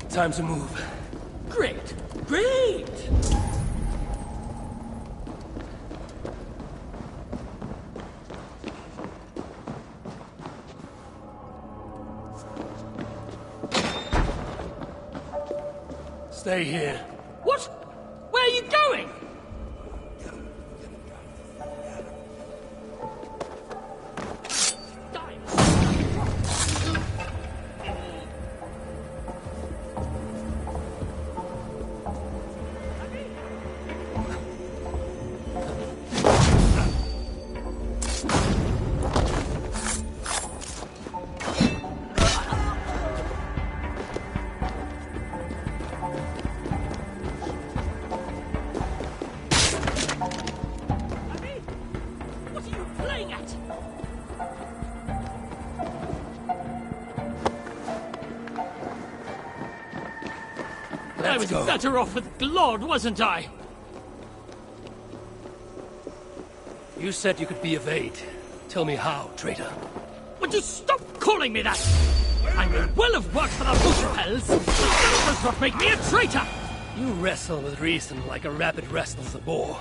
Time to move. Great! Great! Stay here. What? Where are you going? I was better off with Glod, wasn't I? You said you could be of aid. Tell me how, traitor. Would you stop calling me that? I may well have worked for the Bushpels, but that does not make me a traitor! You wrestle with reason like a rabbit wrestles a boar.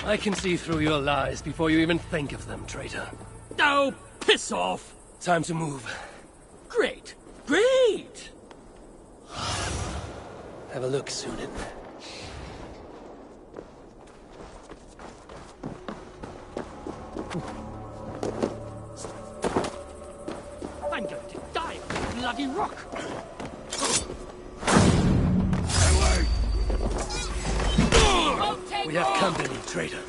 I can see through your lies before you even think of them, traitor. Oh, piss off! Time to move. Great! Great! Have a look, Sunan. I'm going to die on this bloody rock! We have company, traitor.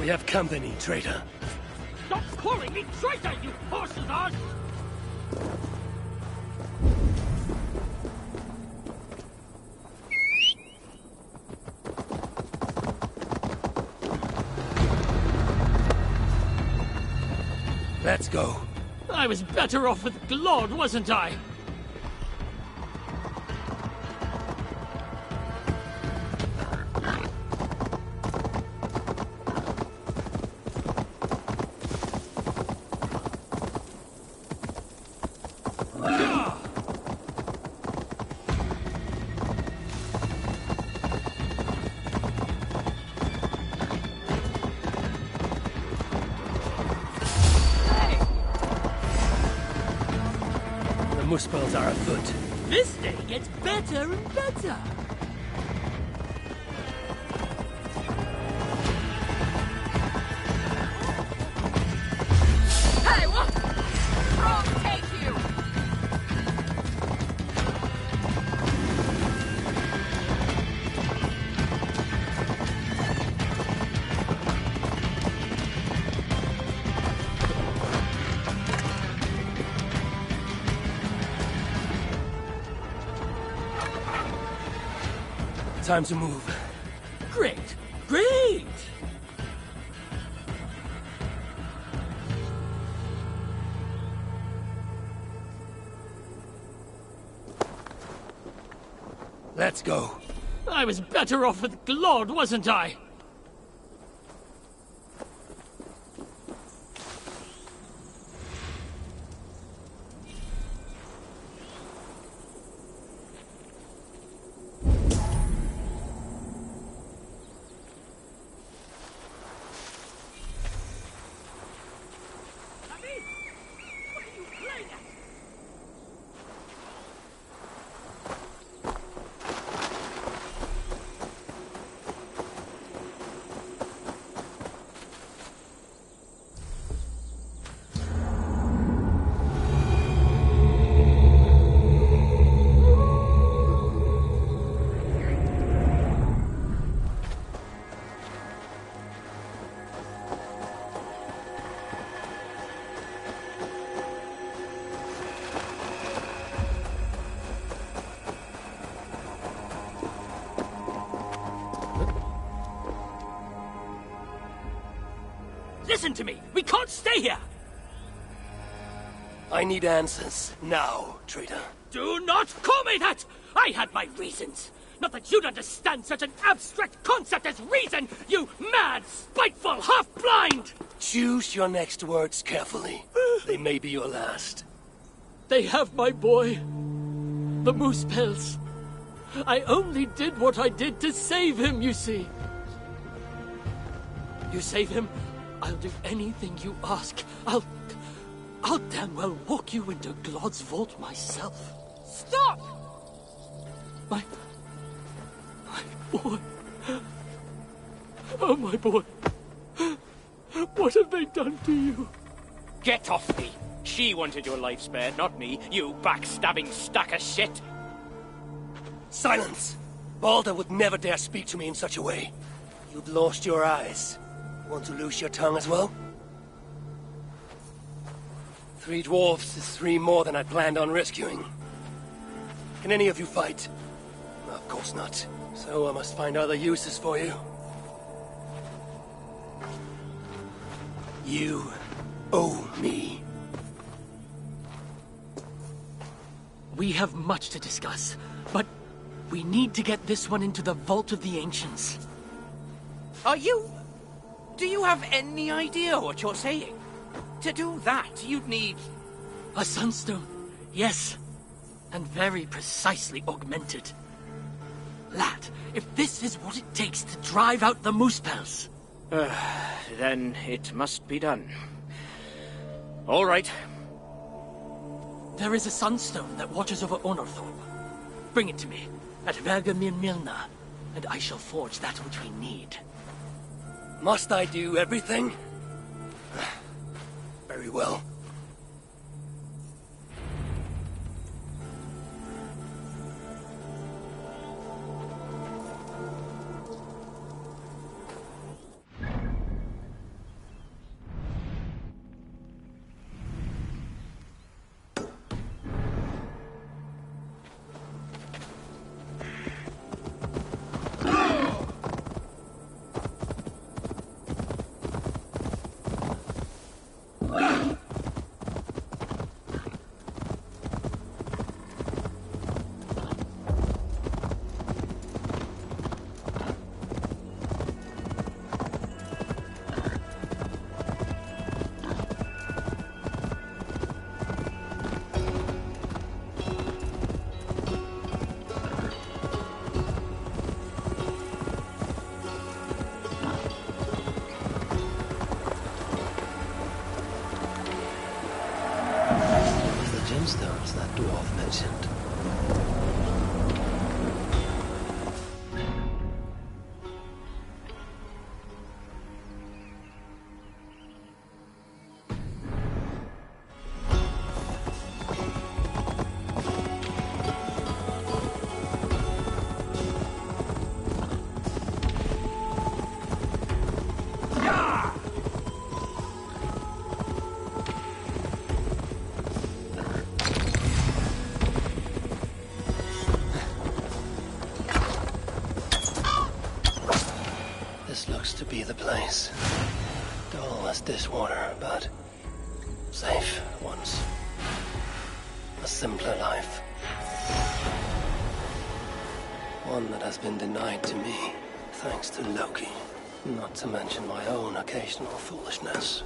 We have company, traitor. Stop calling me traitor, you horses ass! Let's go. I was better off with Glod, wasn't I? Muspels are afoot. This day gets better and better. Hey, what? Wrong, take you! Time to move. Great, great! Let's go. I was better off with Glod, wasn't I? Listen to me! We can't stay here! I need answers. Now, traitor. Do not call me that! I had my reasons! Not that you'd understand such an abstract concept as reason, you mad, spiteful, half-blind! Choose your next words carefully. They may be your last. They have my boy. The Muspels. I only did what I did to save him, you see. You save him, I'll do anything you ask. I'll damn well walk you into Glod's vault myself. Stop! My boy. Oh, my boy. What have they done to you? Get off me! She wanted your life spared, not me, you backstabbing stack of shit! Silence! Balder would never dare speak to me in such a way. You've lost your eyes. Want to lose your tongue as well? 3 dwarves is 3 more than I planned on rescuing. Can any of you fight? Of course not. So I must find other uses for you. You owe me. We have much to discuss, but we need to get this one into the Vault of the Ancients. Do you have any idea what you're saying? To do that, you'd need... A sunstone, yes. And very precisely augmented. Lad, if this is what it takes to drive out the Muspels... Then it must be done. All right. There is a sunstone that watches over Onorthorpe. Bring it to me, at Vergamir Milna, and I shall forge that which we need. Must I do everything? Very well. place. Dull as dishwater, but safe once. A simpler life. One that has been denied to me, thanks to Loki. Not to mention my own occasional foolishness.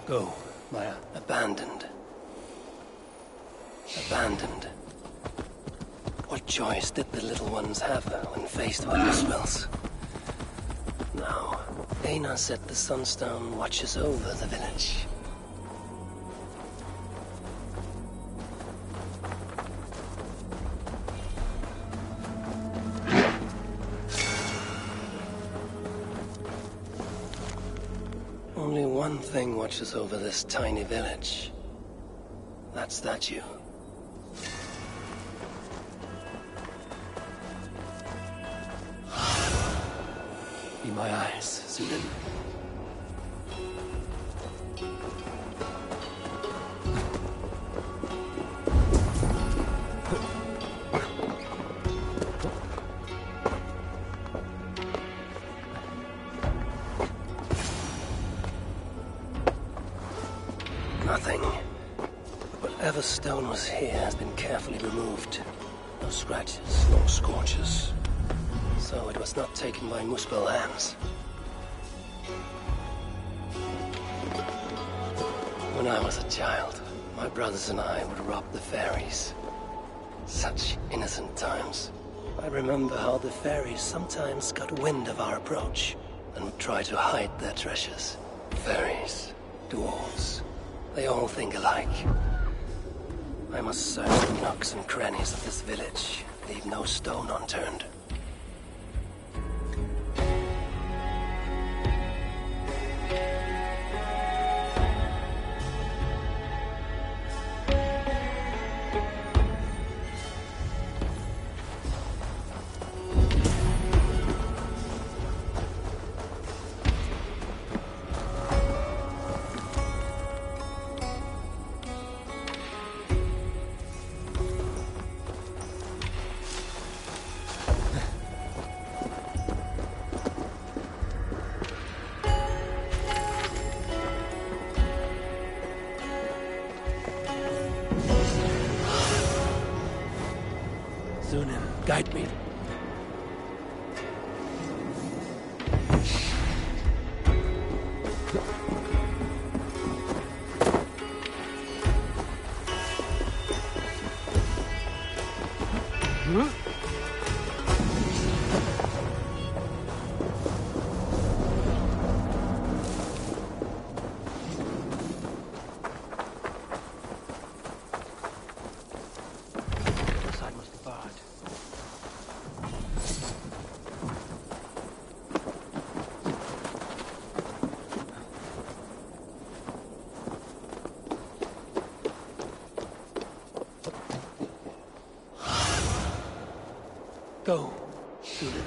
Go, Maya. Abandoned. Abandoned. What choice did the little ones have when faced with the spells? Now, Aina said the Sunstone watches over the village. Only one thing watches over this tiny village. That statue. Be my eyes, Sudan. nothing. But whatever stone was here has been carefully removed. No scratches, no scorches. So it was not taken by Muspel hands. When I was a child, my brothers and I would rob the fairies. Such innocent times. I remember how the fairies sometimes got wind of our approach and would try to hide their treasures. Fairies, dwarves, they all think alike. I must search the nooks and crannies of this village, leave no stone unturned. Sunan, guide me. Go, Sunan.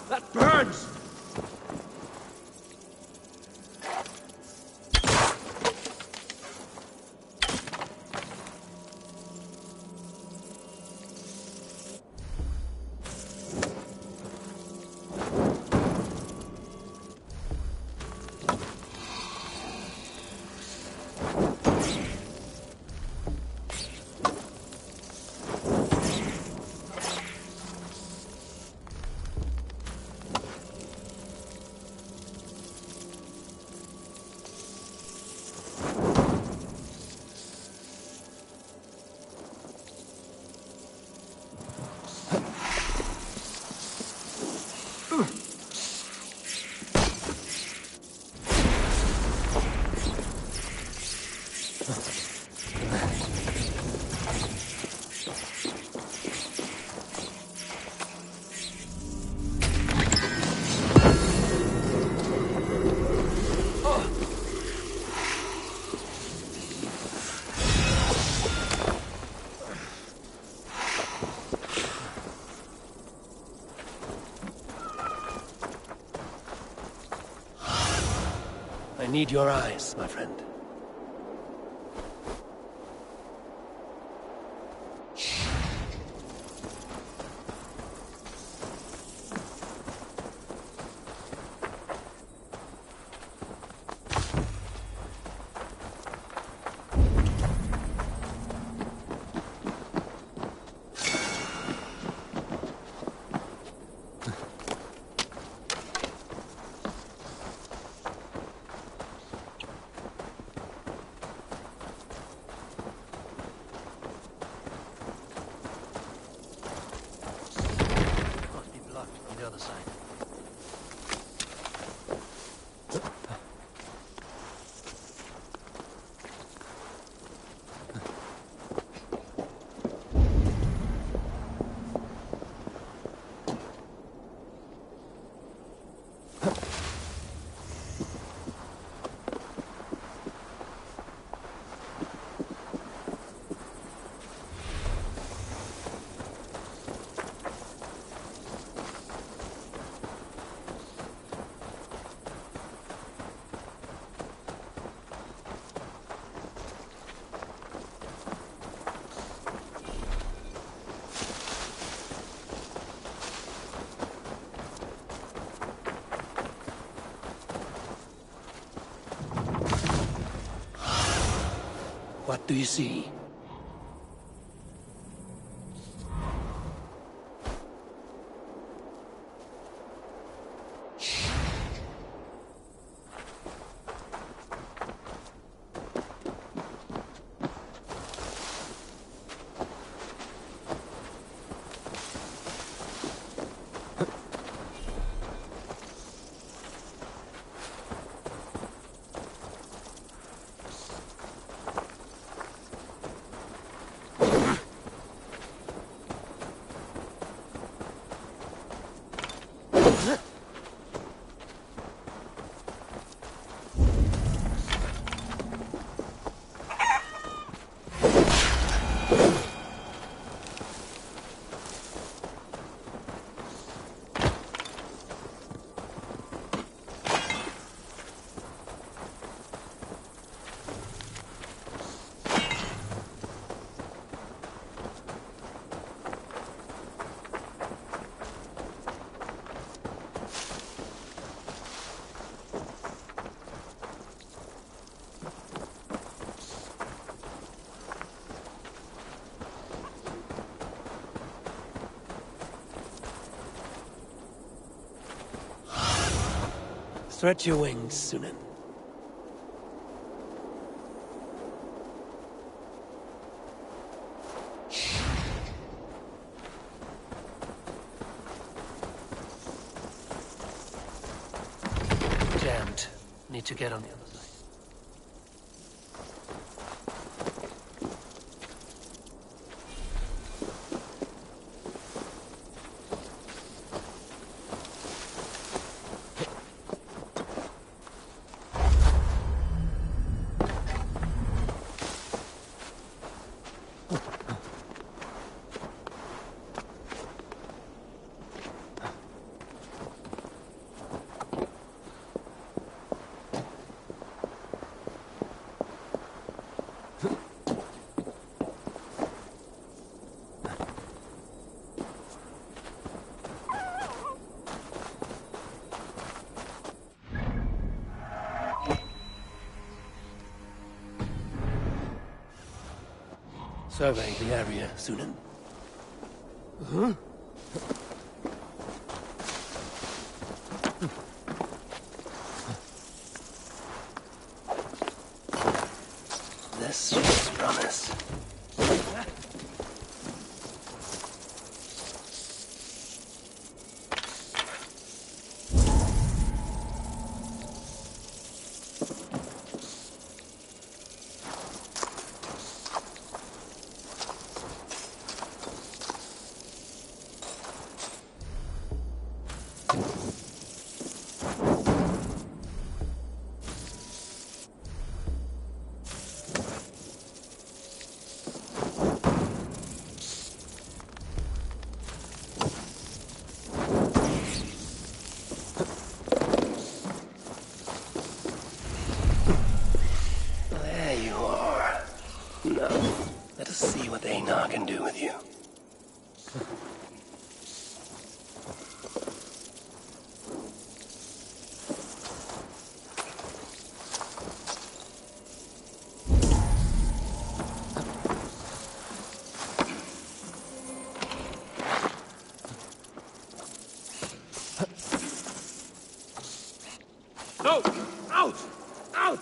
That burns! I need your eyes, my friend. What do you see? Stretch your wings, Sunan. Jammed. Need to get on the other side. Survey the area, Sunan. Huh? This shows promise. can do with you. No! Out! Out!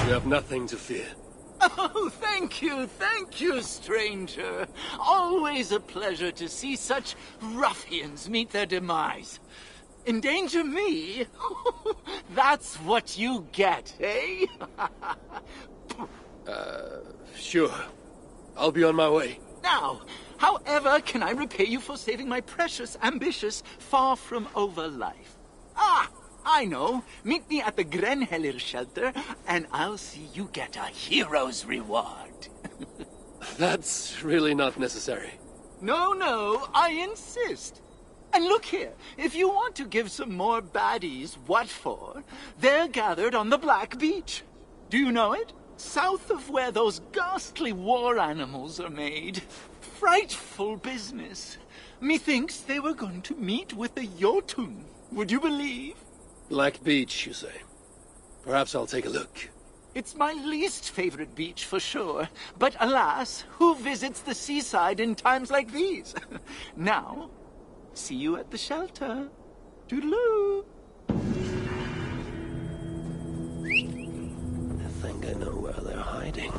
You have nothing to fear. Oh, thank you, stranger. Always a pleasure to see such ruffians meet their demise. Endanger me? That's what you get, eh? Sure. I'll be on my way. Now, however can I repay you for saving my precious, ambitious, far-from-over life? Ah, I know. Meet me at the Grenheller shelter, and I'll see you get a hero's reward. That's really not necessary. No, I insist. And look here, if you want to give some more baddies what for, they're gathered on the Black Beach. Do you know it? South of where those ghastly war animals are made. Frightful business. Methinks they were going to meet with a Jotun. Would you believe? Black Beach, you say? Perhaps I'll take a look. It's my least favorite beach for sure. But alas, who visits the seaside in times like these? Now, see you at the shelter. Toodaloo. I think I know where they're hiding.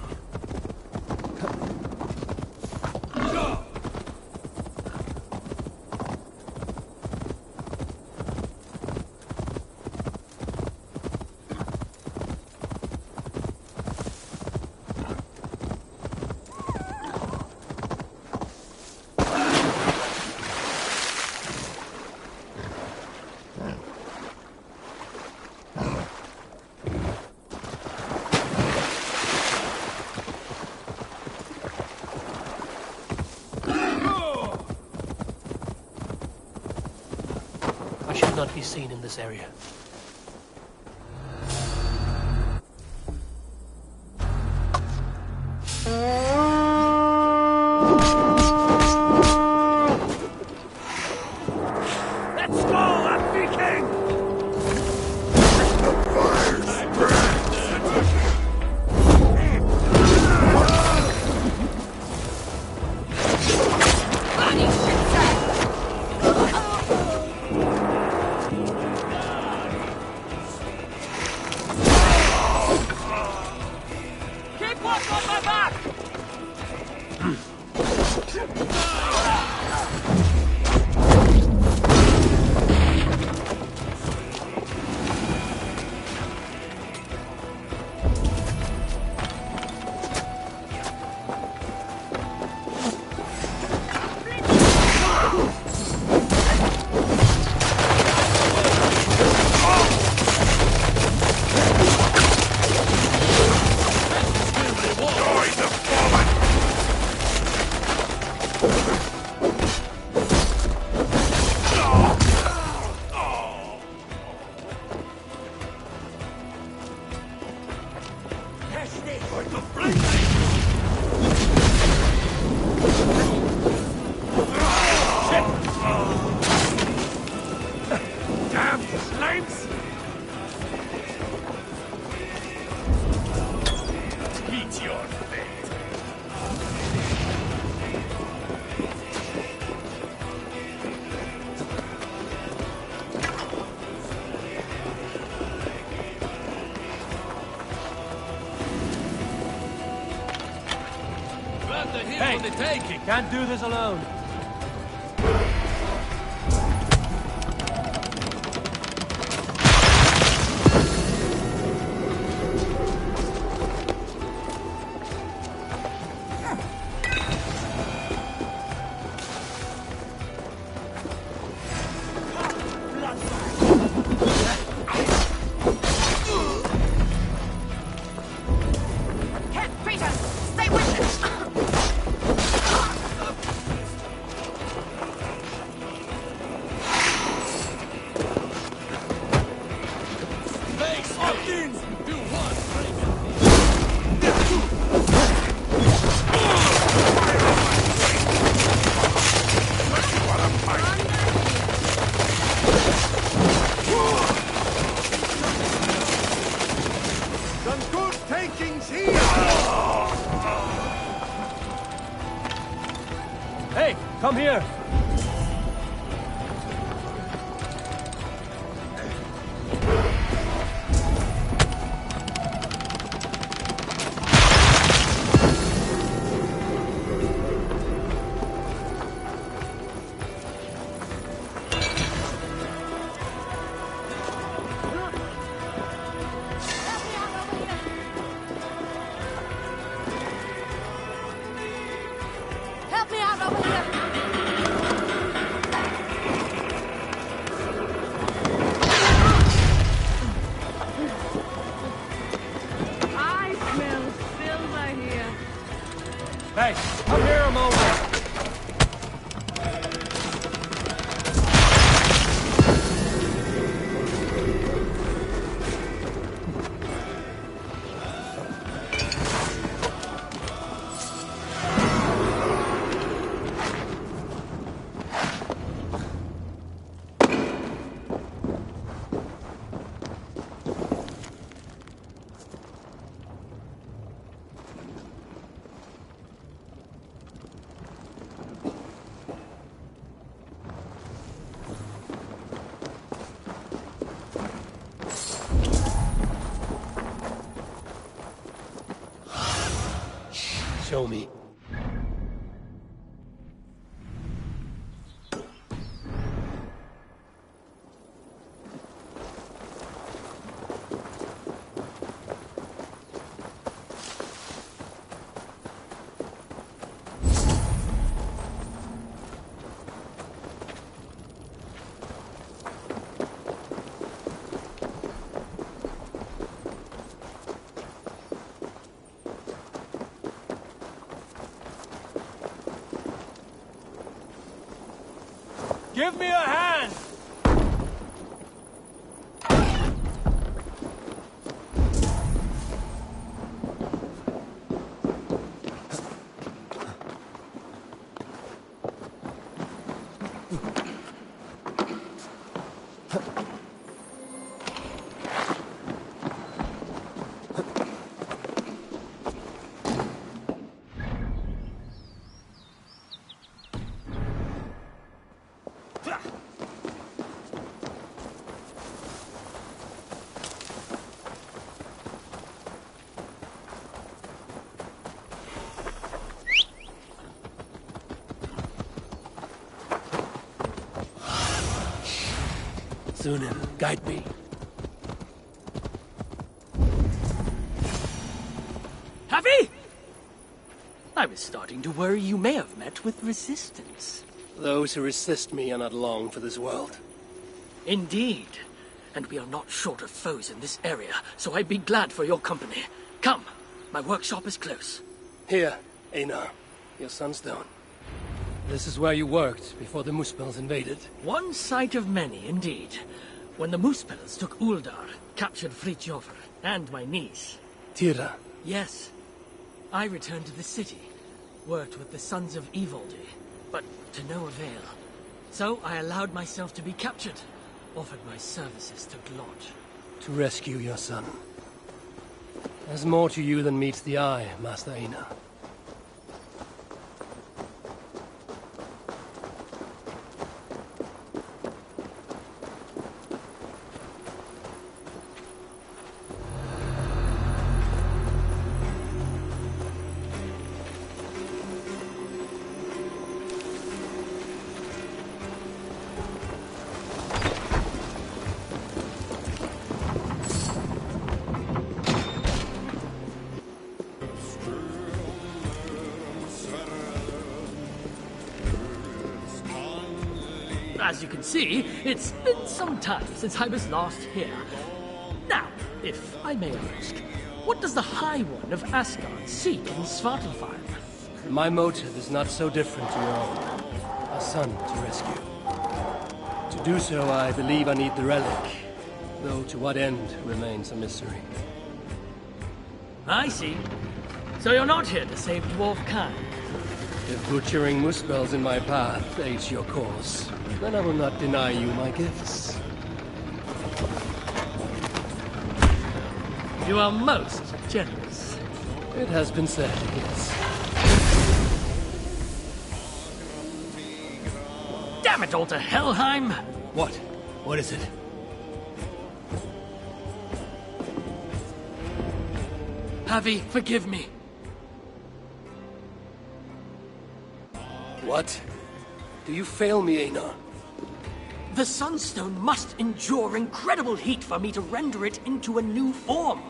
Not be seen in this area. Let's go! got the heat for the taking. Can't do this alone. Come here! Help me out over here! I smell silver here. Hey, come here a moment! Show me. Give me a hand! Sunan, guide me. Happy? I was starting to worry you may have met with resistance. Those who resist me are not long for this world. Indeed. And we are not short of foes in this area, so I'd be glad for your company. Come, my workshop is close. Here, Einar, your sunstone. This is where you worked before the Muspels invaded. One sight of many, indeed. When the Muspels took Uldar, captured Fritjofr, and my niece. Tira. Yes. I returned to the city, worked with the Sons of Ivaldi, but to no avail. So I allowed myself to be captured, offered my services to Glod. To rescue your son. There's more to you than meets the eye, Master Einar. as you can see, it's been some time since I was last here. Now, if I may ask, what does the High One of Asgard seek in Svartalfheim? My motive is not so different to your own. A son to rescue. To do so, I believe I need the relic, though to what end remains a mystery. I see. So you're not here to save dwarf kind. If butchering muspels in my path aids your cause, then I will not deny you my gifts. You are most generous. It has been said, yes. Damn it all to Helheim! What? What is it? Havi, forgive me. What? Do you fail me, Einar? The Sunstone must endure incredible heat for me to render it into a new form.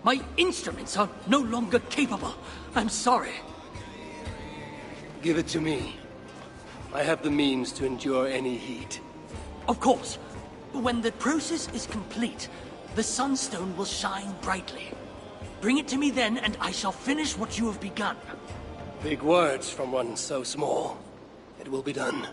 My instruments are no longer capable. I'm sorry. Give it to me. I have the means to endure any heat. Of course. When the process is complete, the Sunstone will shine brightly. Bring it to me then, and I shall finish what you have begun. Big words from one so small. It will be done.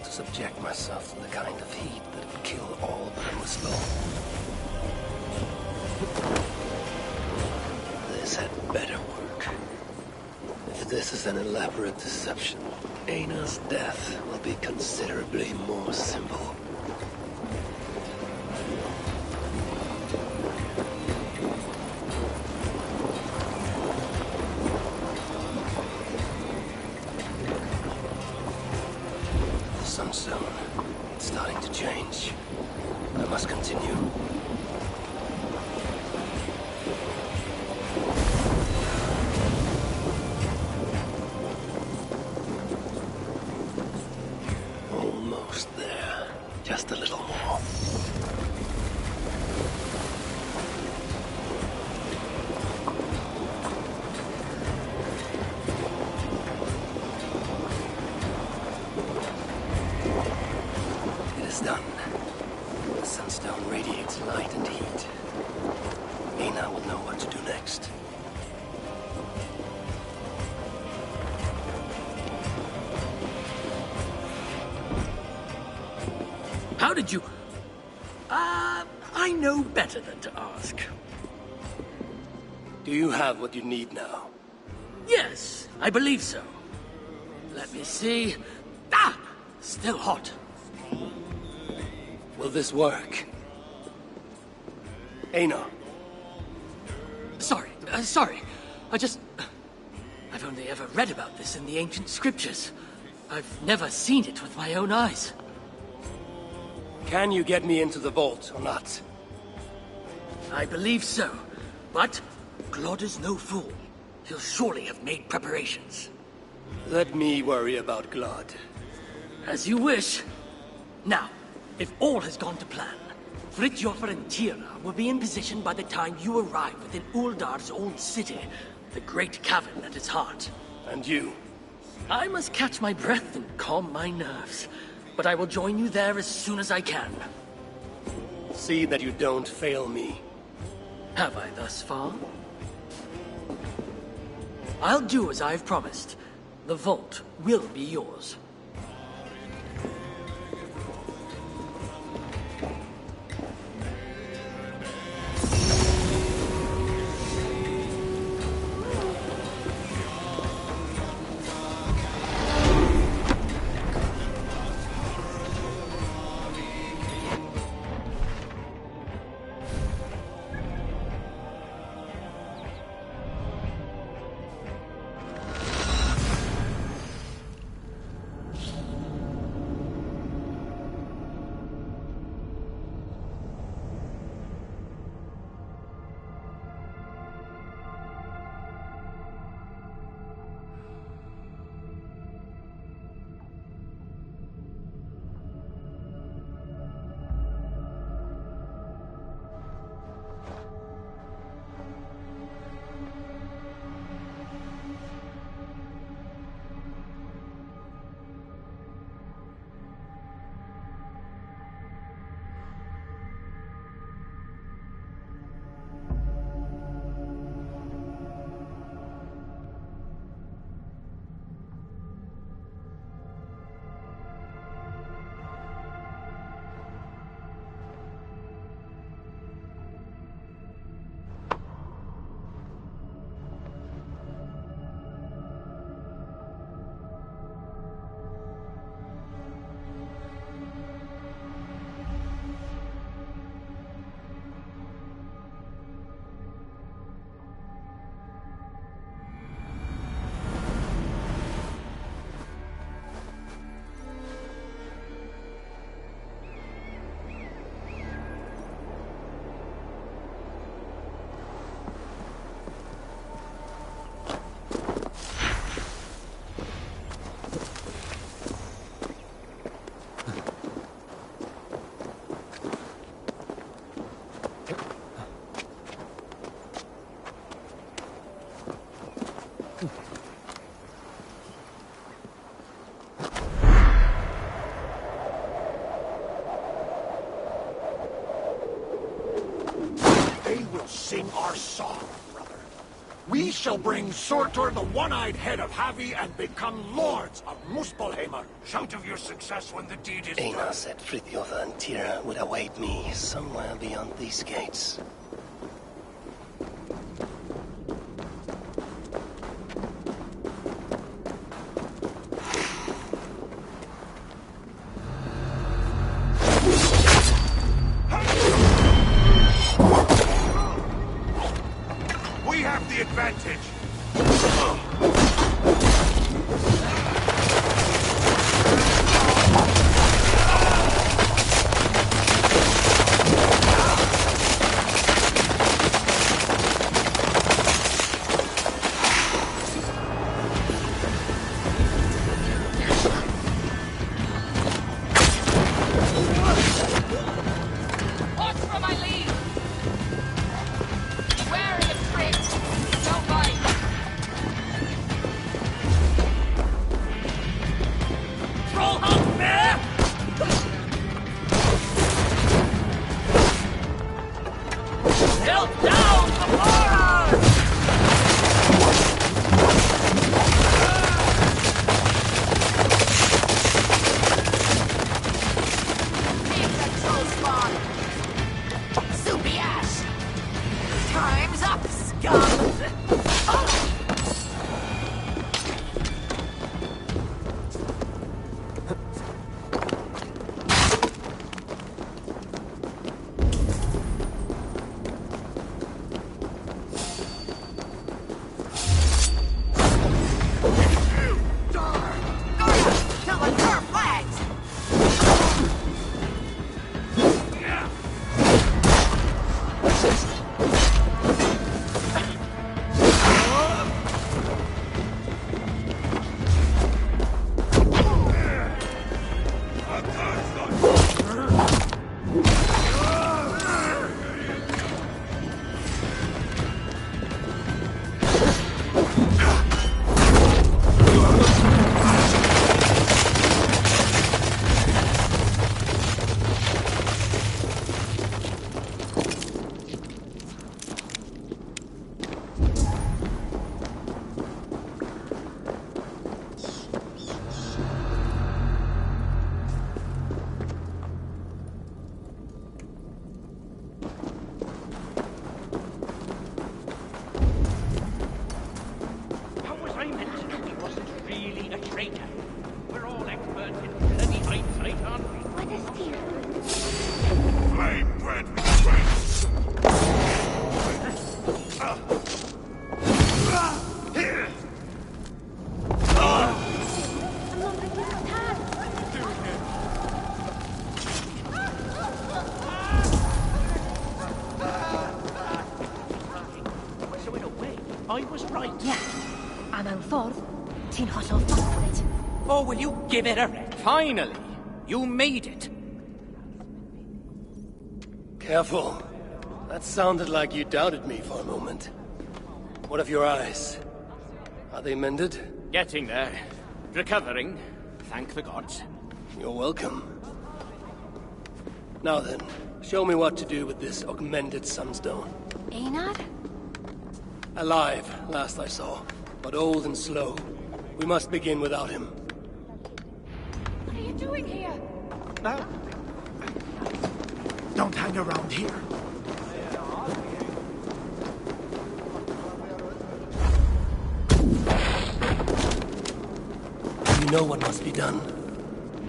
Subject myself to the kind of heat that would kill all but a muspel. This had better work. If this is an elaborate deception, Einar's death will be considerably more simple. Sunstone. It's starting to change. I must continue. Almost there. Just a little more. Done. The Sunstone radiates light and heat. Einar will know what to do next. How did you... I know better than to ask. Do you have what you need now? Yes, I believe so. Let me see... Still hot. Will this work? Einar. Sorry. I've only ever read about this in the ancient scriptures. I've never seen it with my own eyes. Can you get me into the vault or not? I believe so. But Glod is no fool. He'll surely have made preparations. Let me worry about Glod. As you wish. Now, if all has gone to plan, Fridtjofr and Tira will be in position by the time you arrive within Uldar's old city, the great cavern at its heart. And you? I must catch my breath and calm my nerves, but I will join you there as soon as I can. See that you don't fail me. Have I thus far? I'll do as I've promised. The vault will be yours. our song, brother. We shall bring Surtur, the one-eyed head of Havi, and become lords of Muspelheimr. Shout of your success when the deed is Einar done. said Frithjof and Tira would await me somewhere beyond these gates. We have the advantage. Watch for my lead! Where are the tricks? Don't bite! Troll hunt, man! Tilt down before us! Take the troll spawn! Soupy ass! Time's up, scum! Till the turf flags! How was I meant to know he wasn't really a traitor? We're all experts in bloody hindsight, aren't we? Flame bread with strength. So in a way, I was right. Ie. A mewn ffordd, ti'n hollol ffacwyd. Oh, will you give it a rest? Finally, you made it. Careful. That sounded like you doubted me for a moment. What of your eyes? Are they mended? Getting there. Recovering. Thank the gods. You're welcome. Now then, show me what to do with this augmented sunstone. Einar? Alive, last I saw, but old and slow. We must begin without him. What are you doing here? Don't hang around here. You know what must be done.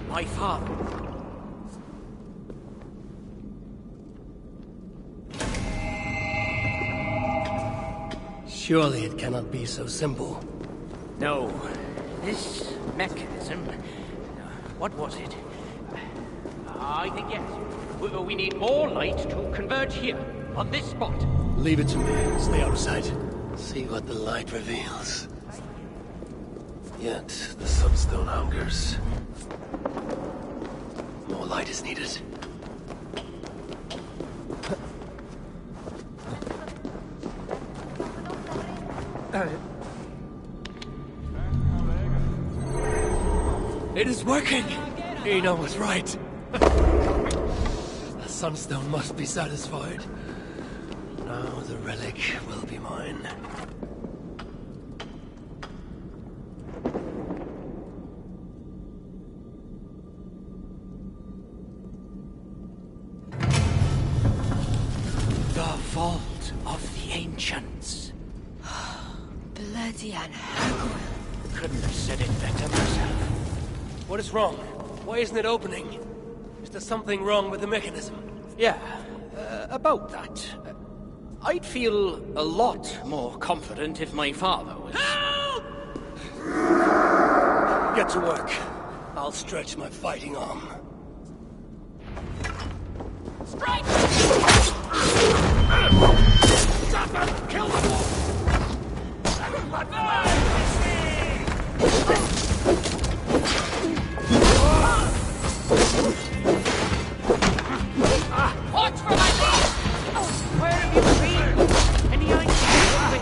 My father. Surely it cannot be so simple. No. This mechanism... What was it? I think yes. We need more light to converge here, on this spot. Leave it to me. Stay out of sight. See what the light reveals. Yet, the sunstone hungers. More light is needed. It is working! Einar was right. The sunstone must be satisfied. Now the relic will be mine. The Vault of the Ancients. Bloody Anne. Couldn't have said it better myself. What is wrong? Why isn't it opening? Is there something wrong with the mechanism? Yeah, about that. I'd feel a lot more confident if my father was... Help! Get to work. I'll stretch my fighting arm. Strike! Stop him! Kill the wolf! Watch for my lead! Where have you been? Any idea of it?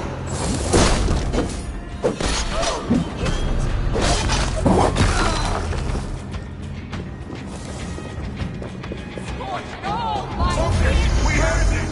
Scorched all my We heard it!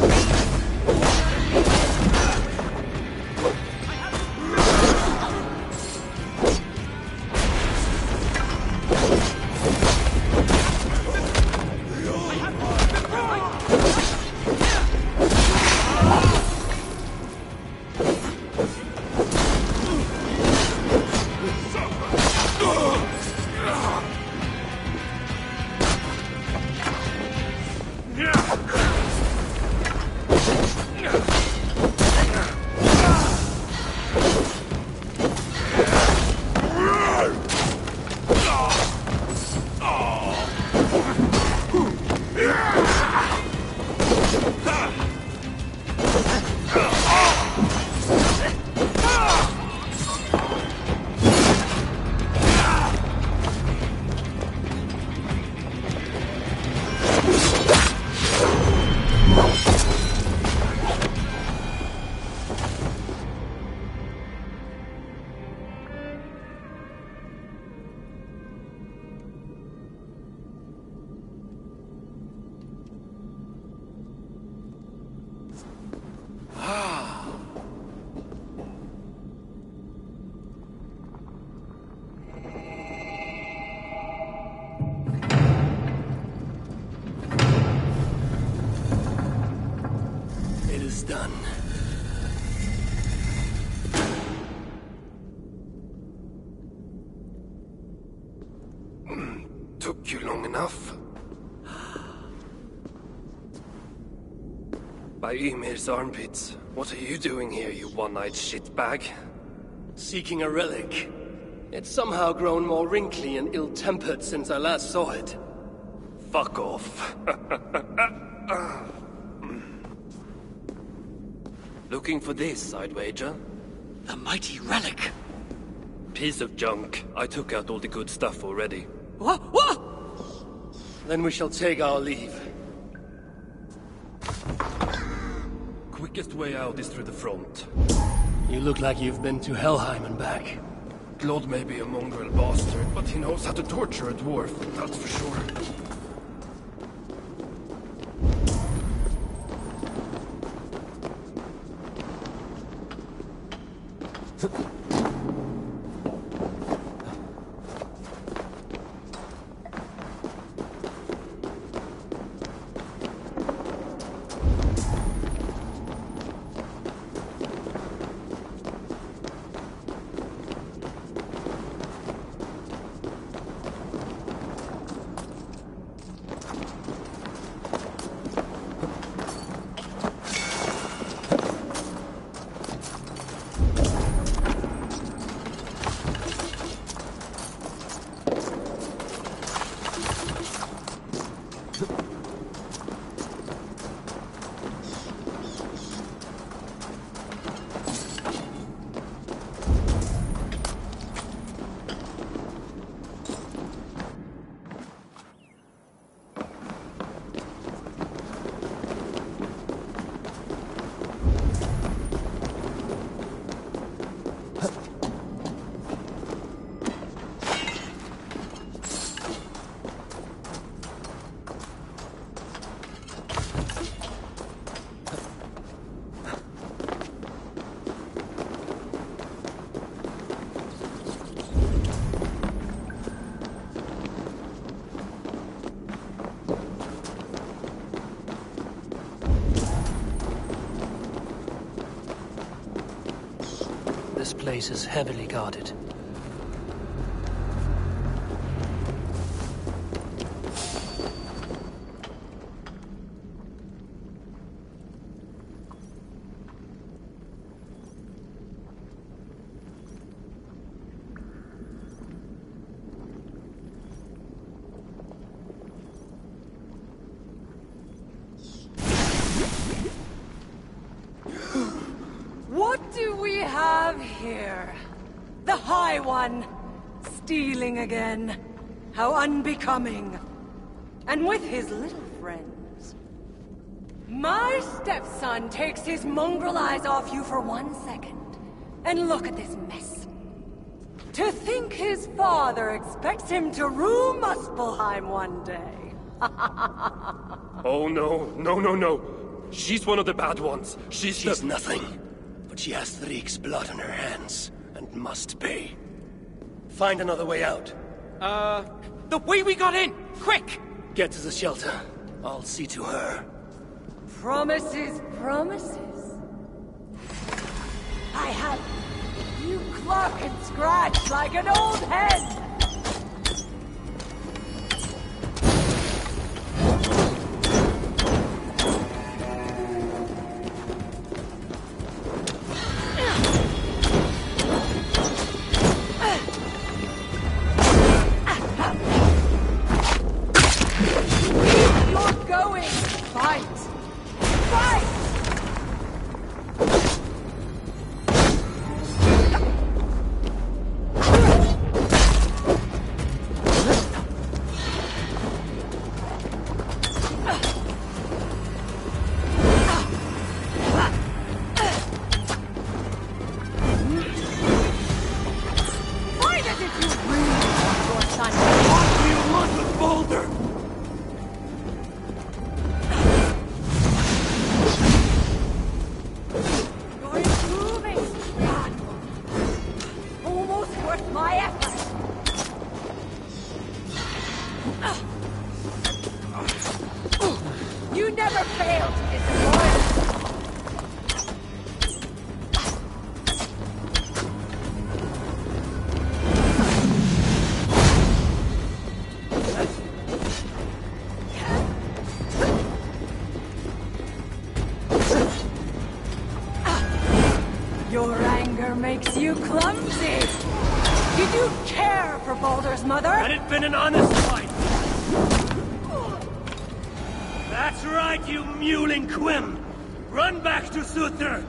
It is done. Took you long enough. By Ymir's armpits. What are you doing here, you one-eyed shitbag? Seeking a relic. It's somehow grown more wrinkly and ill-tempered since I last saw it. Fuck off. Looking for this, I'd wager. The mighty relic! Piece of junk. I took out all the good stuff already. What? What? Then we shall take our leave. Quickest way out is through the front. You look like you've been to Helheim and back. Claude may be a mongrel bastard, but he knows how to torture a dwarf, that's for sure. place is heavily guarded. What do we have here? The High One, stealing again. How unbecoming. And with his little friends. My stepson takes his mongrel eyes off you for 1 second. And look at this mess. To think his father expects him to rule Muspelheim one day. Oh no, no, no, no. She's one of the bad ones. She's nothing. But she has Threek's blood on her hands, and must pay. Find another way out. The way we got in! Quick! Get to the shelter. I'll see to her. Promises, promises. I have you cluck and scratch like an old hen. Your anger makes you clumsy. Did you care for Baldur's mother? Had it been an honest fight. That's right, you mewling Quim. Run back to Suther.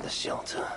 Shelter.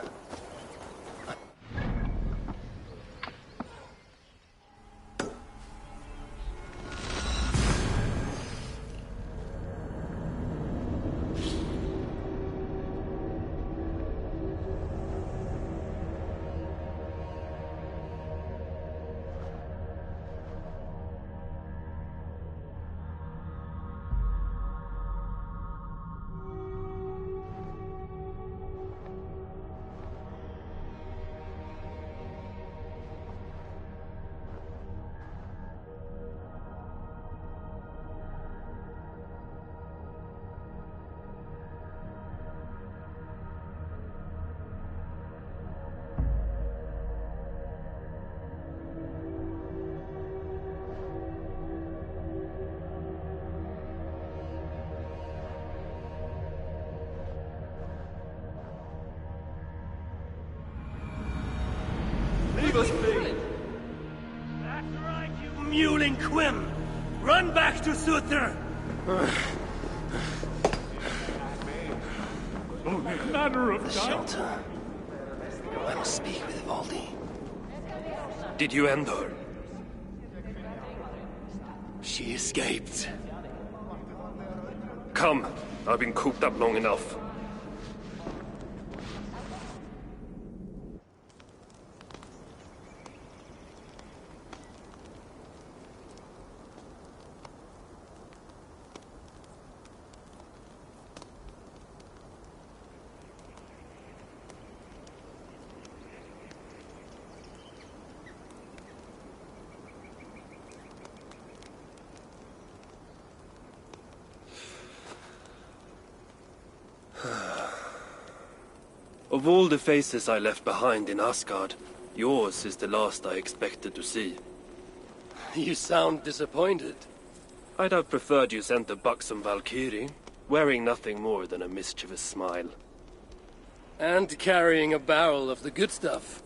Leave us be. That's right, you mewling Quim. Run back to Suther. Matter of The shelter. I must speak with Ivaldi. Did you end her? She escaped. Come. I've been cooped up long enough. Of all the faces I left behind in Asgard, yours is the last I expected to see. You sound disappointed. I'd have preferred you sent a buxom Valkyrie, wearing nothing more than a mischievous smile. And carrying a barrel of the good stuff.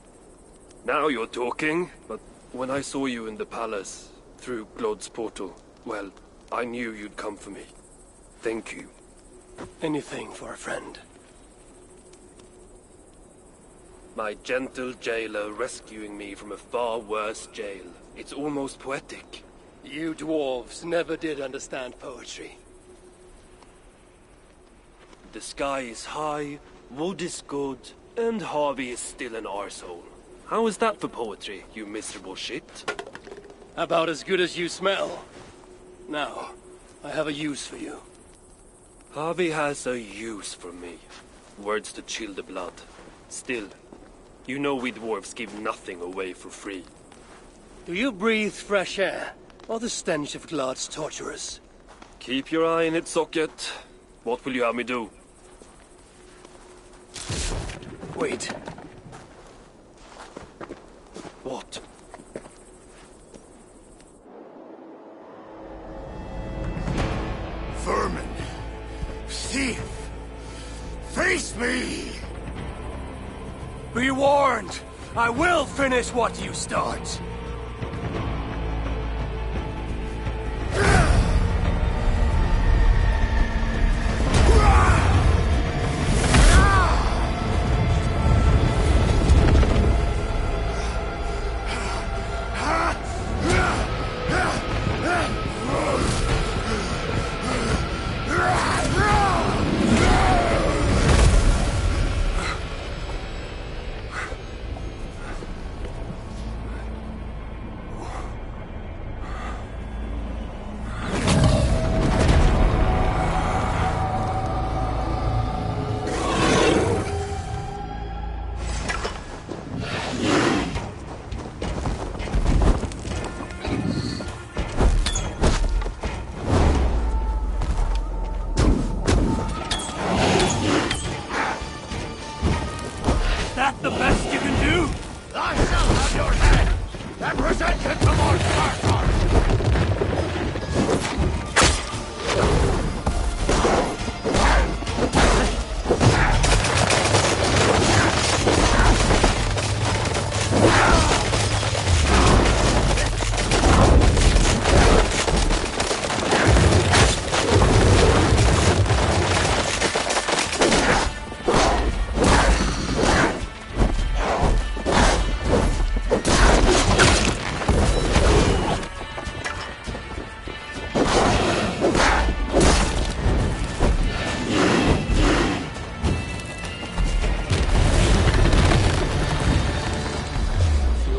Now you're talking, but when I saw you in the palace, through Glod's portal, well, I knew you'd come for me. Thank you. Anything for a friend. My gentle jailer rescuing me from a far worse jail. It's almost poetic. You dwarves never did understand poetry. The sky is high, wood is good, and Harvey is still an arsehole. How is that for poetry, you miserable shit? About as good as you smell. Now, I have a use for you. Harvey has a use for me. Words to chill the blood. Still, you know we dwarves give nothing away for free. Do you breathe fresh air, or the stench of Glad's torturers? Keep your eye in its socket. What will you have me do? Wait. What? Vermin. Thief. Face me! Be warned! I will finish what you start!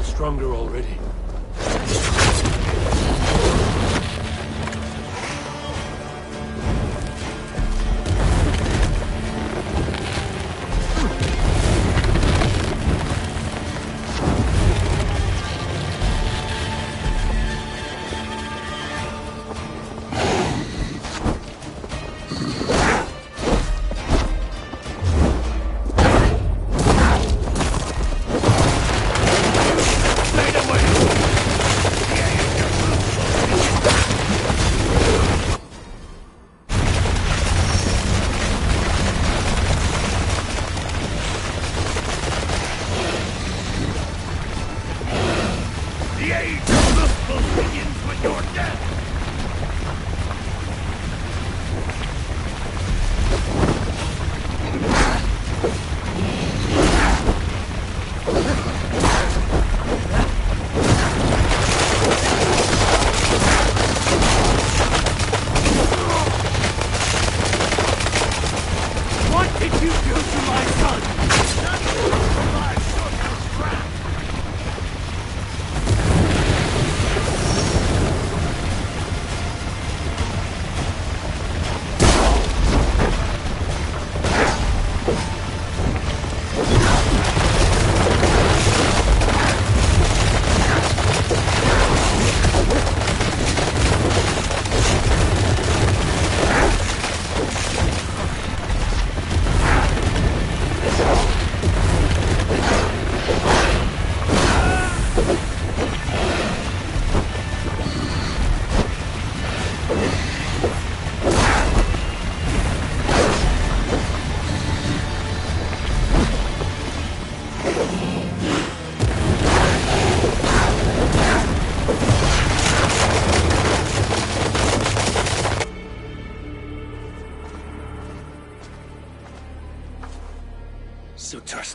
Stronger already. Stay away!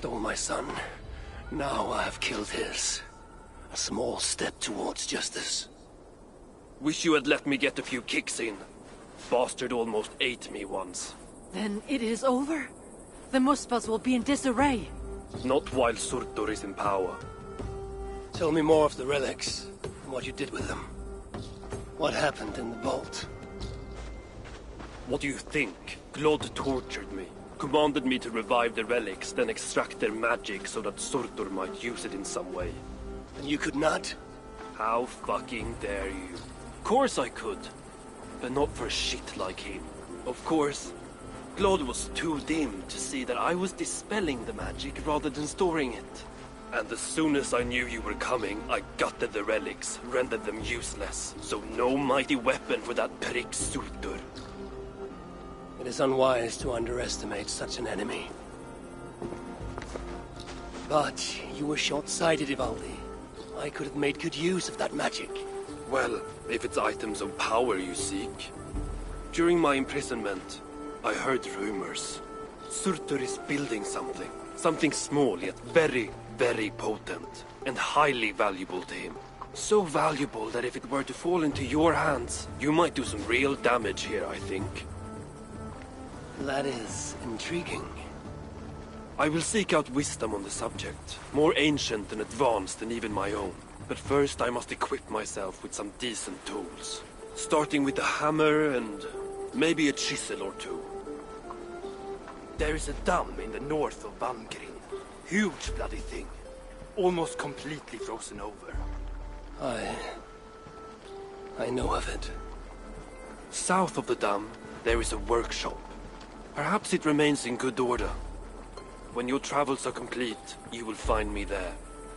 stole my son. Now I have killed his. A small step towards justice. Wish you had let me get a few kicks in. Bastard almost ate me once. Then it is over? The Muspels will be in disarray. Not while Surtur is in power. Tell me more of the relics, and what you did with them. What happened in the vault? What do you think? Glod tortured me. Commanded me to revive the relics, then extract their magic so that Surtur might use it in some way. And you could not? How fucking dare you? Of course I could. But not for a shit like him. Of course, Glod was too dim to see that I was dispelling the magic rather than storing it. And as soon as I knew you were coming, I gutted the relics, rendered them useless. So no mighty weapon for that prick Surtur. It is unwise to underestimate such an enemy. But you were short-sighted, Ivaldi. I could have made good use of that magic. Well, if it's items of power you seek. During my imprisonment, I heard rumors. Surtur is building something. Something small, yet very, very potent. And highly valuable to him. So valuable that if it were to fall into your hands, you might do some real damage here, I think. That is intriguing. I will seek out wisdom on the subject. More ancient and advanced than even my own. But first I must equip myself with some decent tools. Starting with a hammer and maybe a chisel or two. There is a dam in the north of Vangrin. Huge bloody thing. Almost completely frozen over. I know of it. South of the dam, there is a workshop. Perhaps it remains in good order. When your travels are complete, you will find me there.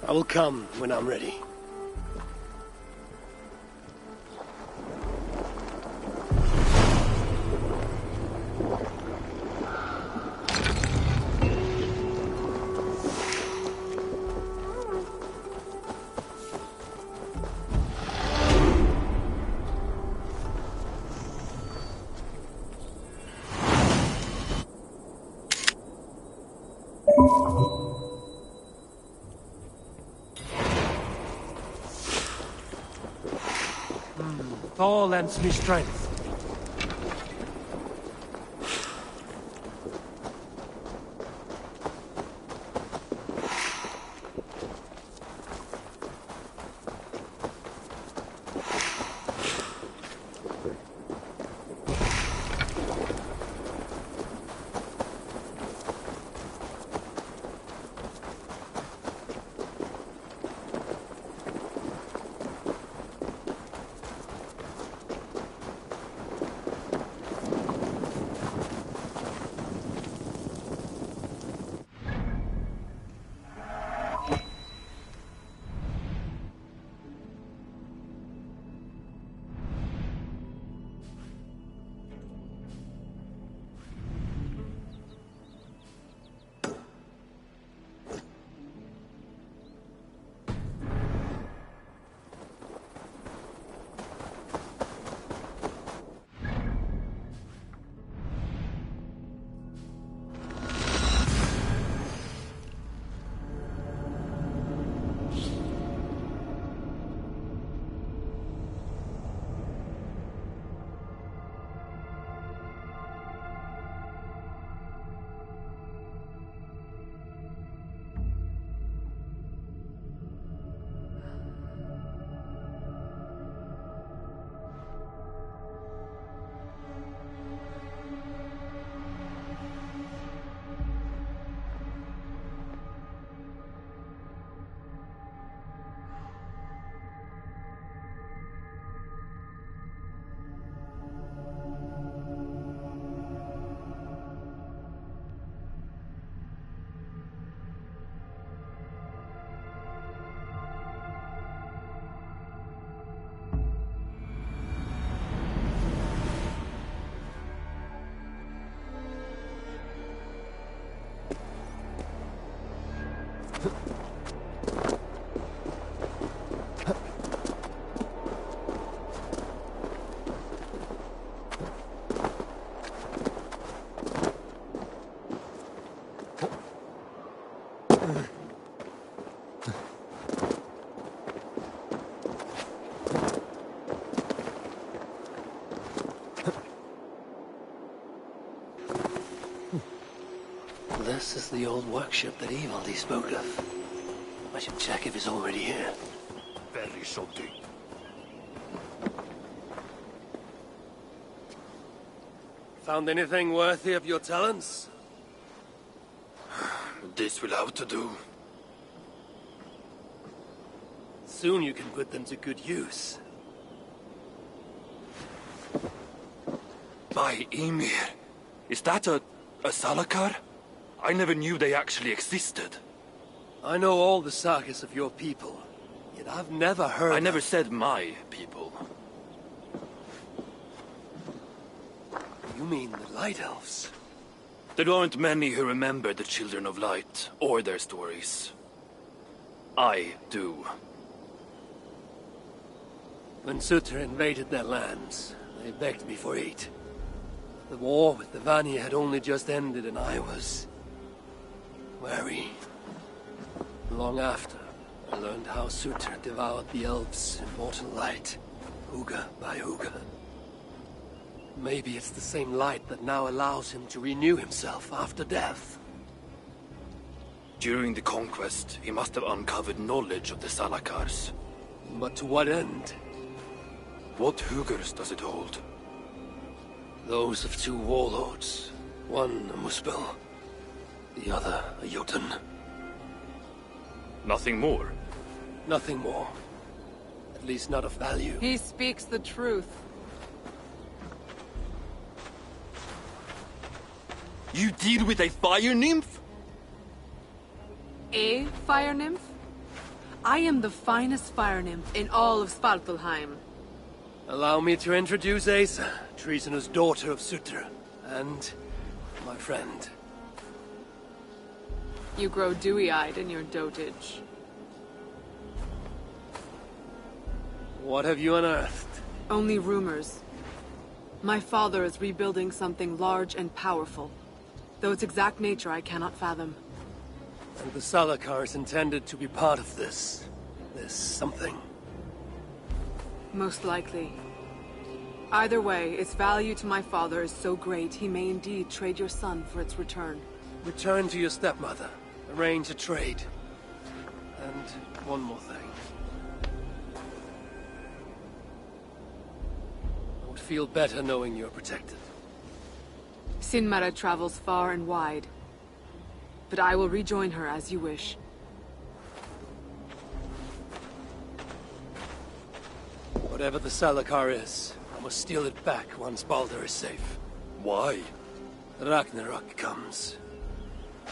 I will come when I'm ready. Thor lends me strength. This is the old workshop that Evaldi spoke of. I should check if he's already here. Very something. Found anything worthy of your talents? This will have to do. Soon you can put them to good use. By Ymir. Is that a Salakar? I never knew they actually existed. I know all the sagas of your people, yet I've never heard I never said my people. You mean the Light Elves? There aren't many who remember the Children of Light, or their stories. I do. When Surtr invaded their lands, they begged me for aid. The war with the Vanir had only just ended and I was wary. Long after, I learned how Surtr devoured the elves' immortal light, Huga by Huga. Maybe it's the same light that now allows him to renew himself after death. During the conquest, he must have uncovered knowledge of the Salakars. But to what end? What Hugars does it hold? Those of two warlords. One a Muspel, the other a Jotun. Nothing more? Nothing more. At least not of value. He speaks the truth. You deal with a fire nymph? A fire nymph? I am the finest fire nymph in all of Svartalheim. Allow me to introduce Asa, treasonous daughter of Surtr, and my friend. You grow dewy-eyed in your dotage. What have you unearthed? Only rumors. My father is rebuilding something large and powerful, though its exact nature I cannot fathom. And the Salakar is intended to be part of this something. Most likely. Either way, its value to my father is so great he may indeed trade your son for its return. Return to your stepmother. Arrange a trade. And one more thing. I would feel better knowing you're protected. Sinmara travels far and wide, but I will rejoin her as you wish. Whatever the Salakar is, I must steal it back once Baldur is safe. Why? Ragnarök comes.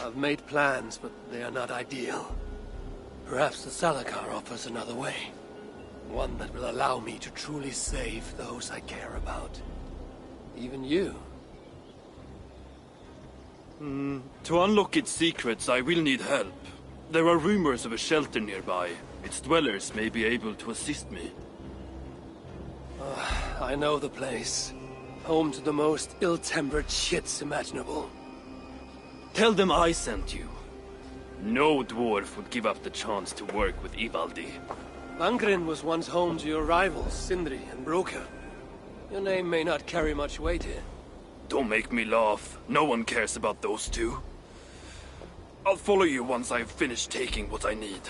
I've made plans, but they are not ideal. Perhaps the Salakar offers another way. One that will allow me to truly save those I care about. Even you. To unlock its secrets, I will need help. There are rumors of a shelter nearby. Its dwellers may be able to assist me. I know the place. Home to the most ill-tempered shits imaginable. Tell them I sent you. No dwarf would give up the chance to work with Ivaldi. Vangrin was once home to your rivals, Sindri and Broka. Your name may not carry much weight here. Don't make me laugh. No one cares about those two. I'll follow you once I've finished taking what I need.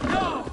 No!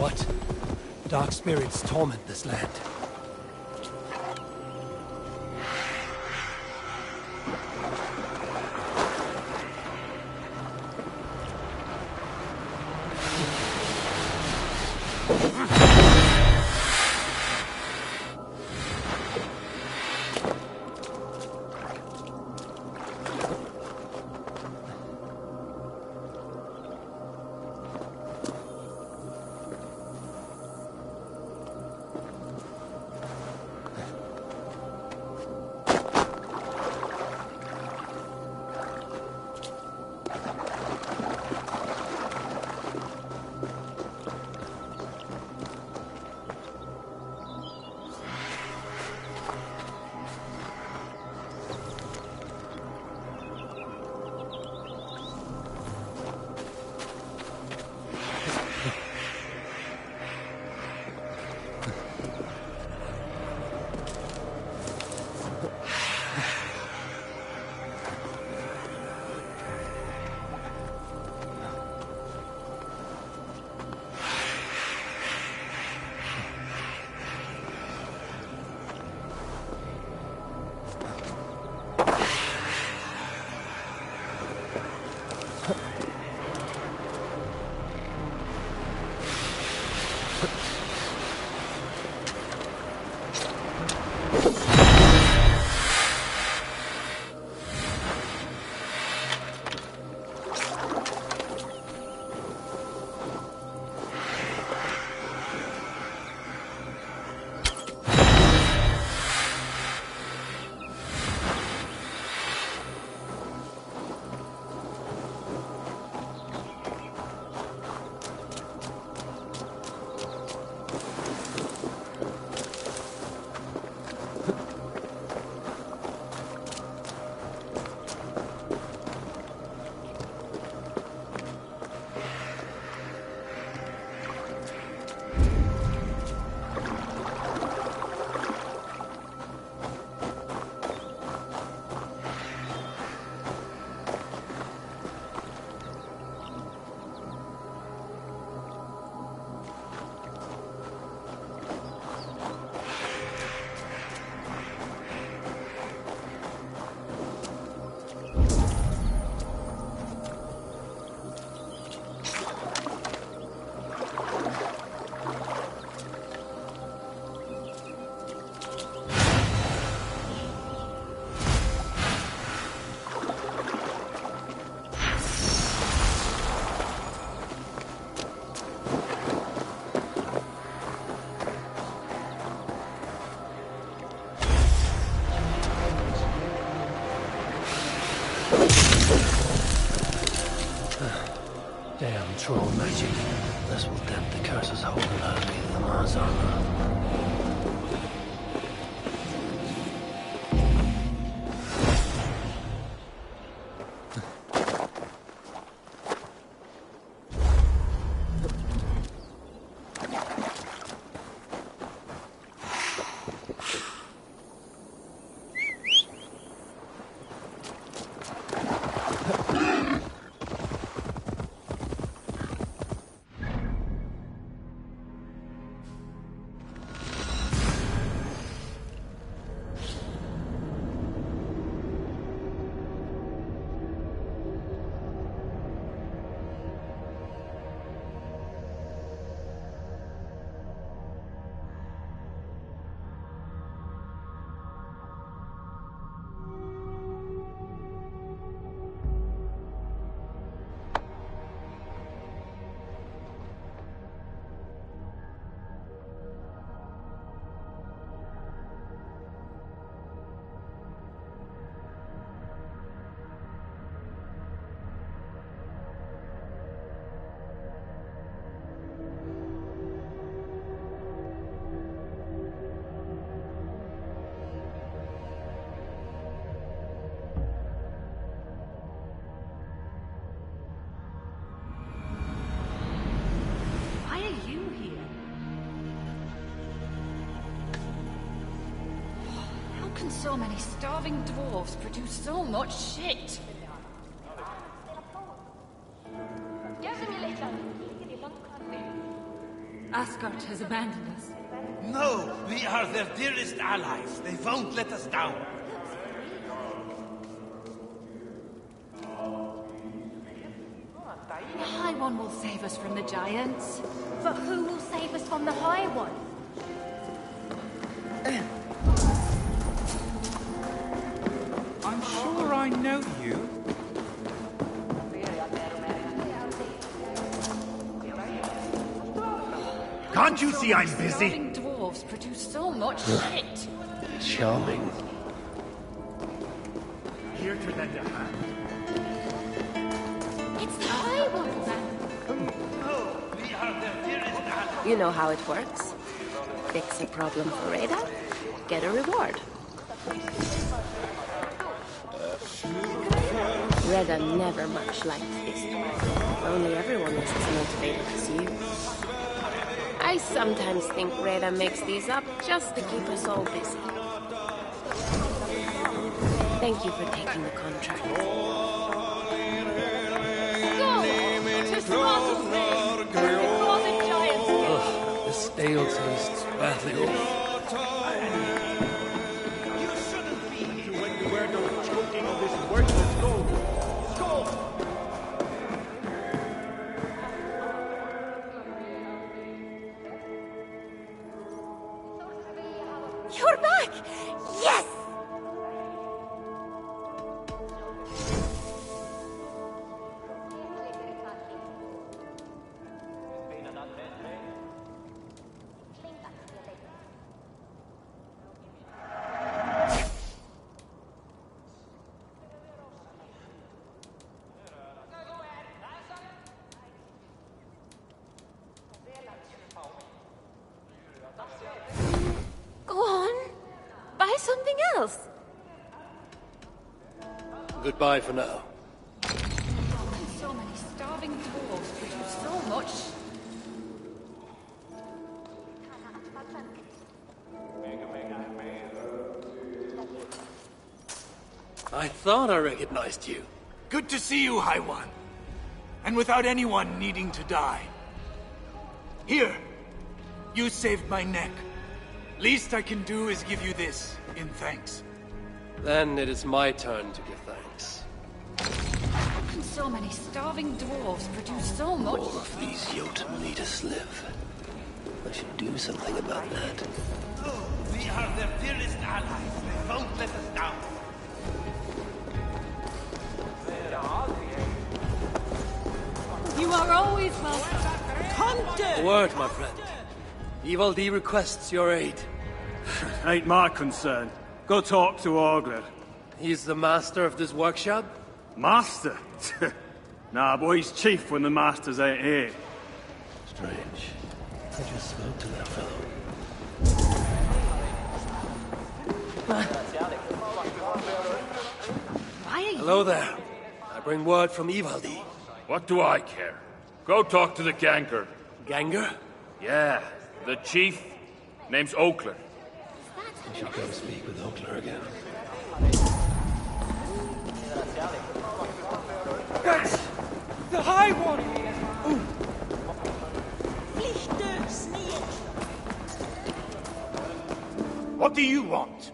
What? Dark spirits torment this land. Damn troll magic. This will dent the curse's hold on Harvey, the Mars armor. So many starving dwarves produce so much shit. Asgard has abandoned us. No, we are their dearest allies. They won't let us down. The High One will save us from the giants. But who will save us from the High One? I'm sure I know you. Can't you see I'm busy? Starving dwarves produce so much shit. Charming. Here to lend a hand. It's the High One, then. You know how it works. Fix a problem for Rada, get a reward. Rada never much liked this tour. Only everyone was as motivated as you. I sometimes think Rada makes these up just to keep us all busy. Thank you for taking the contract. This ale tastes badly off. You shouldn't be here when you were not choking on this worthless gold. Go! You're back! Yes! Go on. Buy something else. Goodbye for now. So many starving dwarves produce so much. I thought I recognized you. Good to see you, High One. And without anyone needing to die. Here, you saved my neck. Least I can do is give you this in thanks. Then it is my turn to give thanks. How can so many starving dwarves produce so much? All of these Jotun need us live. I should do something about that. Oh, we are their dearest allies. They won't let us down. You are always welcome. A word, my friend. Ivaldi requests your aid. Ain't my concern. Go talk to Orgler. He's the master of this workshop? Master? Nah, boy, he's chief when the masters ain't here. Strange. I just spoke to that fellow. Why are you... Hello there. I bring word from Ivaldi. What do I care? Go talk to the Ganger. Ganger? Yeah, the chief. Name's Oakler. I should go speak with Oakler again. That's the High One! What do you want?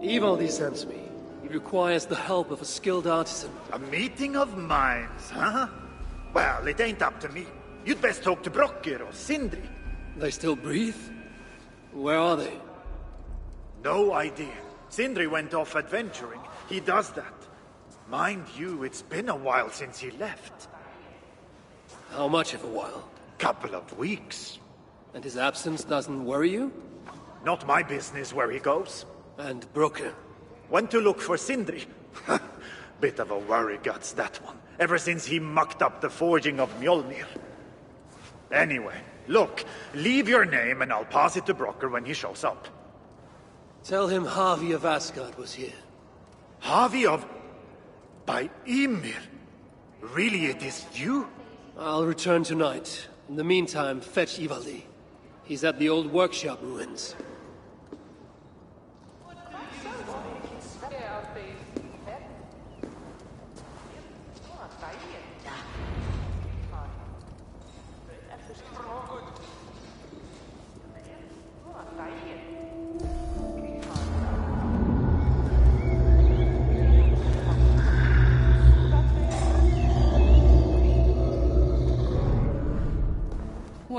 Ivaldi sends me. He requires the help of a skilled artisan. A meeting of minds, huh? Well, it ain't up to me. You'd best talk to Brokker or Sindri. They still breathe? Where are they? No idea. Sindri went off adventuring. He does that. Mind you, it's been a while since he left. How much of a while? Couple of weeks. And his absence doesn't worry you? Not my business where he goes. And Brokker? Went to look for Sindri. Bit of a worry guts, that one. Ever since he mucked up the forging of Mjolnir. Anyway, look, leave your name and I'll pass it to Brokker when he shows up. Tell him Harvey of Asgard was here. Harvey of... by Ymir? Really, it is you? I'll return tonight. In the meantime, fetch Ivaldi. He's at the old workshop ruins.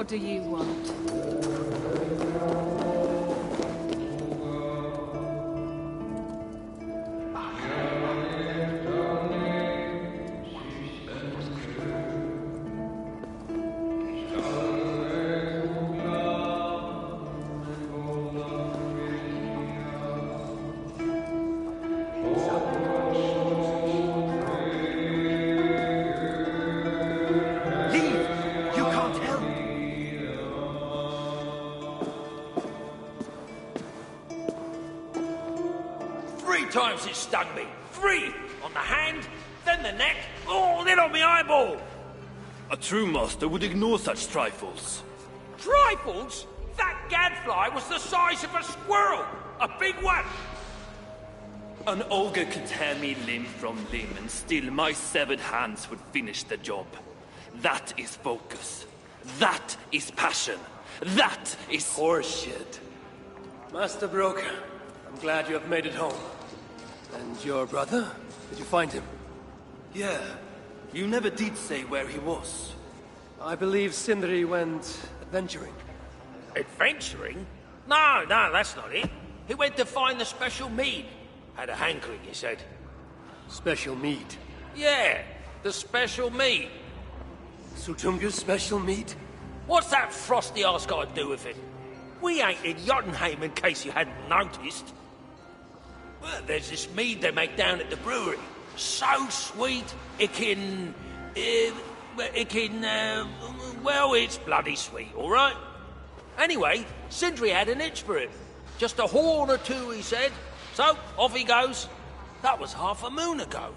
What do you want? Times it stung me. 3 on the hand, then the neck, oh, then on my eyeball. A true master would ignore such trifles. Trifles? That gadfly was the size of a squirrel. A big one. An ogre could tear me limb from limb, and still my severed hands would finish the job. That is focus. That is passion. That is horseshit. Master Broker, I'm glad you have made it home. And your brother? Did you find him? Yeah. You never did say where he was. I believe Sindri went adventuring. Adventuring? No, that's not it. He went to find the special mead. Had a hankering, he said. Special mead? Yeah, the special mead. Sutunga's special mead? What's that frosty arse got to do with it? We ain't in Jotunheim, in case you hadn't noticed. Well, there's this mead they make down at the brewery. So sweet, well, it's bloody sweet, all right? Anyway, Sindri had an itch for it. Just a horn or 2, he said. So, off he goes. That was half a moon ago.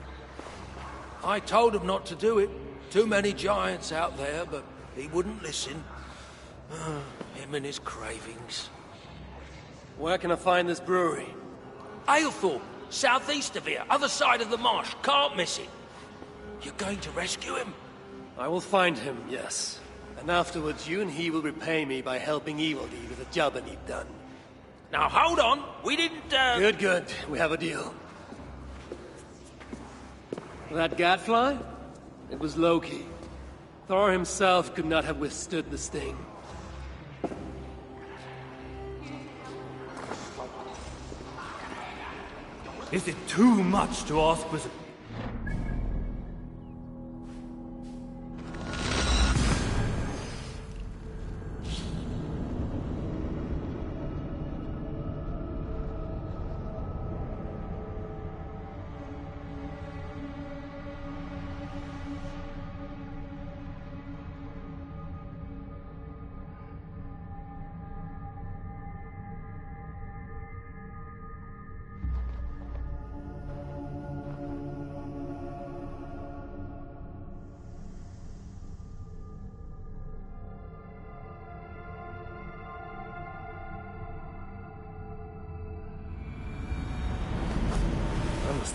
I told him not to do it. Too many giants out there, but he wouldn't listen. Him and his cravings. Where can I find this brewery? Aylthorpe, southeast of here, other side of the marsh. Can't miss it. You're going to rescue him? I will find him, yes. And afterwards, you and he will repay me by helping Evildee with the job I need done. Now, hold on. We didn't, Good. We have a deal. That gadfly? It was Loki. Thor himself could not have withstood the sting. Is it too much to ask for...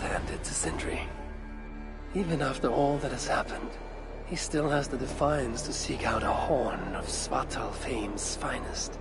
Handed to Sindri. Even after all that has happened, he still has the defiance to seek out a horn of Svartalfheim's finest.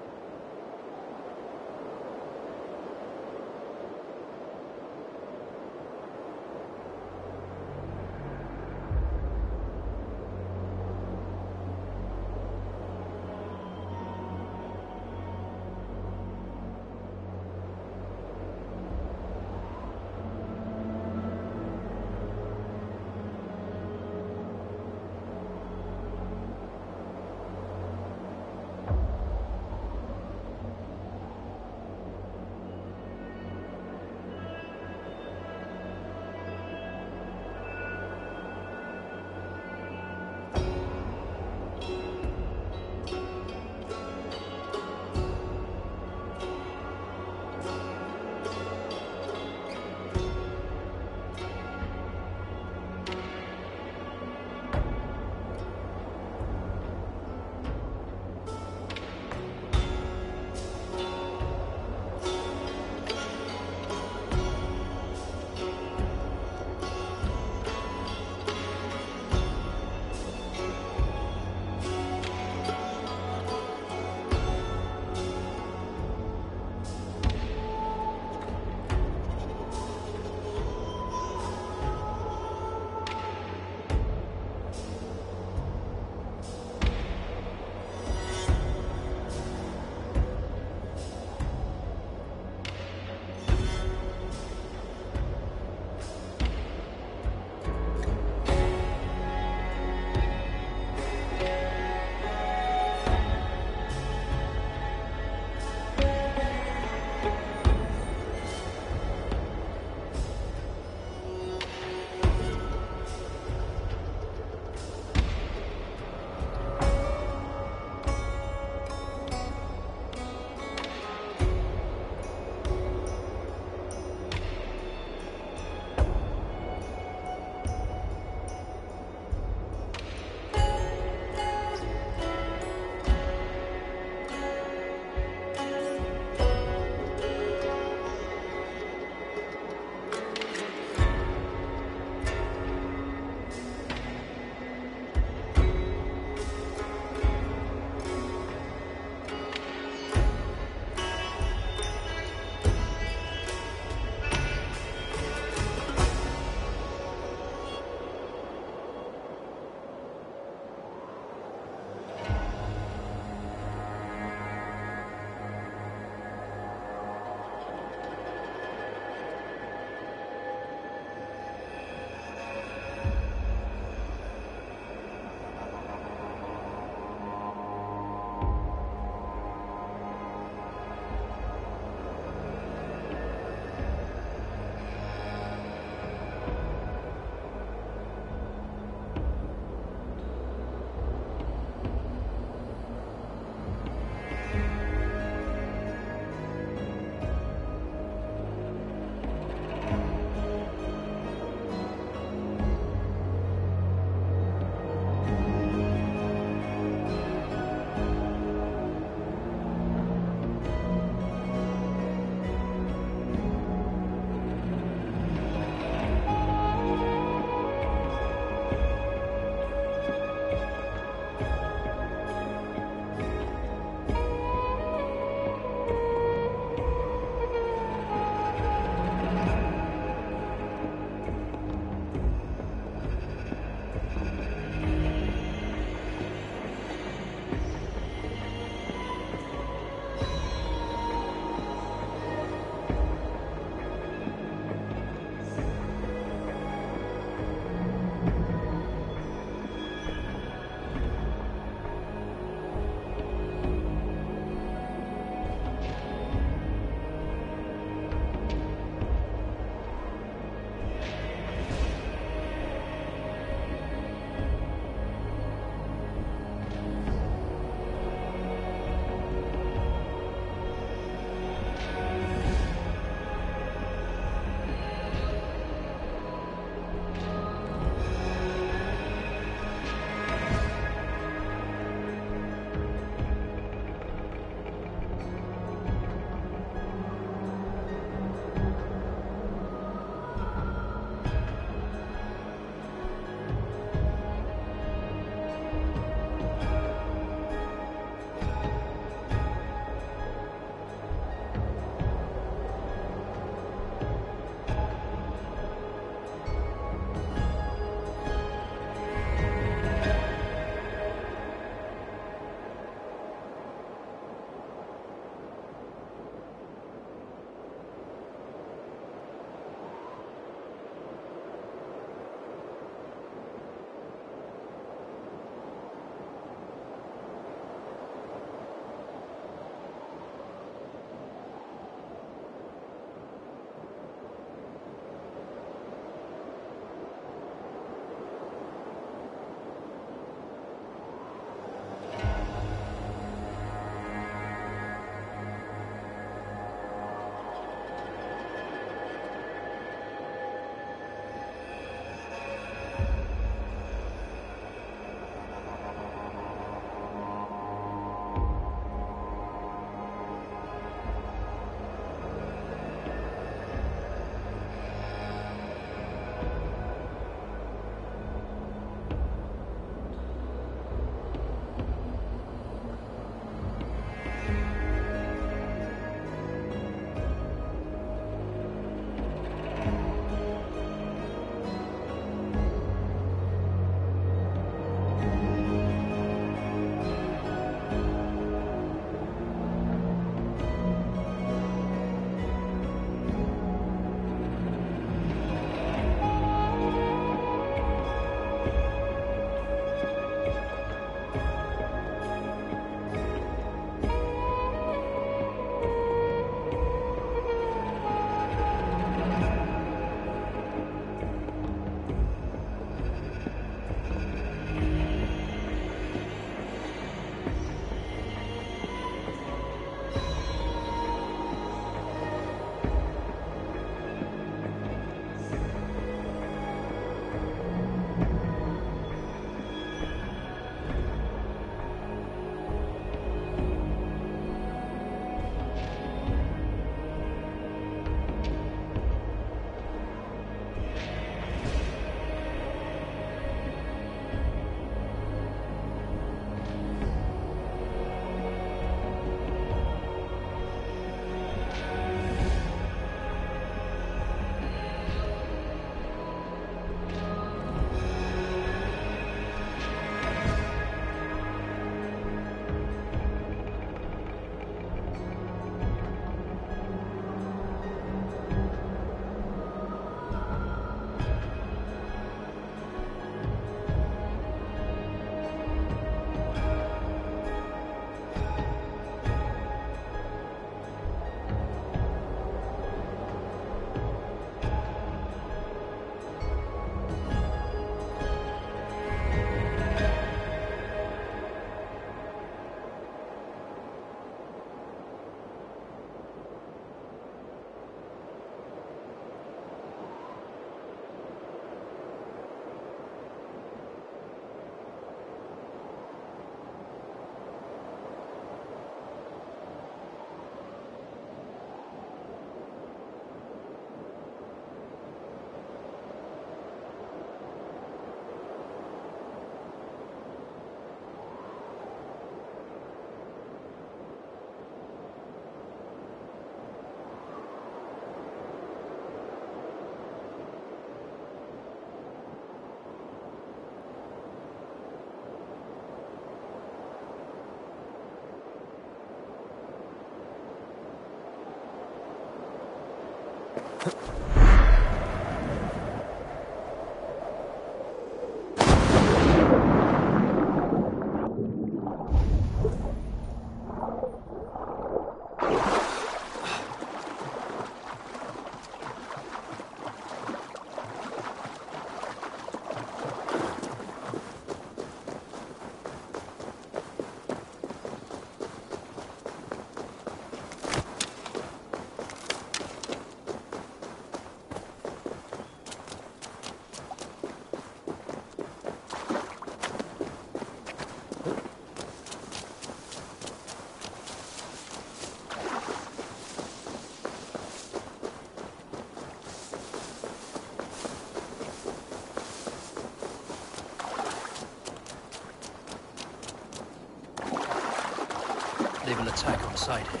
They will attack on sight here.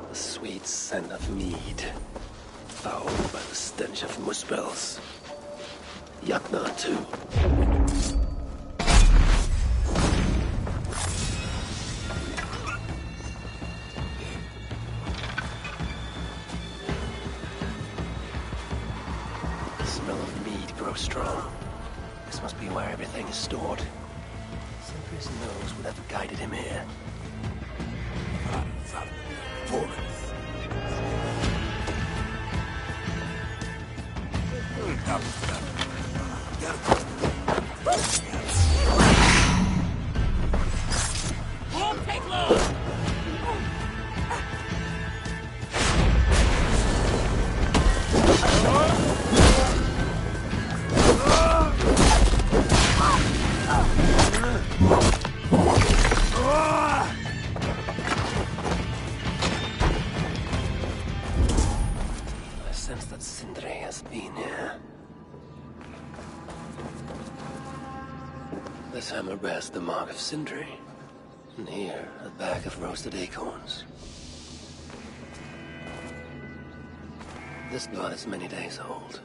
The sweet scent of mead, fouled by the stench of muspels. Yakna too. The smell of mead grows strong. This must be where everything is stored. Sindri's nose would have guided him here. Won't take long! I sense that Sindri has been here. This hammer bears the mark of Sindri. And here, a bag of roasted acorns. This blood is many days old.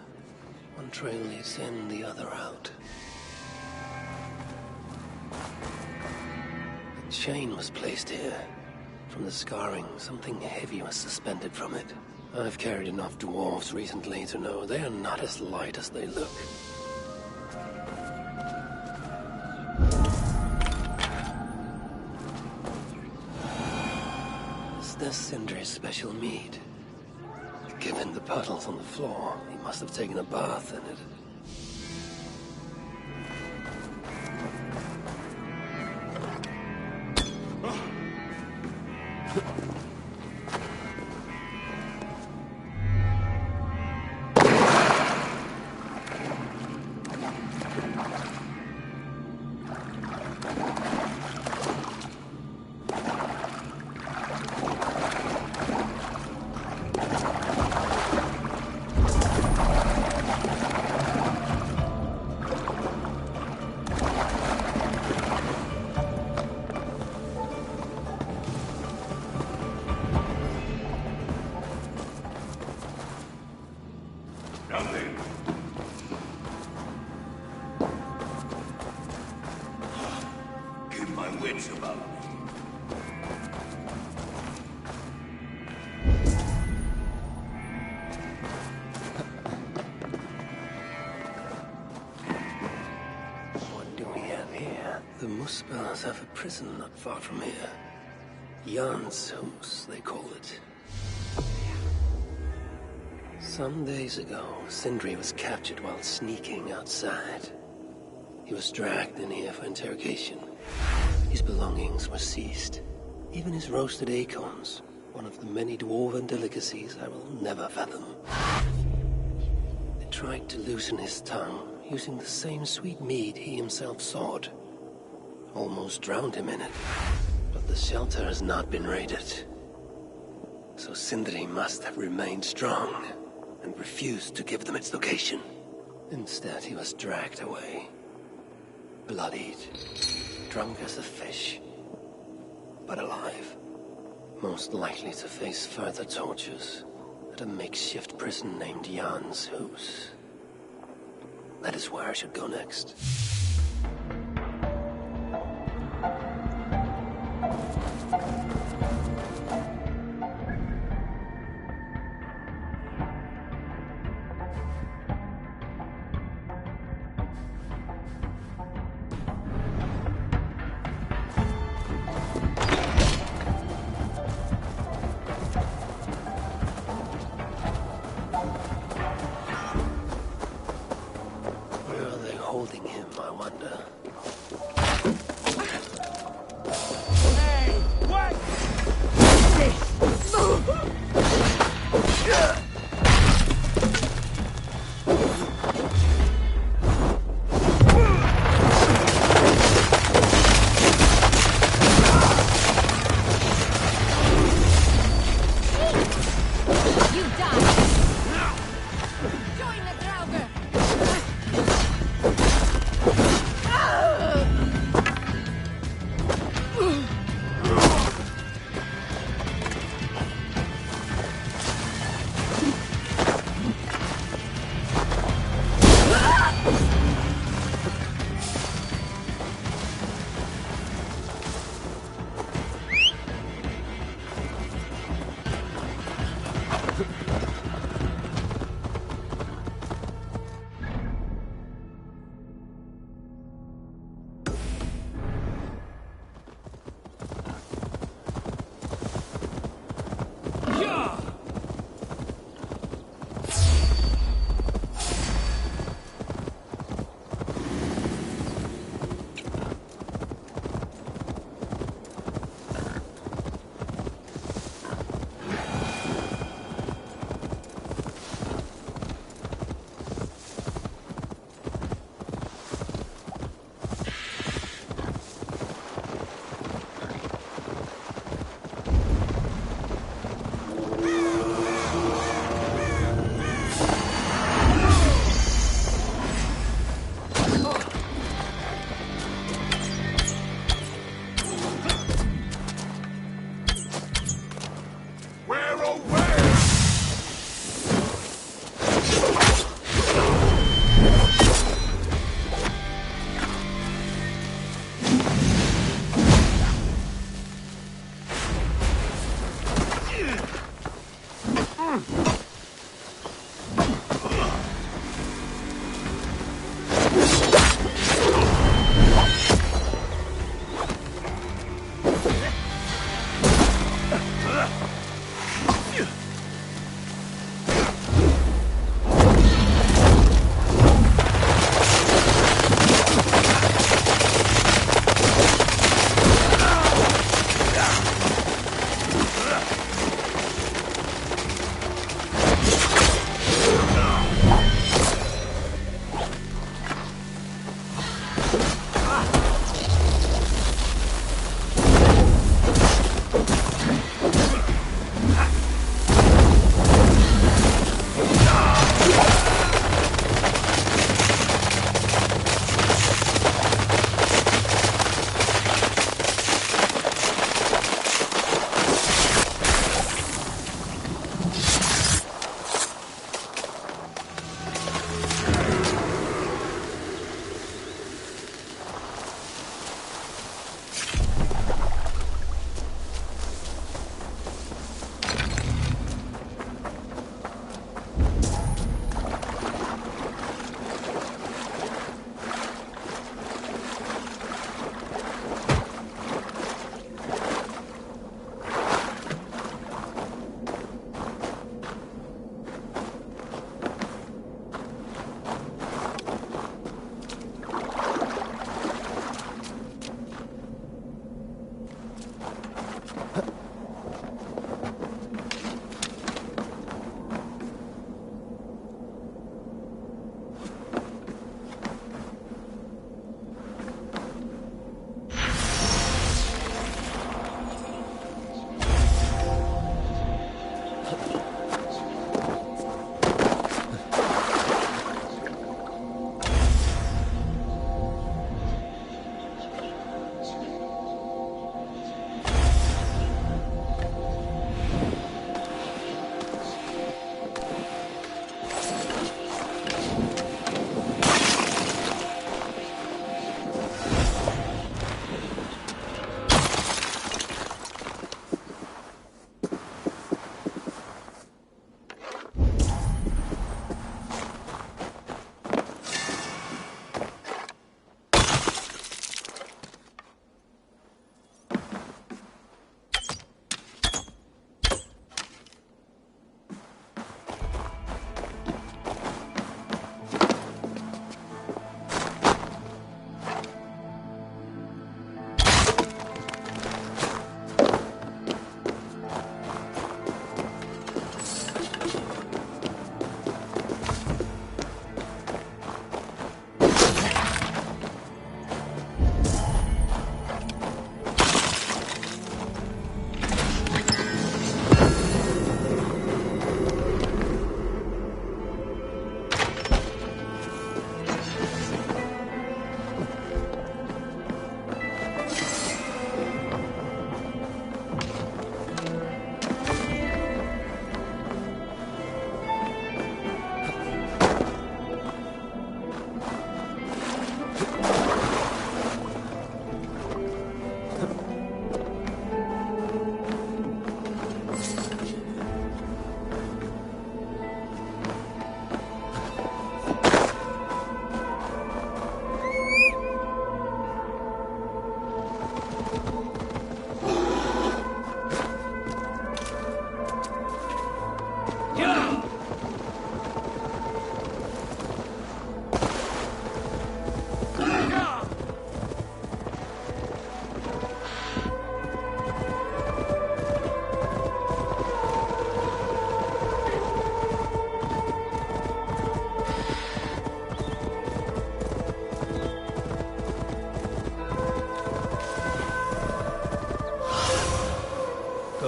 One trail leads in, the other out. A chain was placed here. From the scarring, something heavy was suspended from it. I've carried enough dwarves recently to know they are not as light as they look. Is this Sindri's special mead? Given the puddles on the floor, he must have taken a bath in it. The Muspels have a prison not far from here. Jan's house, they call it. Some days ago, Sindri was captured while sneaking outside. He was dragged in here for interrogation. His belongings were seized. Even his roasted acorns, one of the many dwarven delicacies I will never fathom. They tried to loosen his tongue, using the same sweet mead he himself sought. Almost drowned him in it. But the shelter has not been raided. So Sindri must have remained strong and refused to give them its location. Instead, he was dragged away. Bloodied, drunk as a fish, but alive. Most likely to face further tortures at a makeshift prison named Jan's house. That is where I should go next.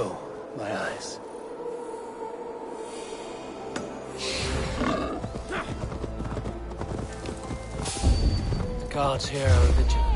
Oh, my eyes. The guards here are vigilant.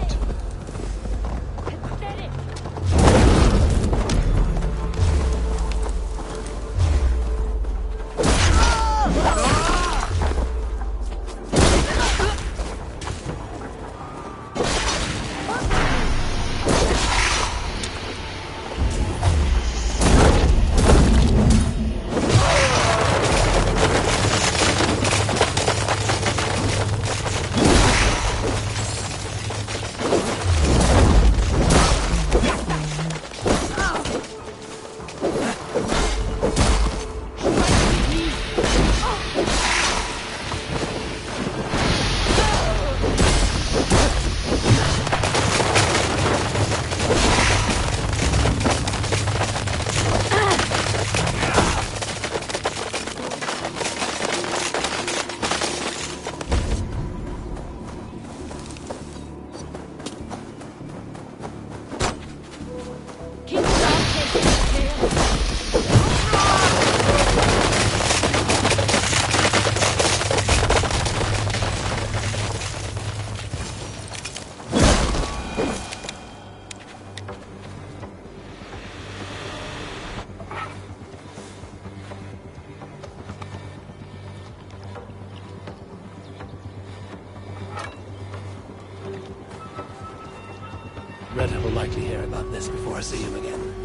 Red will likely hear about this before I see him again.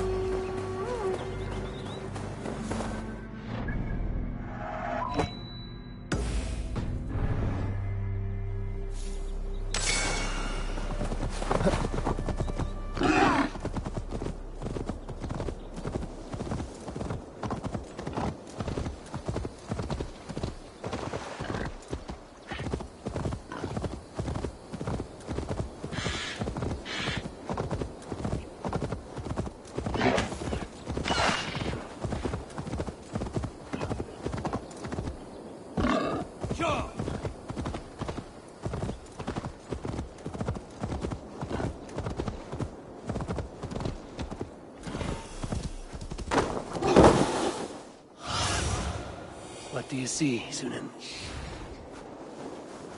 What do you see, Sunan?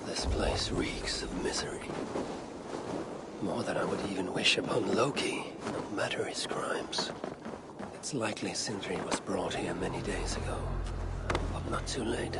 This place reeks of misery. More than I would even wish upon Loki, no matter his crimes. It's likely Sindri was brought here many days ago, but not too late.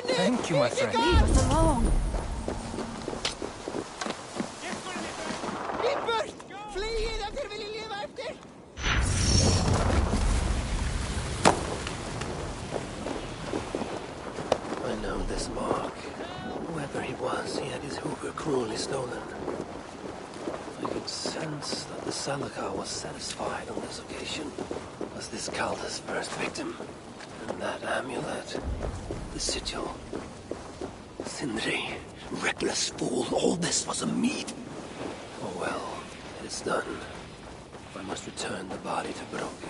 Thank you, my friend. Leave us alone. I know this mark. Whoever he was, he had his hooker cruelly stolen. I could sense that the Salakar was satisfied on this occasion. Was this Calder's first victim? And that amulet, the sigil. Sindri, reckless fool, all this was a meat. Oh well, it is done. I must return the body to Broken.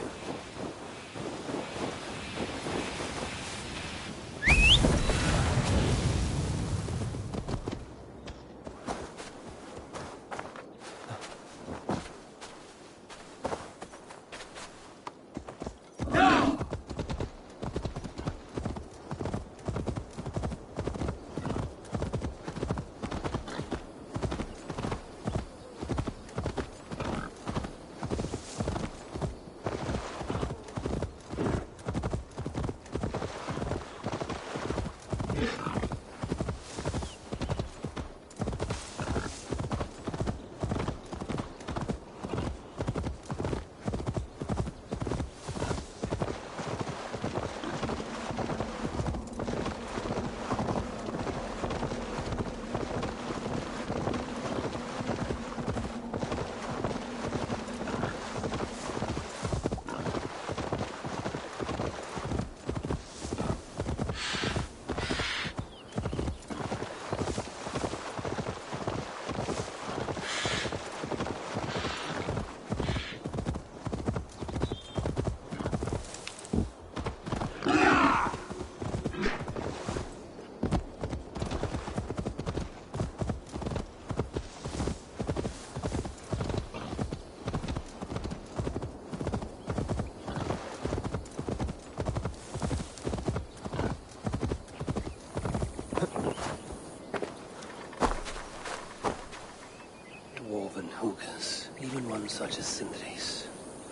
Even one such as Sindri's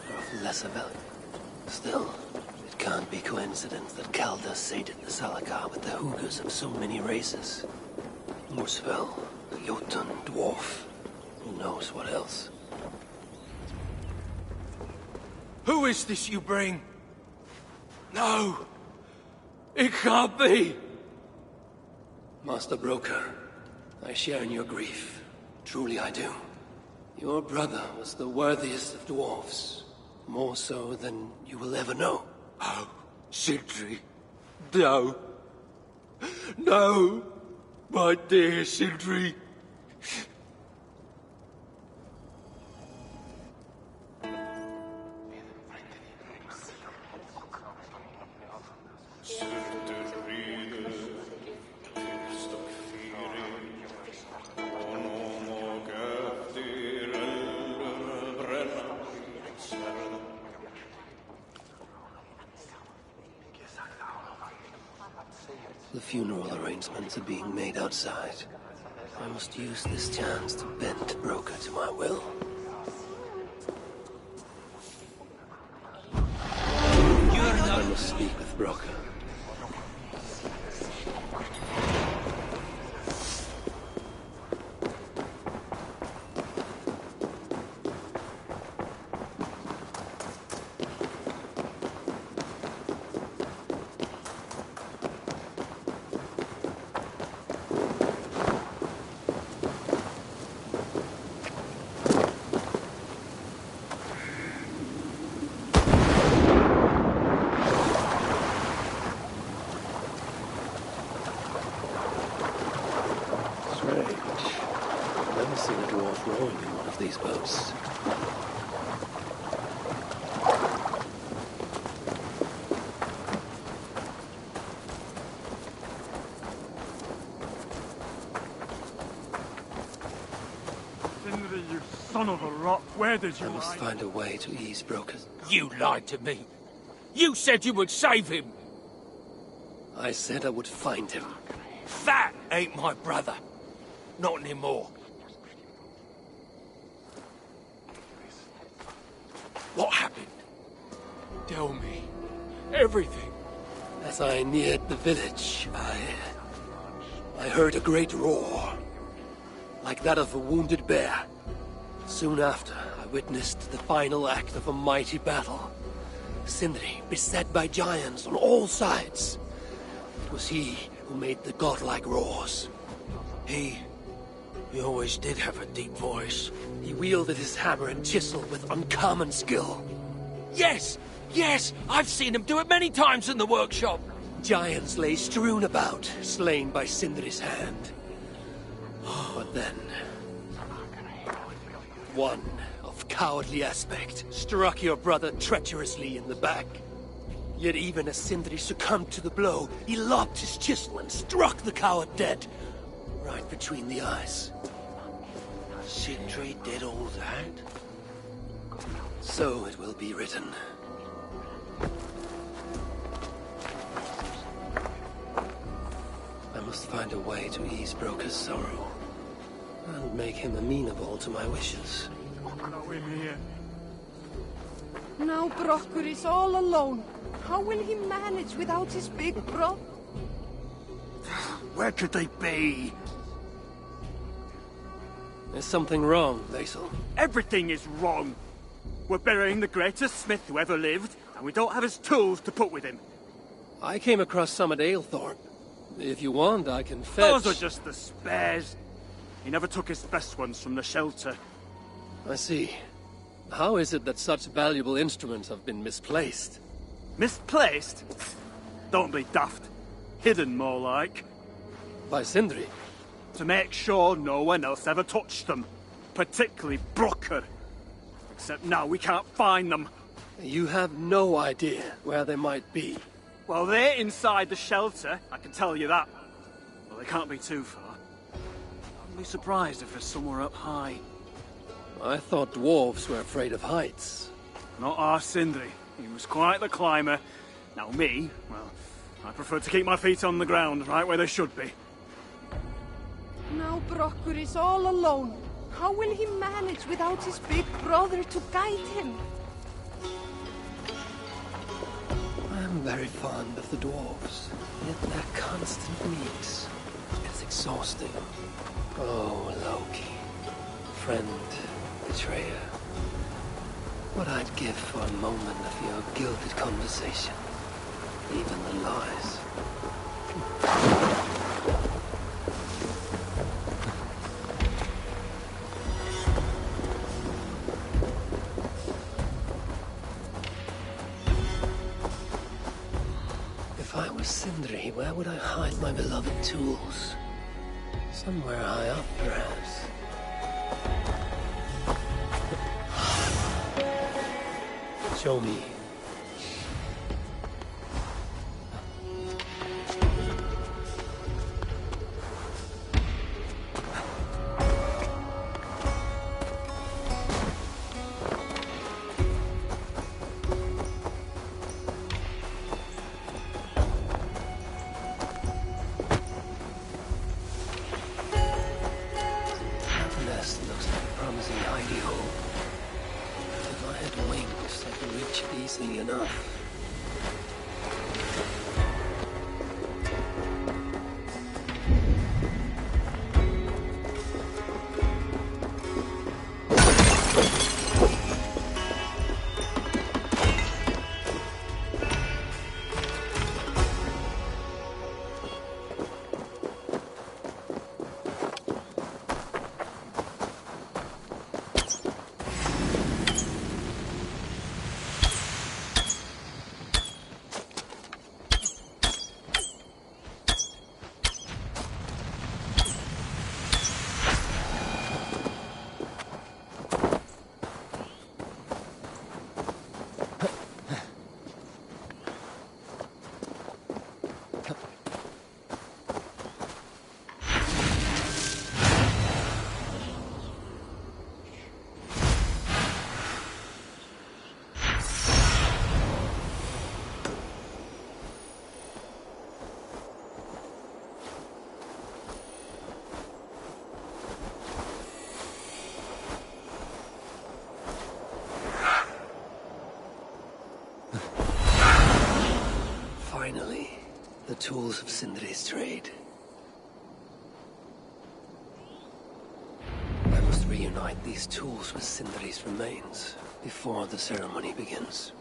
are of lesser value. Still, it can't be coincidence that Calder sated the Salakar with the Hoogers of so many races. Muspel, Jotun, Dwarf, who knows what else. Who is this you bring? No! It can't be! Master Broker, I share in your grief. Truly I do. Your brother was the worthiest of dwarfs. More so than you will ever know. Oh, Sindri. No. No! My dear Sindri. The funeral arrangements are being made outside. I must use this chance to bend Broker to my will. I must speak with Broker. son of a rock, where did you I must find a way to ease brokers. You lied to me. You said you would save him. I said I would find him. That ain't my brother. Not anymore. What happened? Tell me. Everything. As I neared the village, I heard a great roar, like that of a wounded bear. Soon after, I witnessed the final act of a mighty battle. Sindri beset by giants on all sides. It was he who made the godlike roars. He always did have a deep voice. He wielded his hammer and chisel with uncommon skill. Yes! Yes! I've seen him do it many times in the workshop. Giants lay strewn about, slain by Sindri's hand. But then, one of cowardly aspect struck your brother treacherously in the back. Yet even as Sindri succumbed to the blow, he lobbed his chisel and struck the coward dead, right between the eyes. Sindri did all that? So it will be written. I must find a way to ease Broker's sorrow, and make him amenable to my wishes. Now Brocker is all alone. How will he manage without his big bro? Where could they be? There's something wrong, Basil. Everything is wrong. We're burying the greatest smith who ever lived, and we don't have his tools to put with him. I came across some at Aylthorpe. If you want, I can fetch... Those are just the spares. He never took his best ones from the shelter. I see. How is it that such valuable instruments have been misplaced? Misplaced? Don't be daft. Hidden, more like. By Sindri? To make sure no one else ever touched them. Particularly Brocker. Except now we can't find them. You have no idea where they might be. Well, they're inside the shelter, I can tell you that. Well, they can't be too far. I'd be surprised if they're somewhere up high. I thought dwarves were afraid of heights. Not our Sindri. He was quite the climber. Now me, well, I prefer to keep my feet on the ground, right where they should be. Now Brocker is all alone. How will he manage without his big brother to guide him? I'm very fond of the dwarves, yet their constant meet is exhausting. Oh, Loki. Friend, betrayer. What I'd give for a moment of your gilded conversation. Even the lies. If I were Sindri, where would I hide my beloved tools? Somewhere high up, perhaps. Show me. Easily enough. the tools of Sindri's trade. I must reunite these tools with Sindri's remains before the ceremony begins.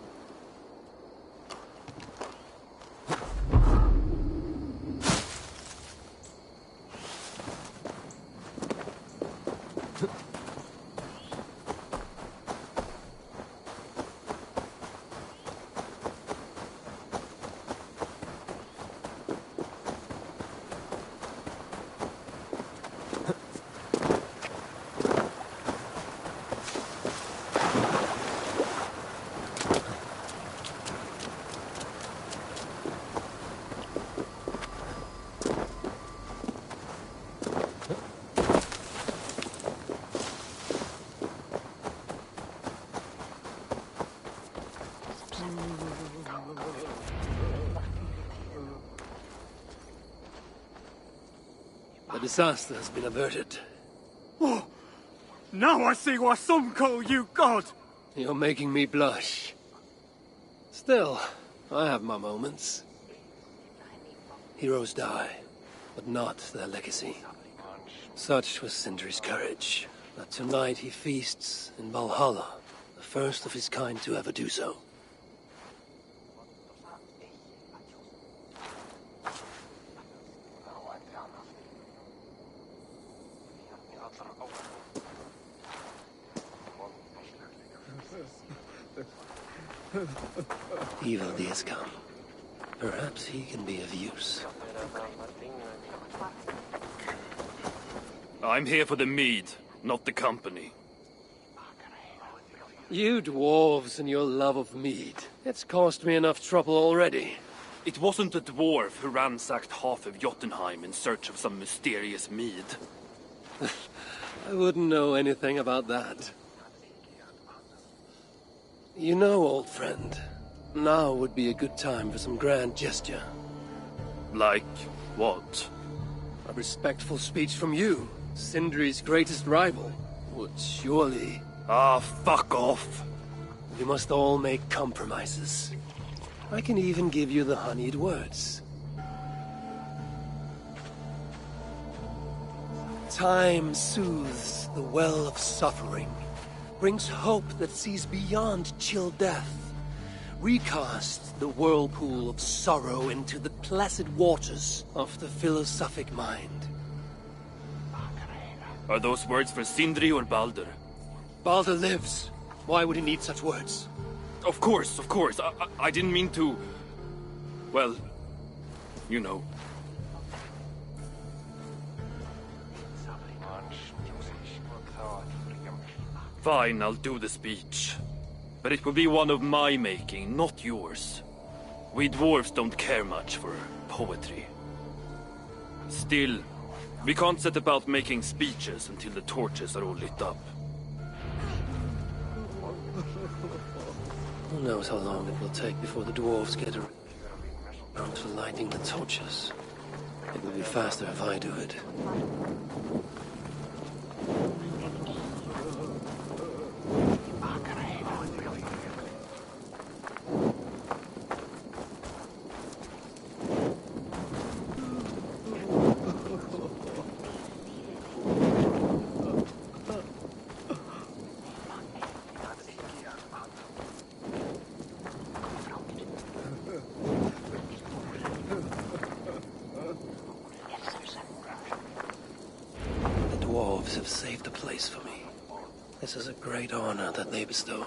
The disaster has been averted. Oh, now I see why some call you God! You're making me blush. Still, I have my moments. Heroes die, but not their legacy. Such was Sindri's courage, that tonight he feasts in Valhalla, the first of his kind to ever do so. Ivaldi has come. Perhaps he can be of use. I'm here for the mead, not the company. You dwarves and your love of mead. It's caused me enough trouble already. It wasn't a dwarf who ransacked half of Jotunheim in search of some mysterious mead. I wouldn't know anything about that. You know, old friend, now would be a good time for some grand gesture. Like what? A respectful speech from you, Sindri's greatest rival, would surely... Ah, fuck off! We must all make compromises. I can even give you the honeyed words. Time soothes the well of suffering, brings hope that sees beyond chill death, recasts the whirlpool of sorrow into the placid waters of the philosophic mind. Are those words for Sindri or Baldur? Baldur lives. Why would he need such words? Of course, of course. I didn't mean to... Well, you know. Fine, I'll do the speech. But it will be one of my making, not yours. We dwarves don't care much for poetry. Still, we can't set about making speeches until the torches are all lit up. Who knows how long it will take before the dwarves get around to lighting the torches. It will be faster if I do it. Have saved a place for me. This is a great honor that they bestow.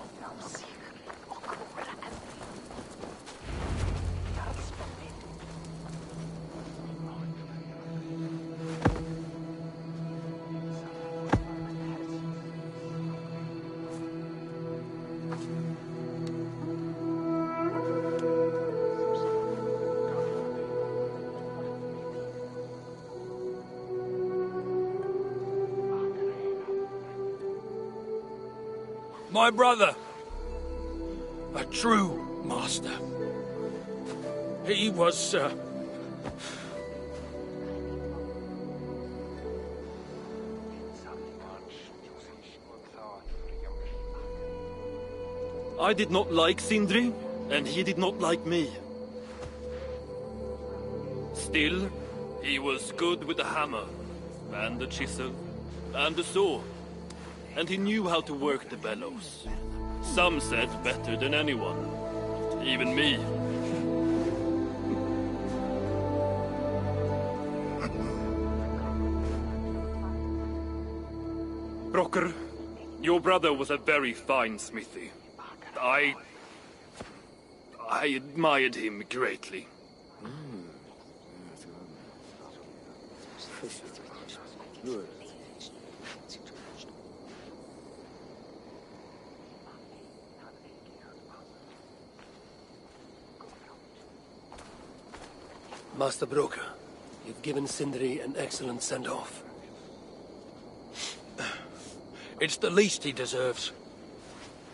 My brother. A true master. He was, I did not like Sindri, and he did not like me. Still, he was good with the hammer, and the chisel, and the saw. And he knew how to work the bellows. Some said better than anyone. Even me. Broker, your brother was a very fine smithy. I admired him greatly. Master Broker, you've given Sindri an excellent send-off. It's the least he deserves.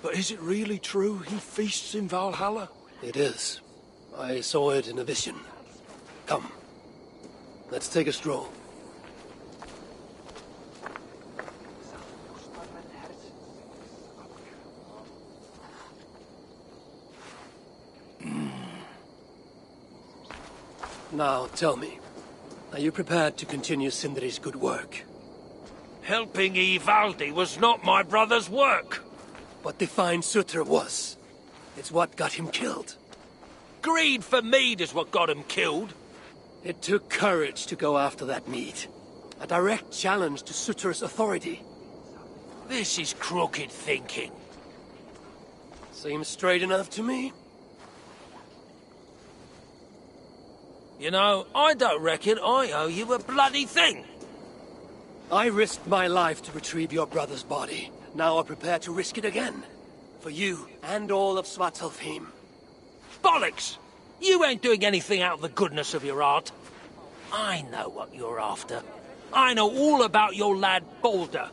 But is it really true he feasts in Valhalla? It is. I saw it in a vision. Come. Let's take a stroll. Now, tell me, are you prepared to continue Sindri's good work? Helping Ivaldi was not my brother's work. But the fine Sutra was. It's what got him killed. Greed for mead is what got him killed. It took courage to go after that mead. A direct challenge to Sutra's authority. This is crooked thinking. Seems straight enough to me. You know, I don't reckon I owe you a bloody thing. I risked my life to retrieve your brother's body. Now I'm prepared to risk it again. For you and all of Svartalfheim. Bollocks! You ain't doing anything out of the goodness of your heart. I know what you're after. I know all about your lad Balder.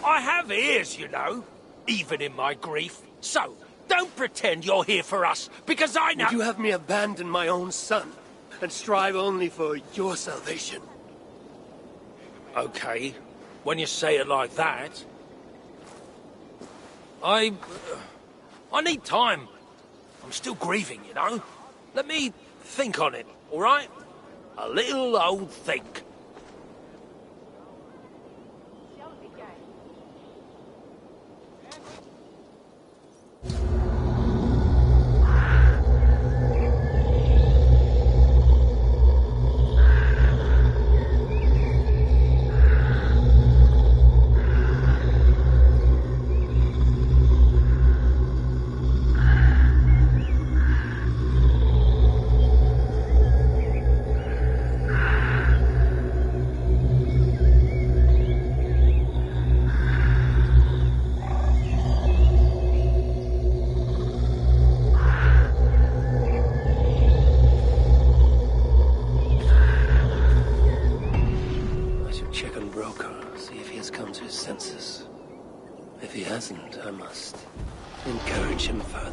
I have ears, you know, even in my grief. So, don't pretend you're here for us, because I know— Would you have me abandon my own son, and strive only for your salvation? Okay, when you say it like that. I need time. I'm still grieving, you know. Let me think on it, all right? A little old think. If he hasn't, I must encourage him further.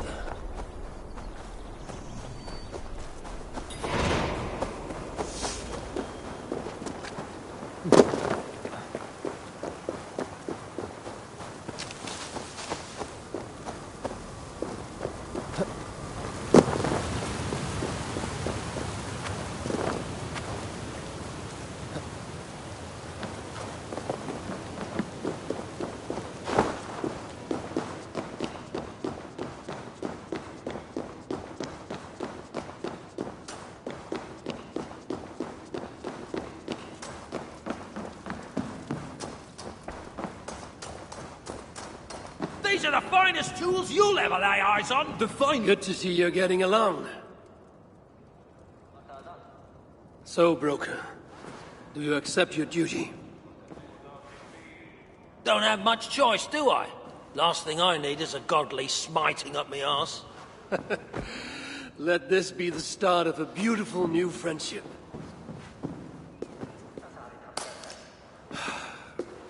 These are the finest tools you'll ever lay eyes on! The finest? Good to see you're getting along. So, Broker, do you accept your duty? Don't have much choice, do I? Last thing I need is a godly smiting up my arse. Let this be the start of a beautiful new friendship.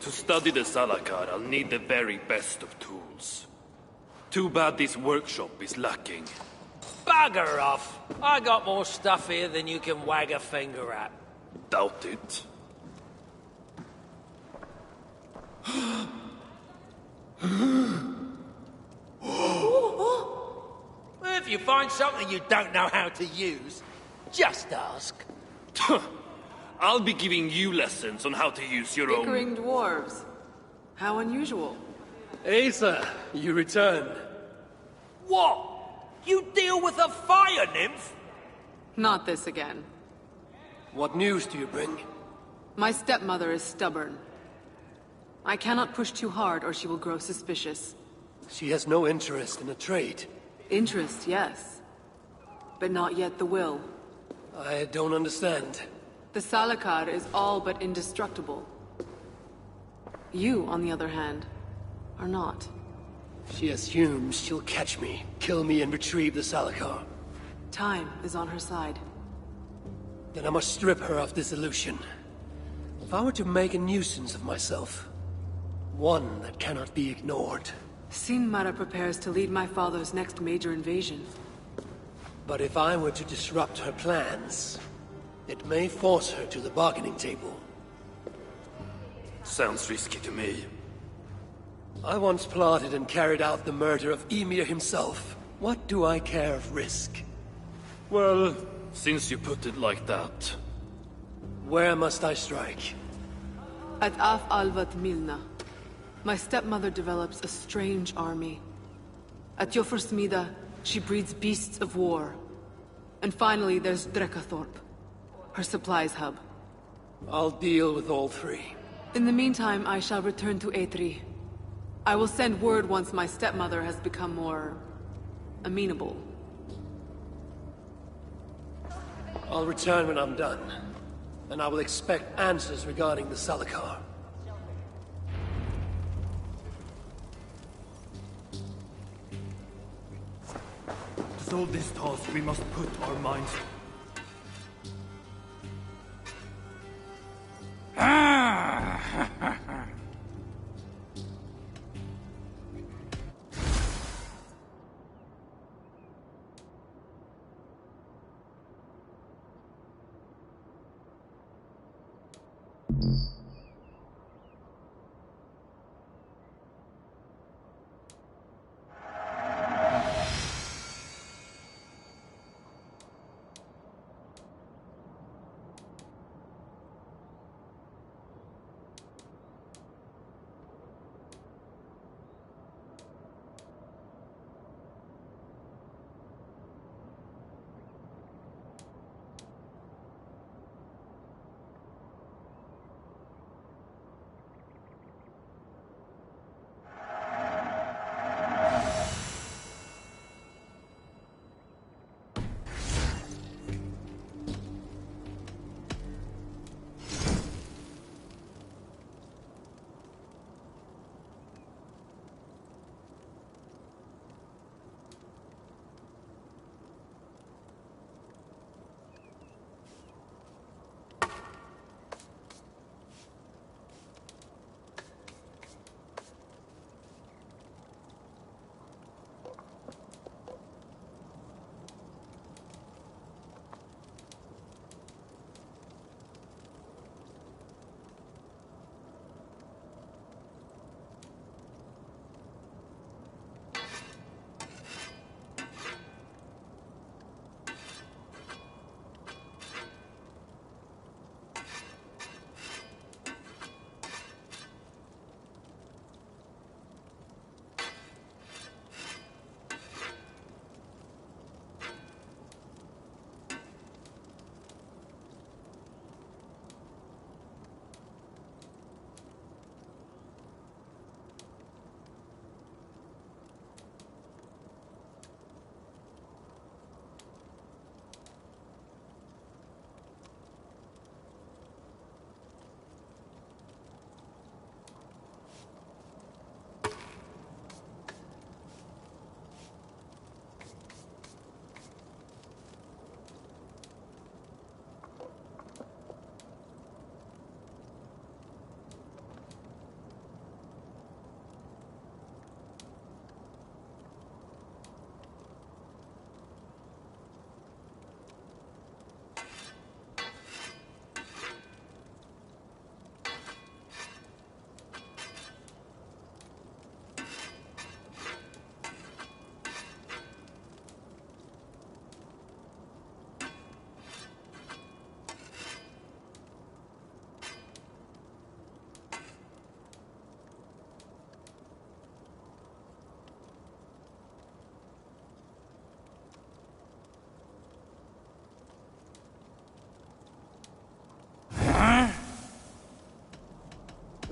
To study the Salakar, I'll need the very best of tools. Too bad this workshop is lacking. Bugger off! I got more stuff here than you can wag a finger at. Doubt it. If you find something you don't know how to use, Just ask. I'll be giving you lessons on how to use your own... Bickering dwarves. How unusual. Asa, you returned. What? You deal with a fire nymph? Not this again. What news do you bring? My stepmother is stubborn. I cannot push too hard or she will grow suspicious. She has no interest in a trade. Interest, yes. But not yet the will. I don't understand. The Salakar is all but indestructible. You, on the other hand, are not. She assumes she'll catch me, kill me, and retrieve the Salakar. Time is on her side. Then I must strip her of this illusion. If I were to make a nuisance of myself, one that cannot be ignored. Sinmara prepares to lead my father's next major invasion. But if I were to disrupt her plans, it may force her to the bargaining table. Sounds risky to me. I once plotted and carried out the murder of Ymir himself. What do I care of risk? Well, since you put it like that... Where must I strike? At Af Alvat Milna, my stepmother develops a strange army. At Jofursmida, she breeds beasts of war. And finally, there's Drekathorp, her supplies hub. I'll deal with all three. In the meantime, I shall return to Aetri. I will send word once my stepmother has become more... amenable. I'll return when I'm done. And I will expect answers regarding the Salakar. To solve this task, we must put our minds...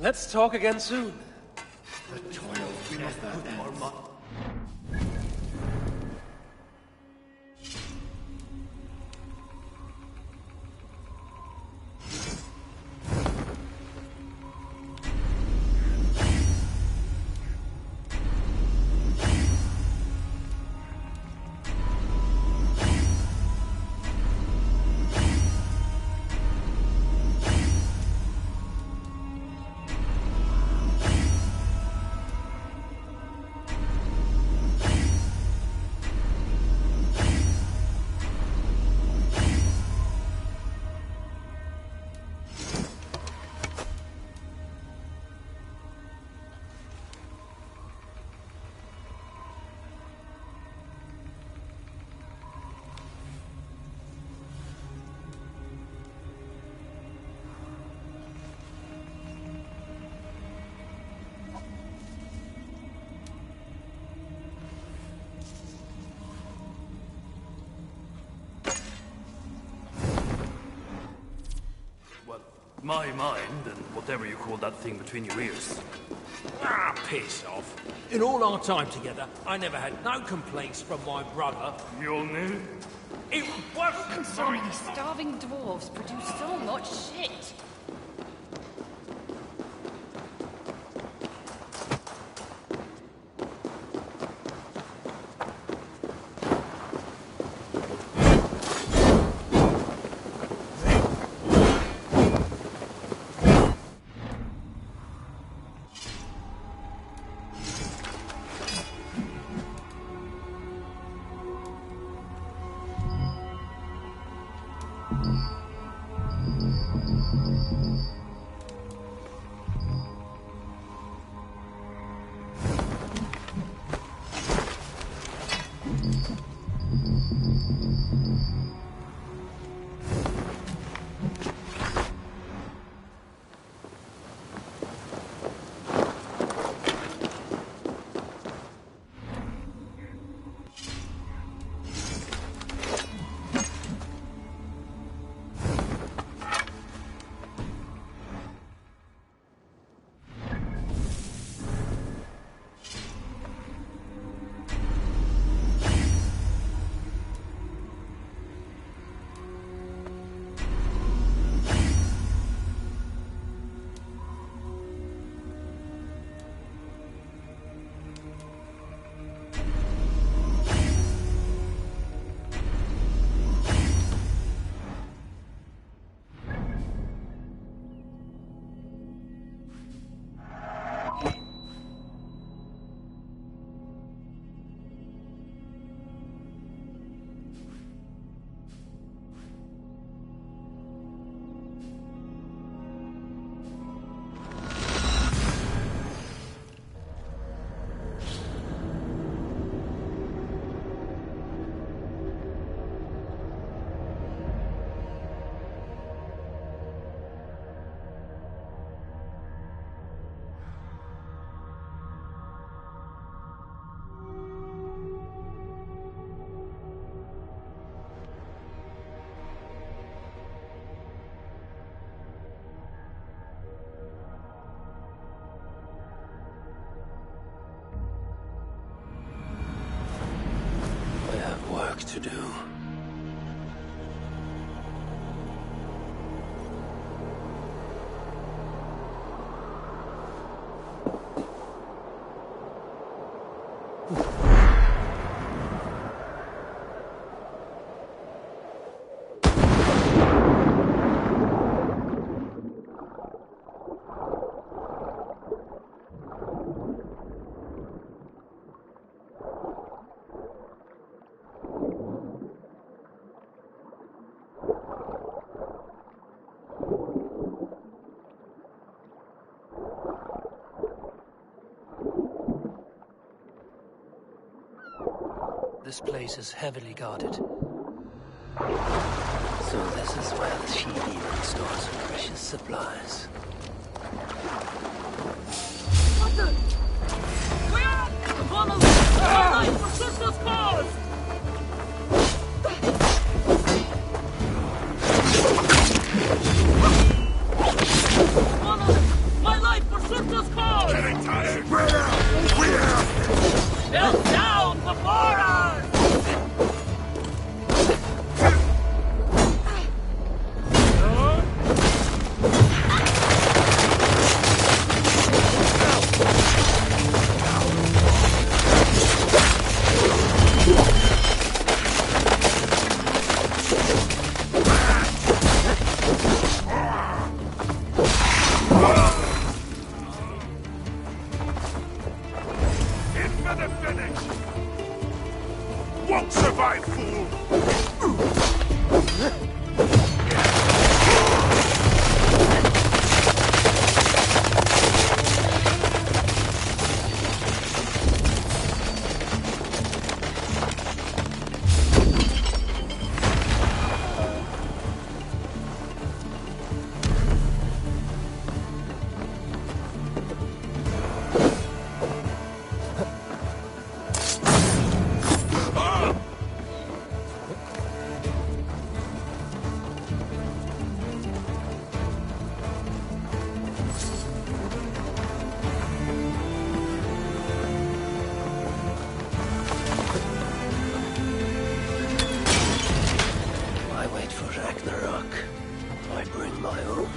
Let's talk again soon. The toil never ends. My mind, and whatever you call that thing between your ears. Ah, piss off. In all our time together, I never had no complaints from my brother. Mjolnir? It wasn't So many starving dwarves produce so much shit. To do. This place is heavily guarded. So this is where the she-demon stores her precious supplies. What the? We are upon a life for Christmas cause! My life for won't survive, fool! I wait for Ragnarök. I bring my own.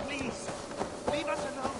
Please, leave us alone.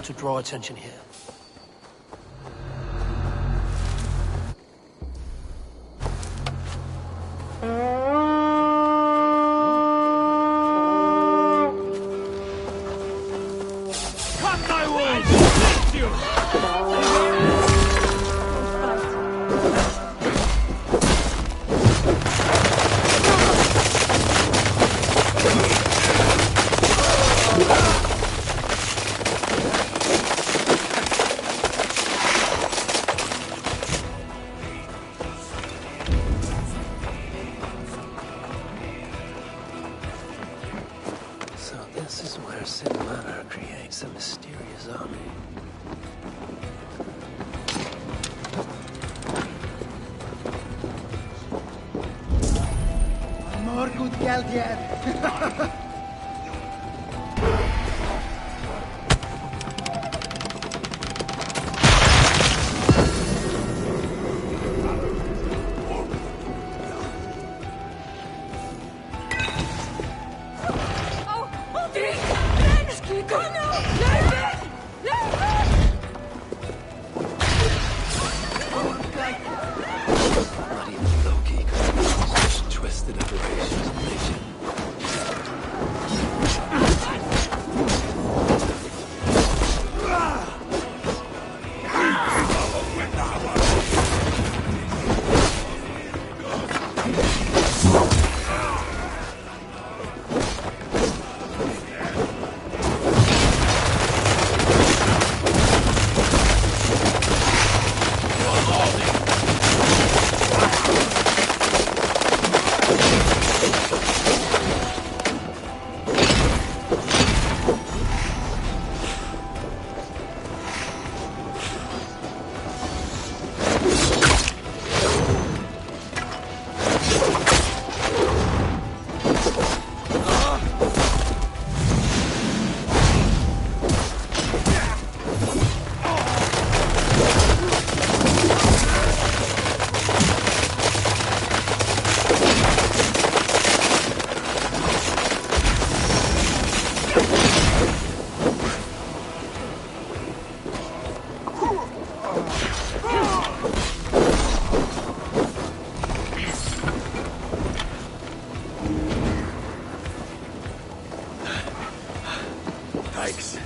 To draw attention here. Come, I will fix you! Not even Loki could use such twisted aberrations of nature. Thanks.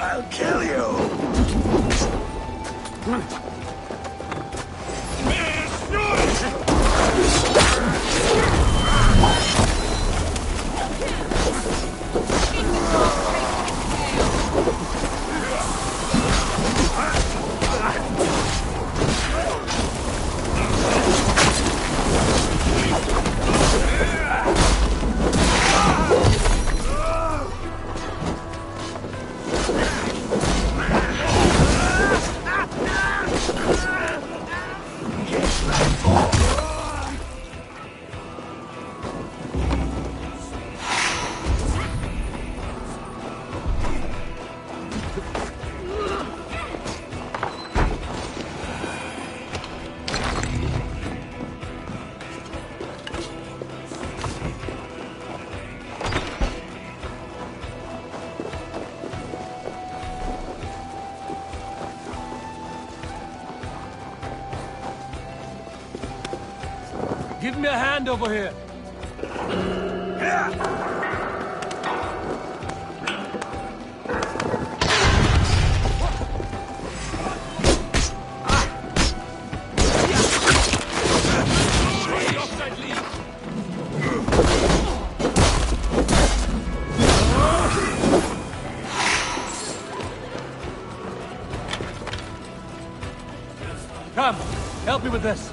I'll kill you! Give me a hand over here. Come, help me with this.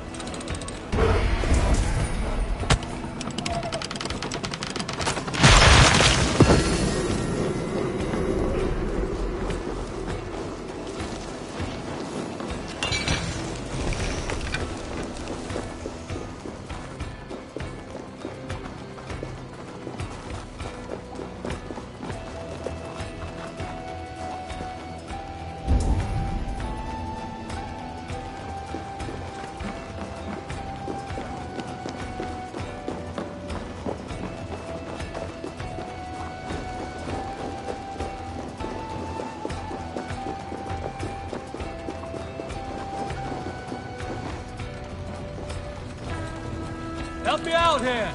me out here!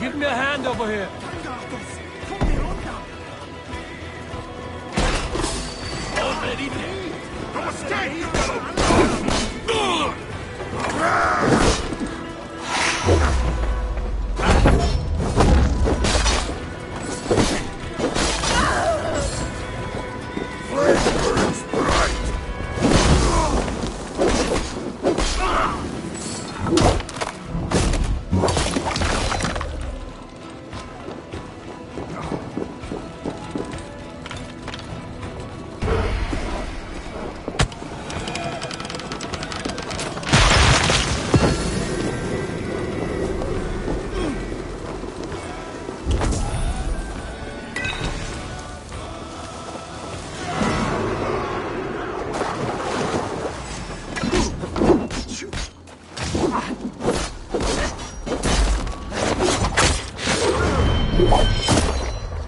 Give me a hand over here! Already there! Come stay!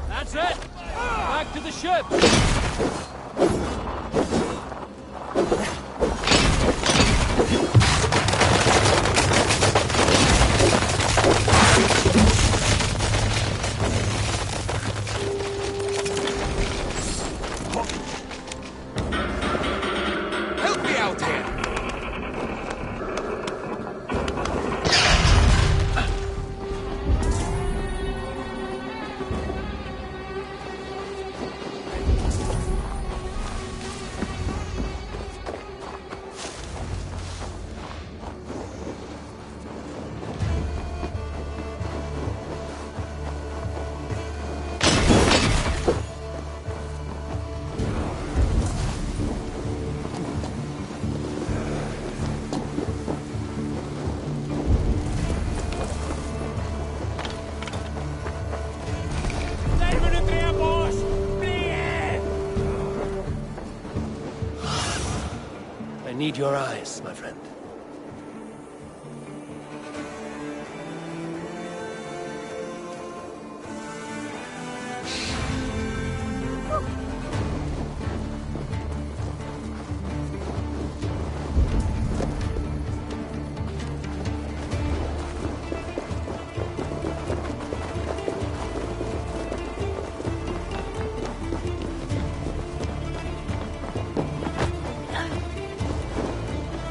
That's it! Back to the ship! Help me out here! I need your eyes, my friend.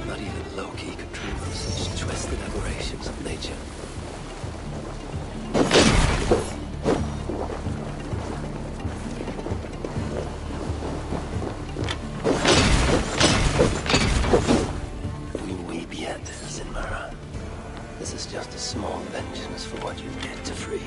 Not even Loki could dream of such twisted aberrations of nature. We weep yet, Sinmara. This is just a small vengeance for what you did to Frigg.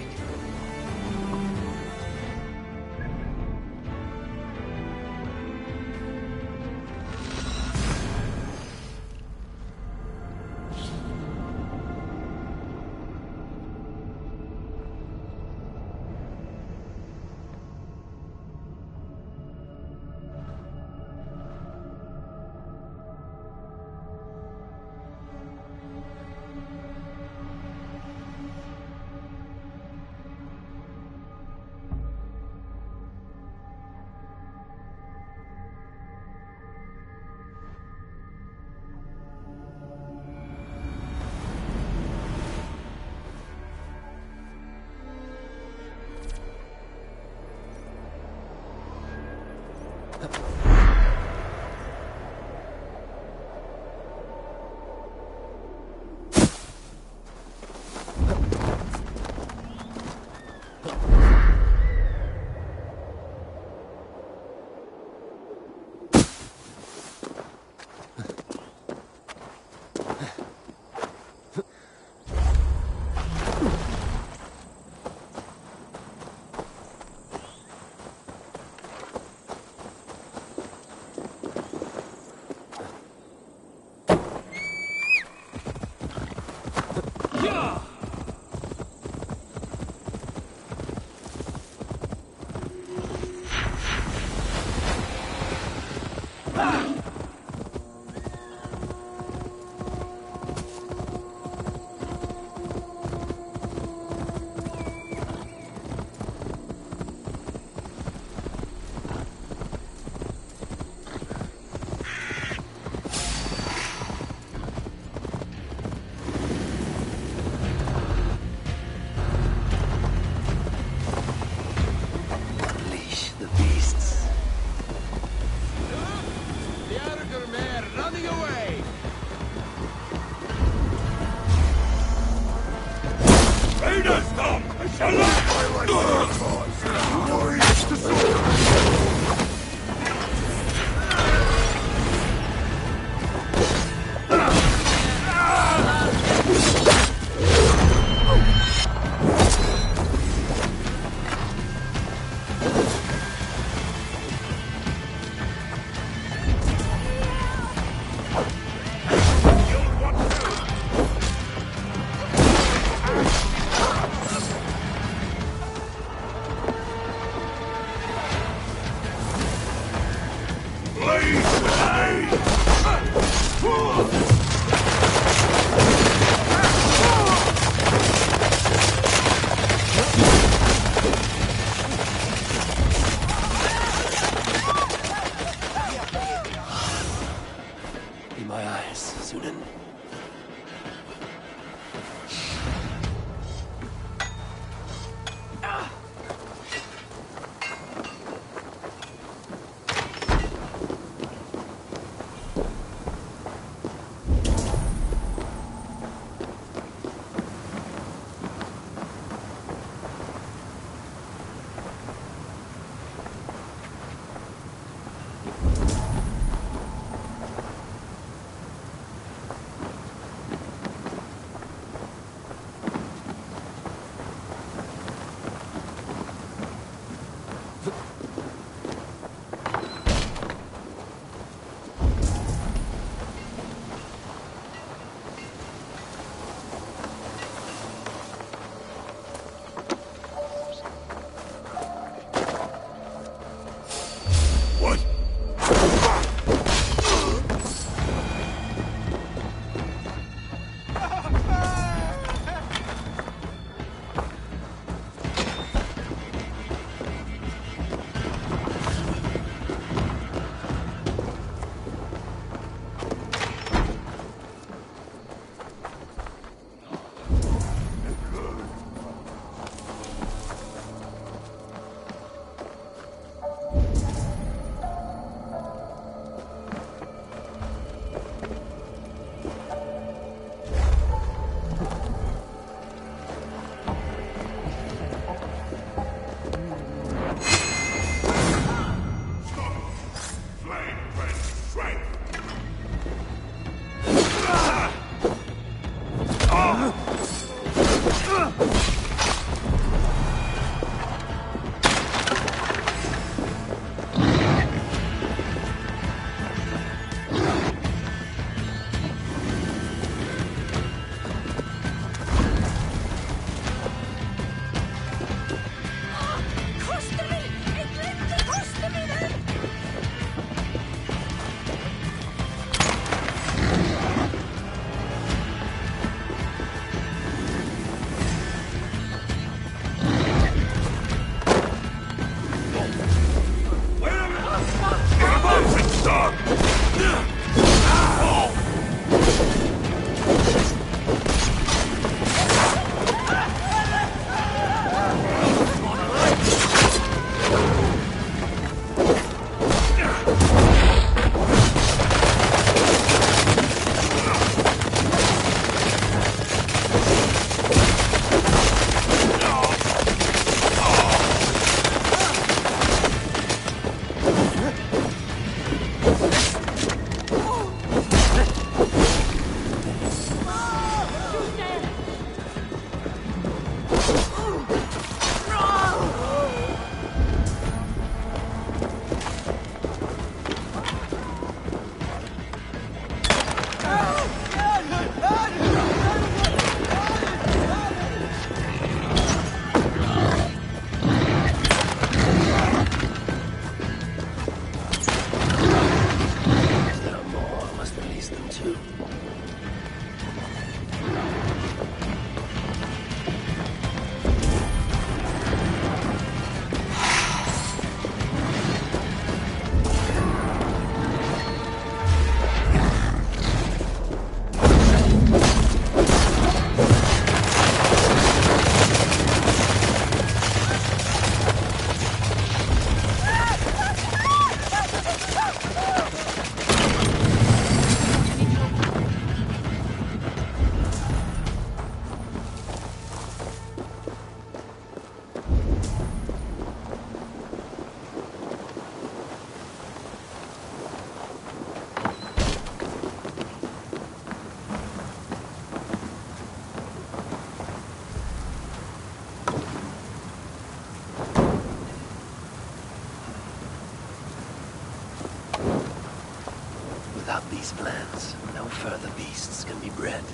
Dragons can be bred.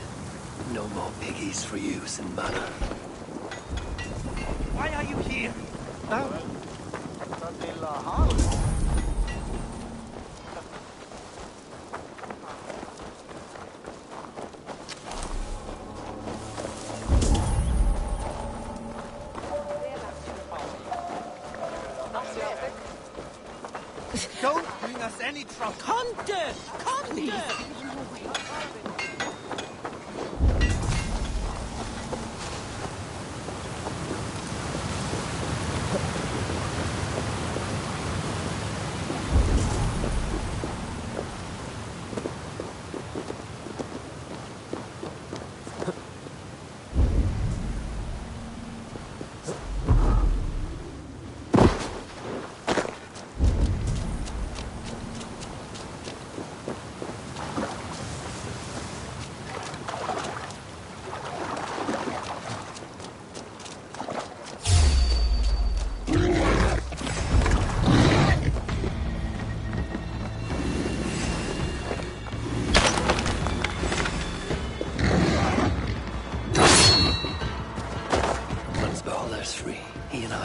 No more piggies for use in manor. Why are you here? Don't bring us any trouble. Conte! Conte!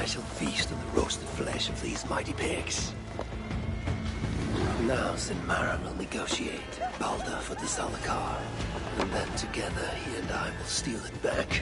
Shall feast on the roasted flesh of these mighty pigs. Now Sinmara will negotiate Balda for the Zalakar, and then together he and I will steal it back.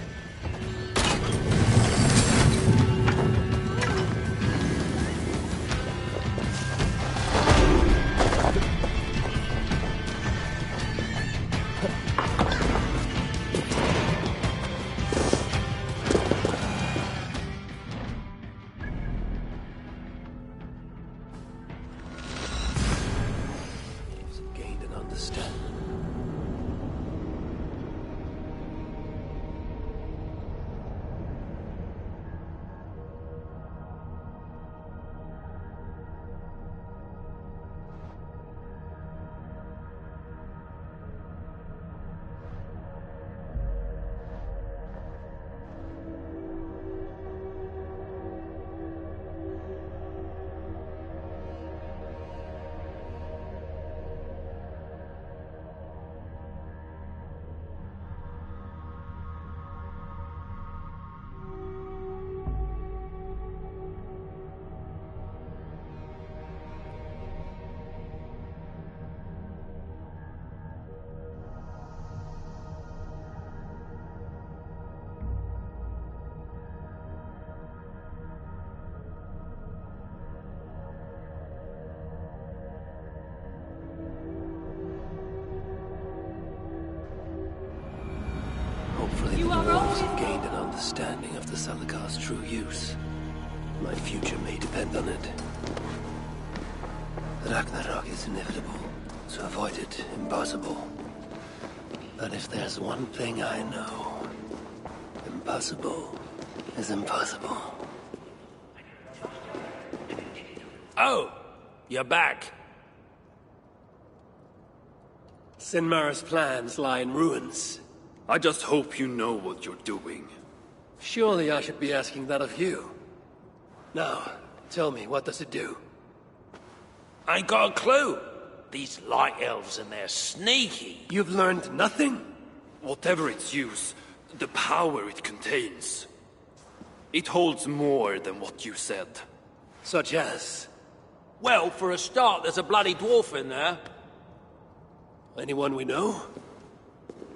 Hopefully the dwarves have gained an understanding of the Zalakar's true use. My future may depend on it. Ragnarök is inevitable. To avoid it, impossible. But if there's one thing I know, impossible is impossible. Oh, you're back. Sinmara's plans lie in ruins. I just hope you know what you're doing. Surely I should be asking that of you. Now, tell me, what does it do? I ain't got a clue. These light elves and they're sneaky. You've learned nothing? Whatever its use, the power it contains. It holds more than what you said. Such as? Well, for a start, there's a bloody dwarf in there. Anyone we know?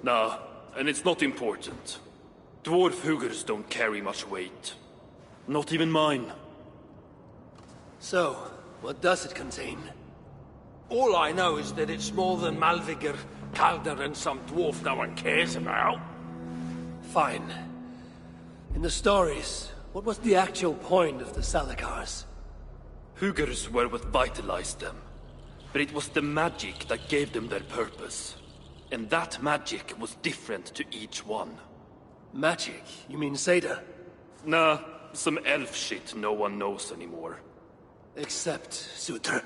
Nah, and it's not important. Dwarf Hugers don't carry much weight. Not even mine. So, what does it contain? All I know is that it's more than Malvigar, Calder, and some dwarf no one cares about. Fine. In the stories, what was the actual point of the Zalakars? Hugers were what vitalized them. But it was the magic that gave them their purpose. And that magic was different to each one. Magic? You mean Seda? Nah, some elf shit no one knows anymore. Except Sutra.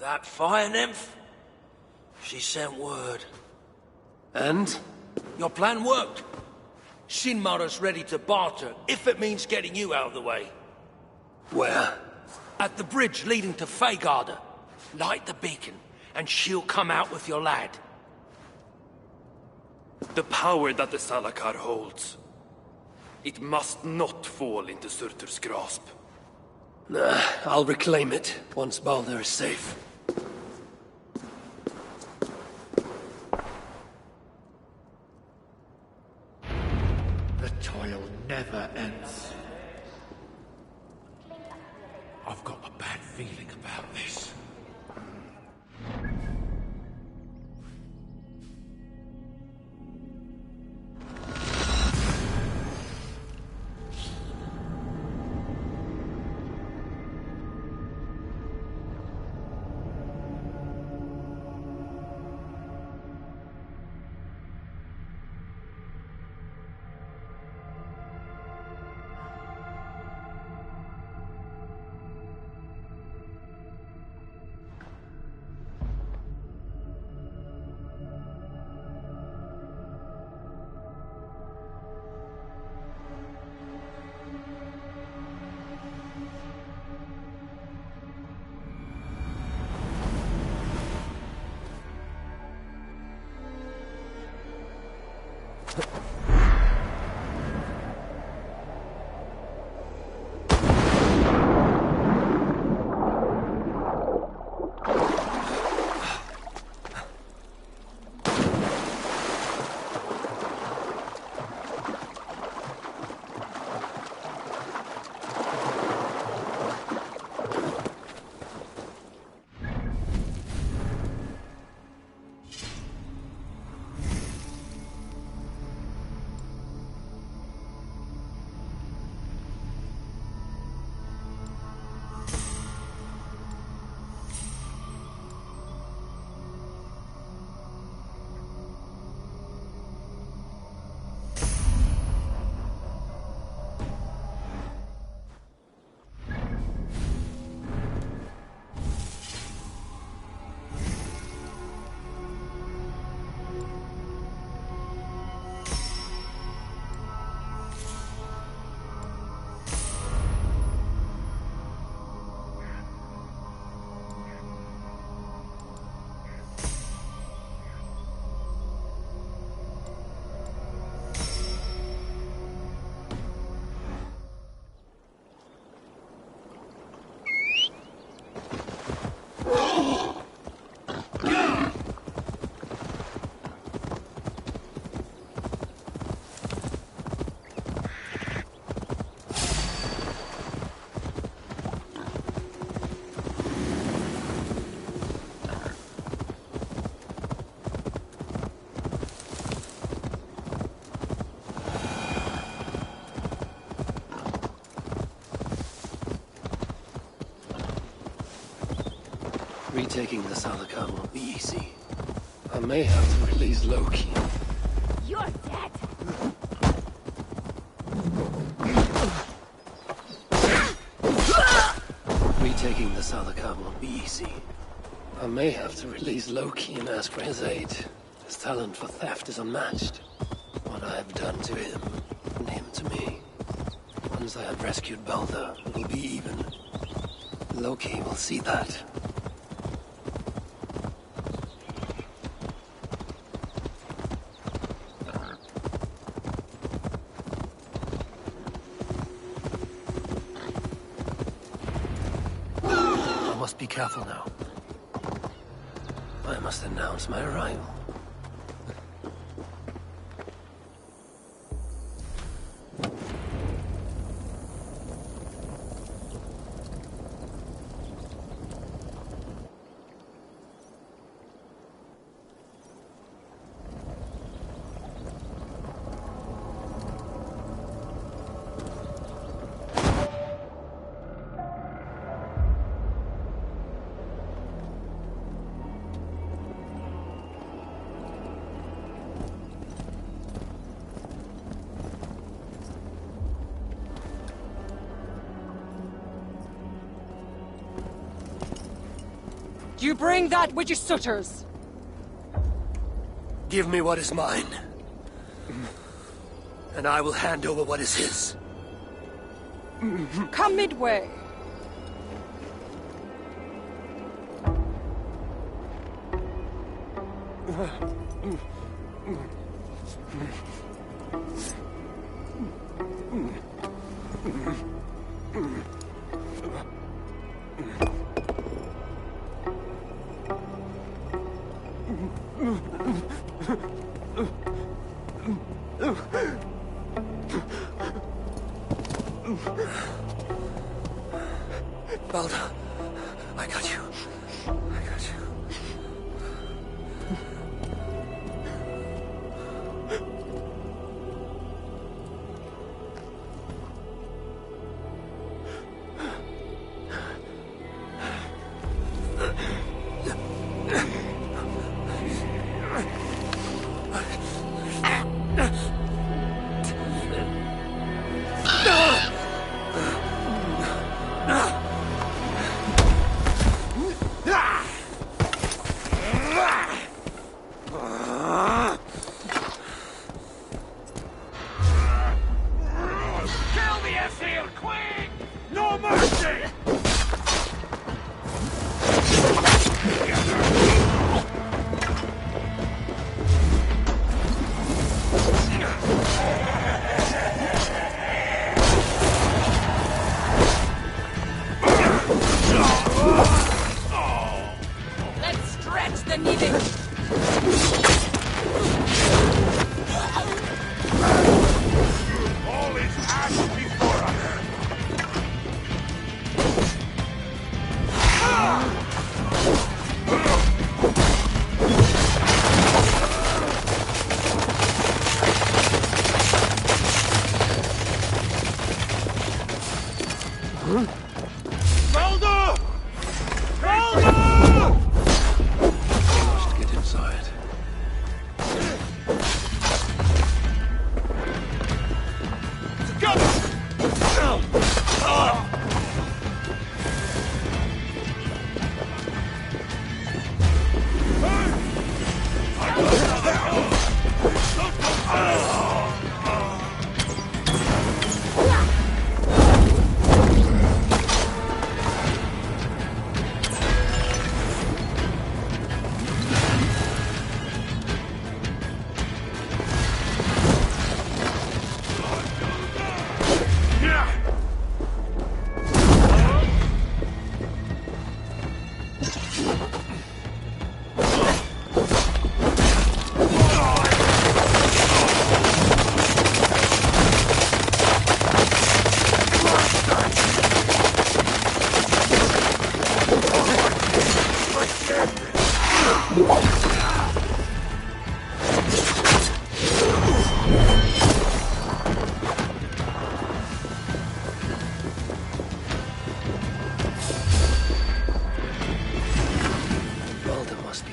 That fire nymph? She sent word. And? Your plan worked. Shinmara's ready to barter, if it means getting you out of the way. Where? At the bridge leading to Feygarda. Light the beacon, and she'll come out with your lad. The power that the Salakar holds. It must not fall into Surtur's grasp. Nah, I'll reclaim it once Baldur is safe. The toil never ends. I've got a bad feeling about this. Retaking the Salakar won't be easy. I may have to release Loki. You're dead! Retaking the Salakar won't be easy. I may have to release Loki and ask for his aid. His talent for theft is unmatched. What I have done to him, and him to me. Once I have rescued Baldur, it will be even. Loki will see that. I must be careful now. I must announce my arrival. Do you bring that which is Sutter's? Give me what is mine, and I will hand over what is his. Come midway. Balda, I got you. I got you.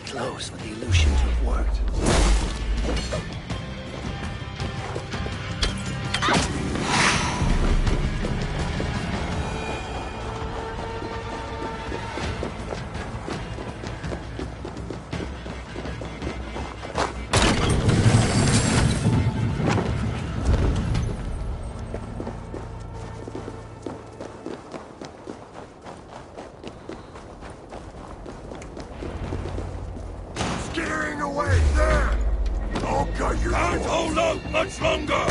Close, but the illusion to have worked. Can't hold out much longer!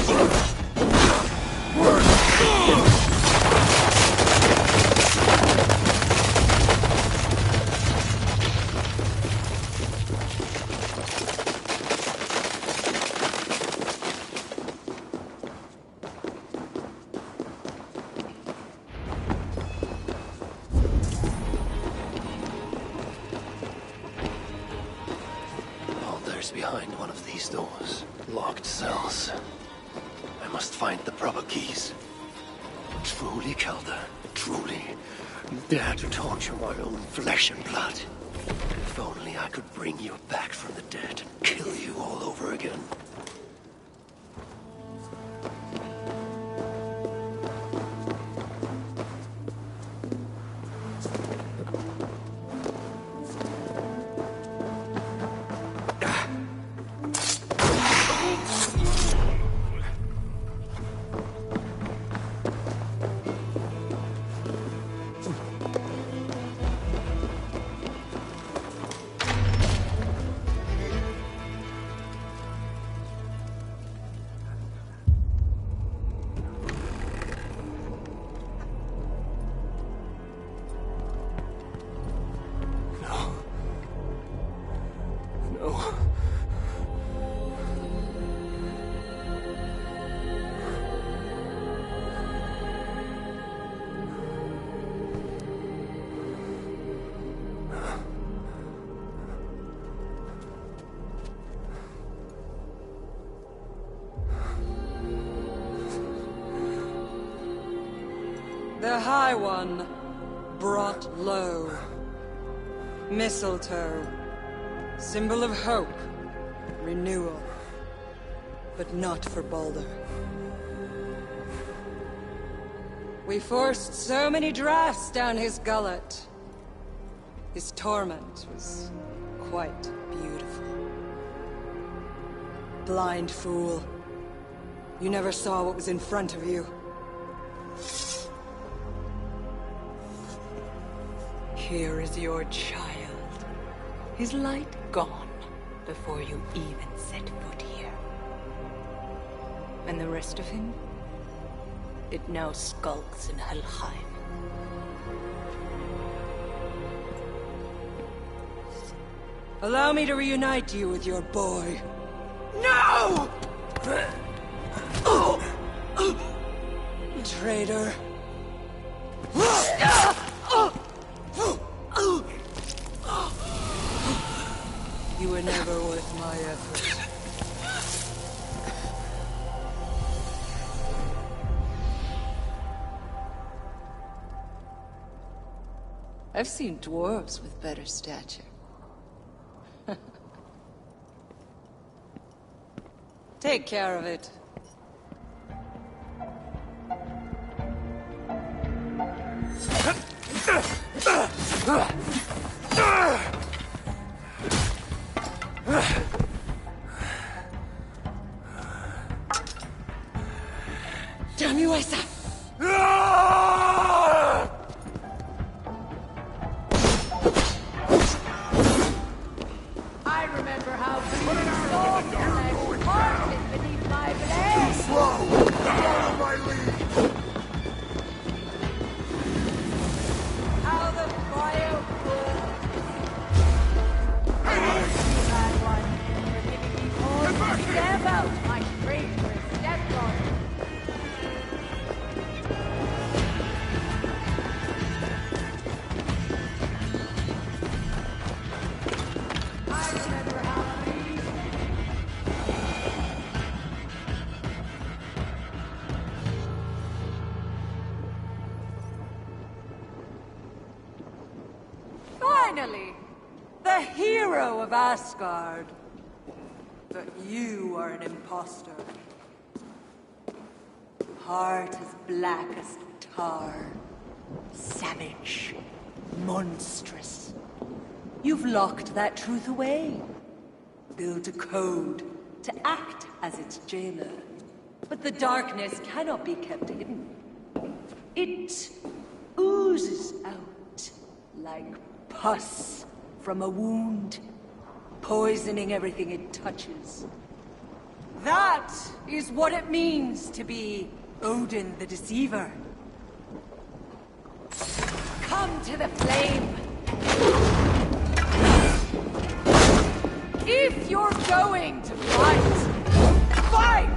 There's behind one of these doors. Locked cells. I must find the proper keys. Truly, Calder, truly, you dare to torture my own flesh and blood. If only I could bring you back from the dead and kill you all over again. The High One brought low. Mistletoe. Symbol of hope. Renewal. But not for Baldur. We forced so many drafts down his gullet. His torment was quite beautiful. Blind fool. You never saw what was in front of you. Here is your child. His light gone before you even set foot here. And the rest of him? It now skulks in Helheim. Allow me to reunite you with your boy. No! Traitor. You were never worth my effort. I've seen dwarves with better stature. Take care of it. Damn you, Asa! I remember how blue soft flesh parted beneath my blade. Slow! Get out of my league! How the fire burned. You had one for giving me cause to stamp out my traitorous stepdaughter. Finally! The hero of Asgard. But you are an imposter. Heart as black as tar. Savage. Monstrous. You've locked that truth away. Built a code to act as its jailer. But the darkness cannot be kept hidden. It oozes out like pus from a wound, poisoning everything it touches. That is what it means to be Odin the Deceiver. Come to the flame! If you're going to fight, fight!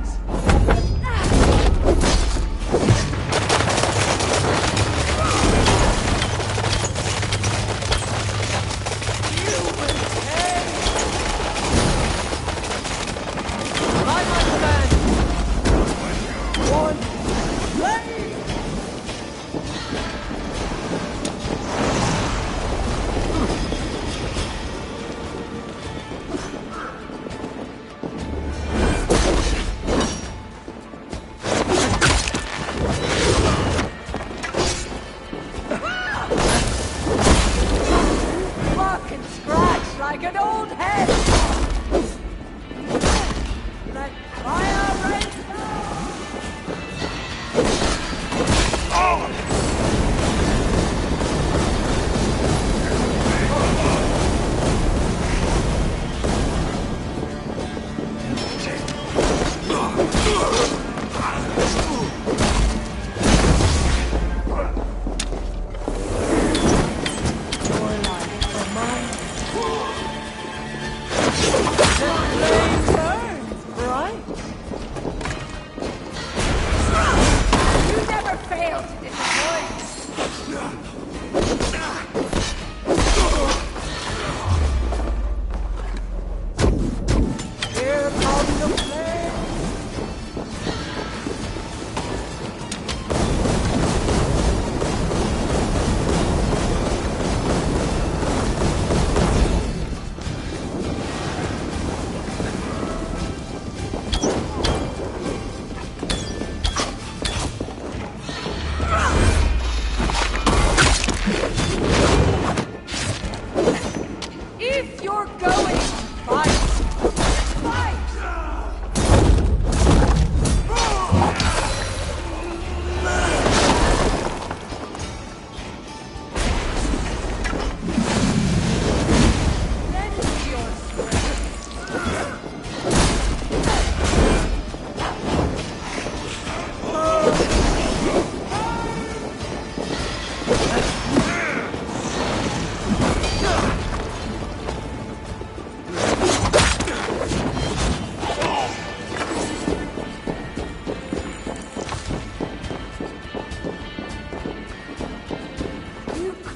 Like an old head! Let fire rain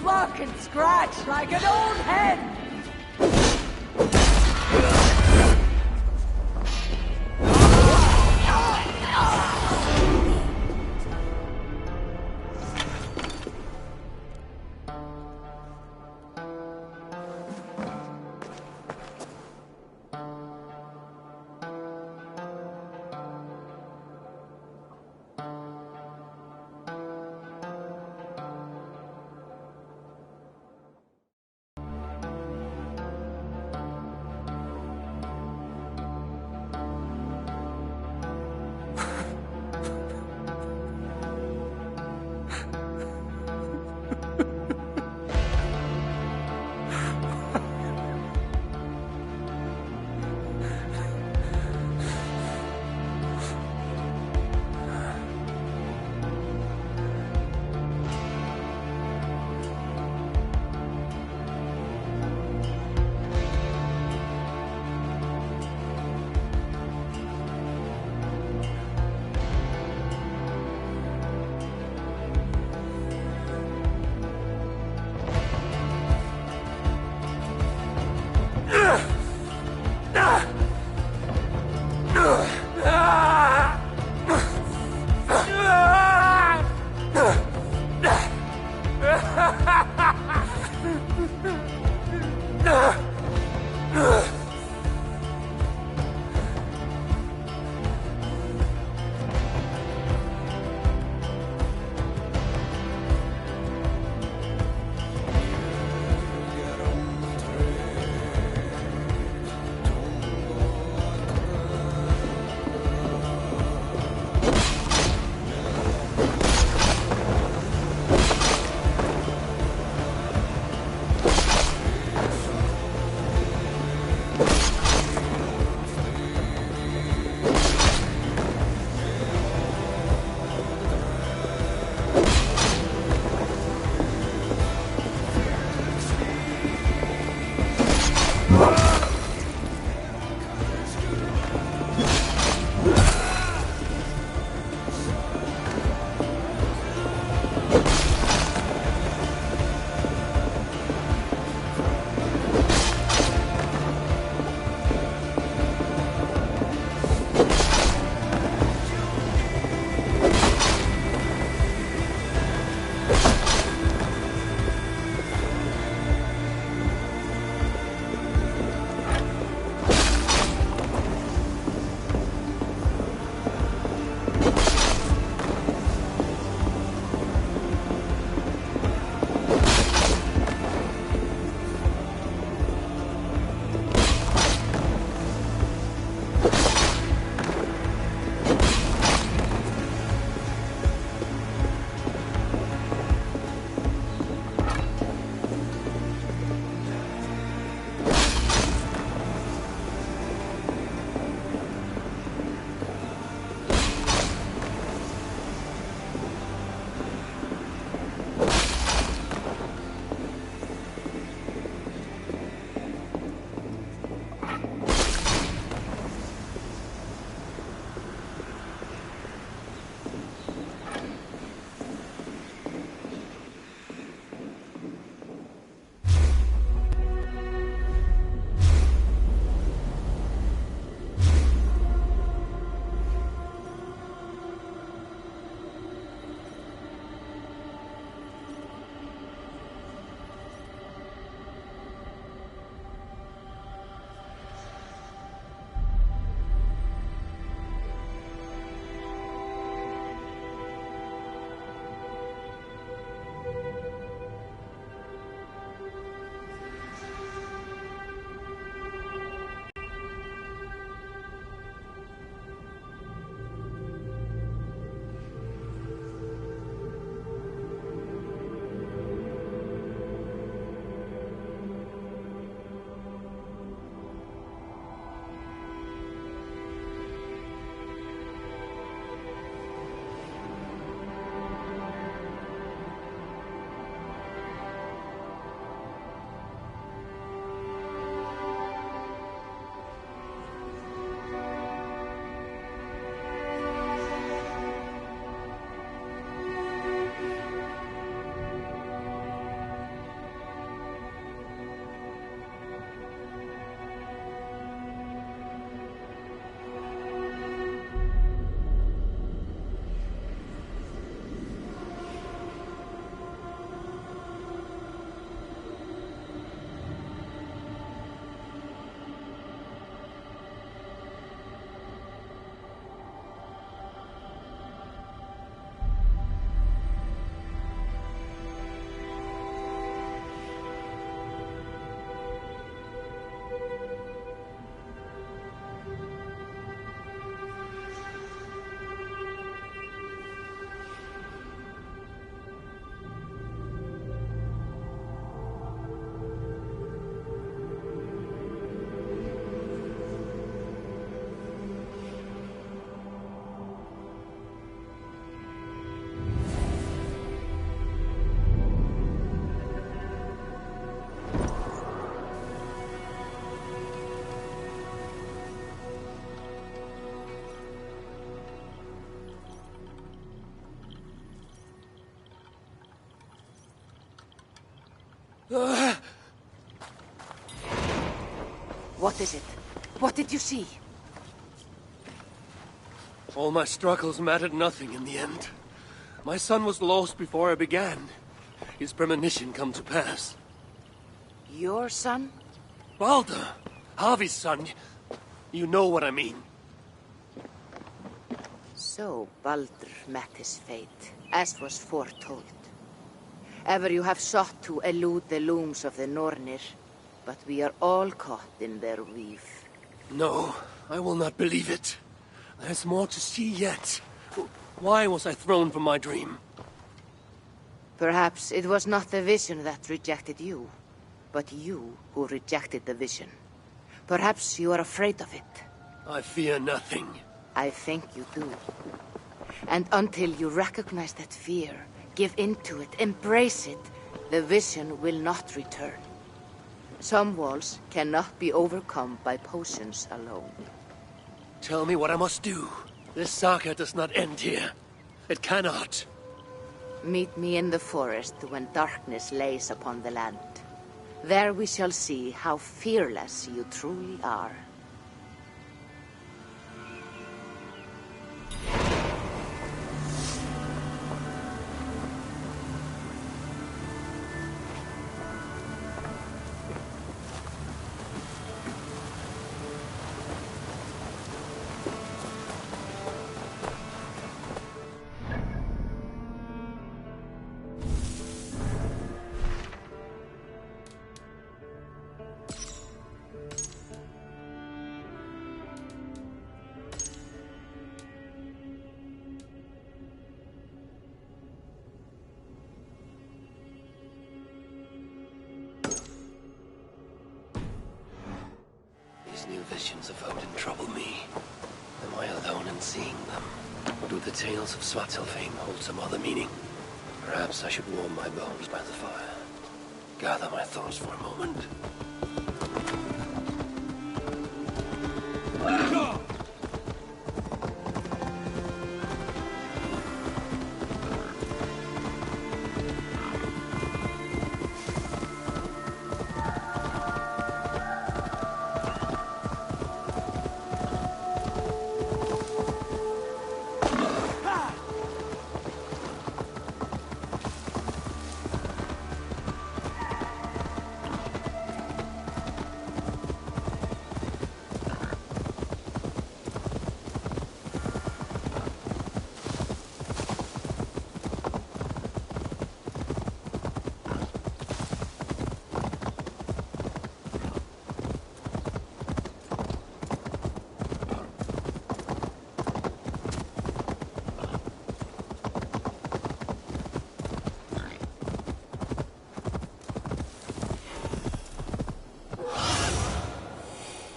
pluck and scratch like an old hen. What is it? What did you see? All my struggles mattered nothing in the end. My son was lost before I began. His premonition come to pass. Your son? Baldur! Harvey's son. You know what I mean. So Baldur met his fate, as was foretold. Ever you have sought to elude the looms of the Nornir, but we are all caught in their weave. No, I will not believe it. There's more to see yet. Why was I thrown from my dream? Perhaps it was not the vision that rejected you, but you who rejected the vision. Perhaps you are afraid of it. I fear nothing. I think you do. And until you recognize that fear, give in to it, embrace it, the vision will not return. Some walls cannot be overcome by potions alone. Tell me what I must do. This saga does not end here. It cannot. Meet me in the forest when darkness lays upon the land. There we shall see how fearless you truly are. These new visions of Odin trouble me. Am I alone in seeing them? Or do the tales of Svartalfheim hold some other meaning? Perhaps I should warm my bones by the fire. Gather my thoughts for a moment.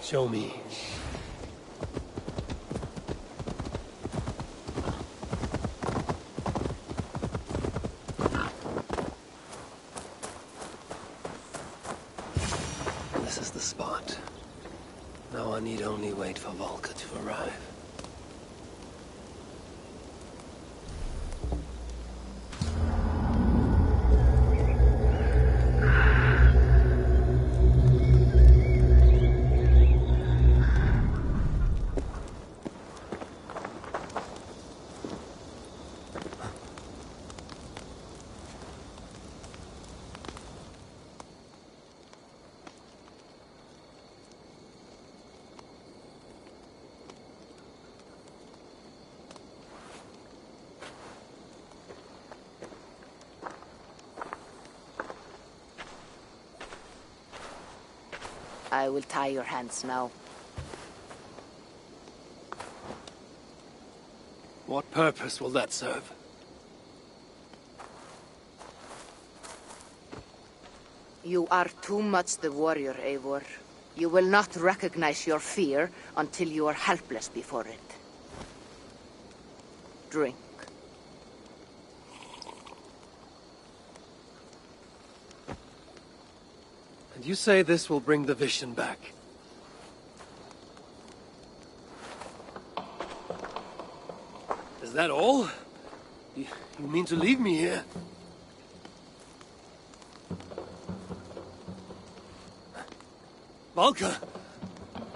Show me. This is the spot. Now I need only wait for Volker to arrive. I will tie your hands now. What purpose will that serve? You are too much the warrior, Eivor. You will not recognize your fear until you are helpless before it. Drink. And you say this will bring the vision back? Is that all? You mean to leave me here? Valka!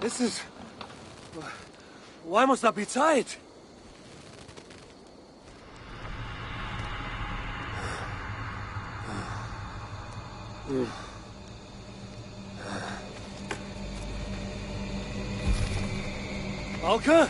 This is... Why must that be tied? Valka?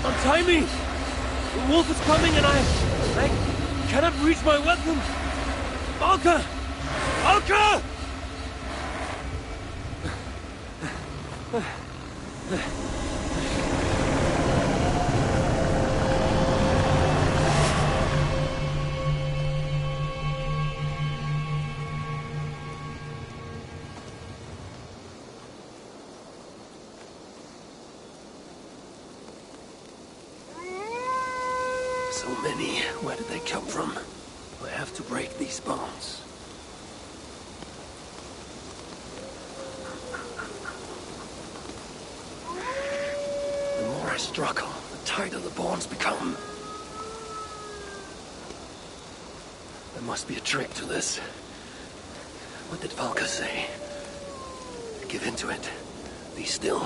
Untie me! The wolf is coming and I cannot reach my weapon! Valka! Valka! So many. Where did they come from? I have to break these bonds. The more I struggle, the tighter the bonds become. There must be a trick to this. What did Valka say? Give in to it. Be still.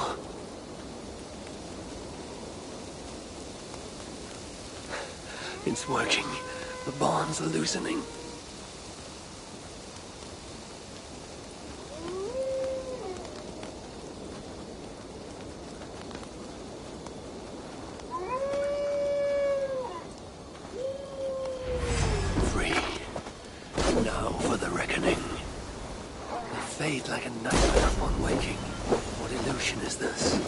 It's working. The bonds are loosening. Free. Now for the reckoning. They fade like a nightmare upon waking. What illusion is this?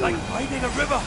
Like fighting a river!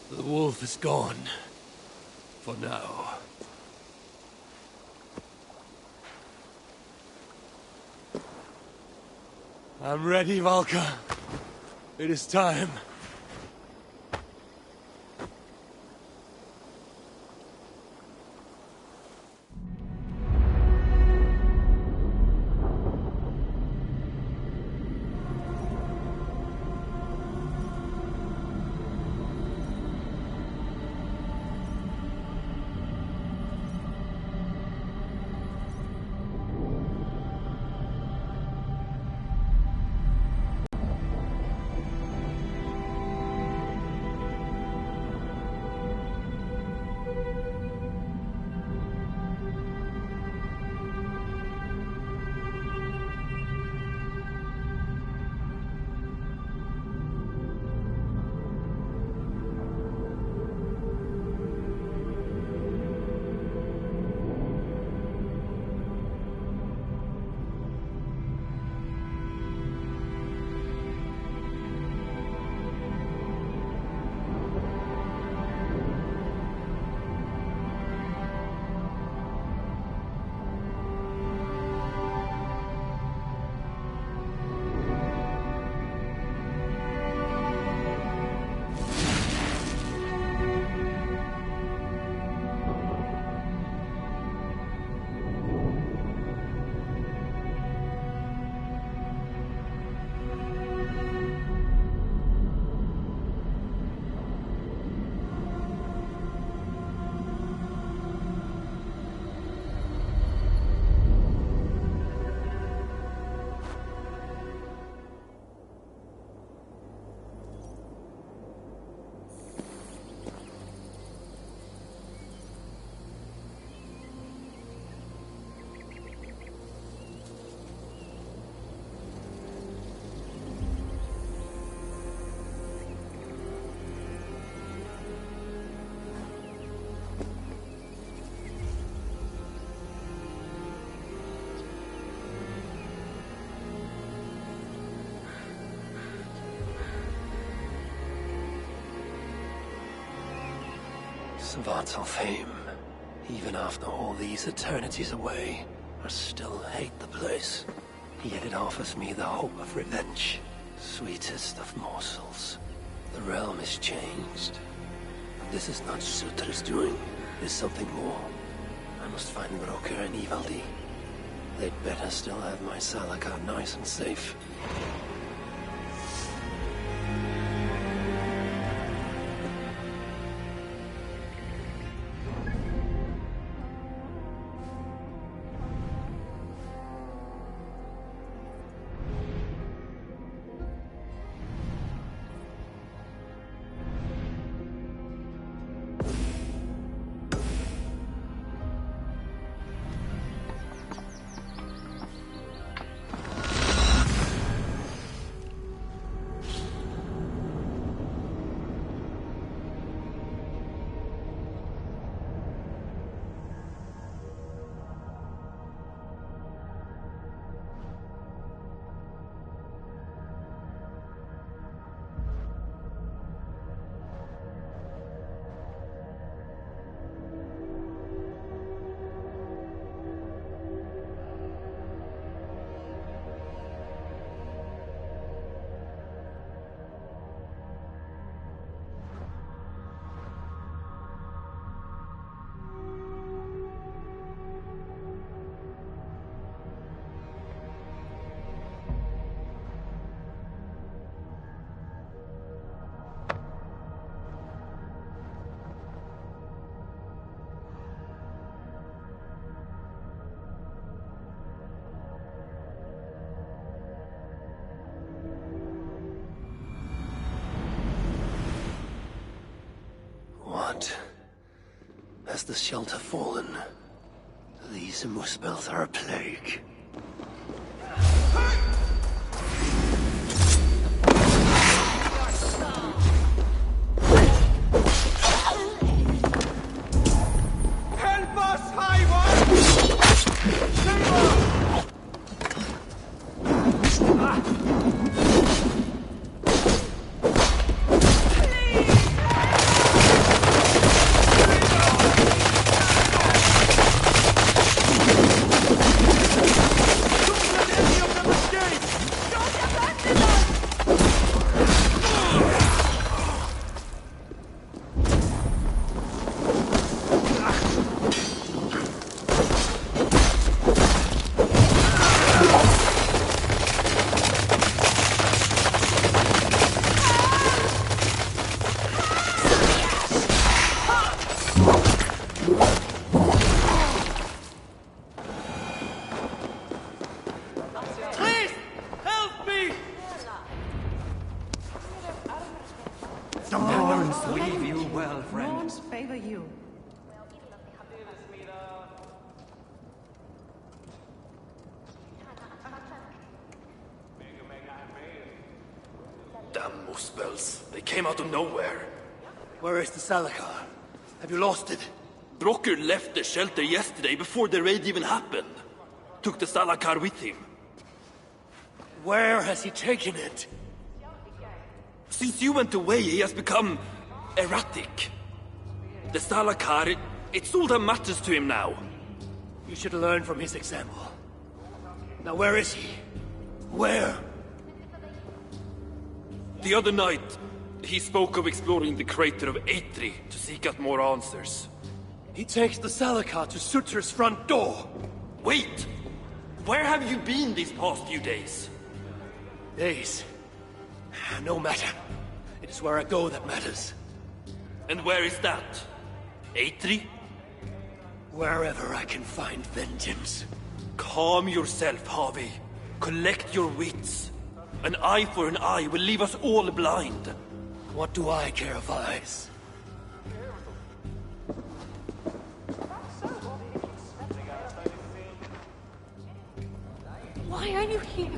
The wolf is gone. For now. I'm ready, Valka. It is time. Svartalfheim, even after all these eternities away, I still hate the place. Yet it offers me the hope of revenge. Sweetest of morsels. The realm is changed. But this is not Sutra's doing. There's something more. I must find Broker and Ivaldi. They'd better still have my Salakar nice and safe. Has the shelter fallen? These muspels are a plague. Help us, High One! Save us! Where is the Salakar? Have you lost it? Brocker left the shelter yesterday before the raid even happened. Took the Salakar with him. Where has he taken it? Since you went away, he has become erratic. The Salakar, it's all that matters to him now. You should learn from his example. Now where is he? Where? The other night, he spoke of exploring the crater of Eitri to seek out more answers. He takes the Salakar to Sutra's front door. Wait! Where have you been these past few days? Days? No matter. It is where I go that matters. And where is that? Eitri? Wherever I can find vengeance. Calm yourself, Harvey. Collect your wits. An eye for an eye will leave us all blind. What do I care of eyes? Why are you here?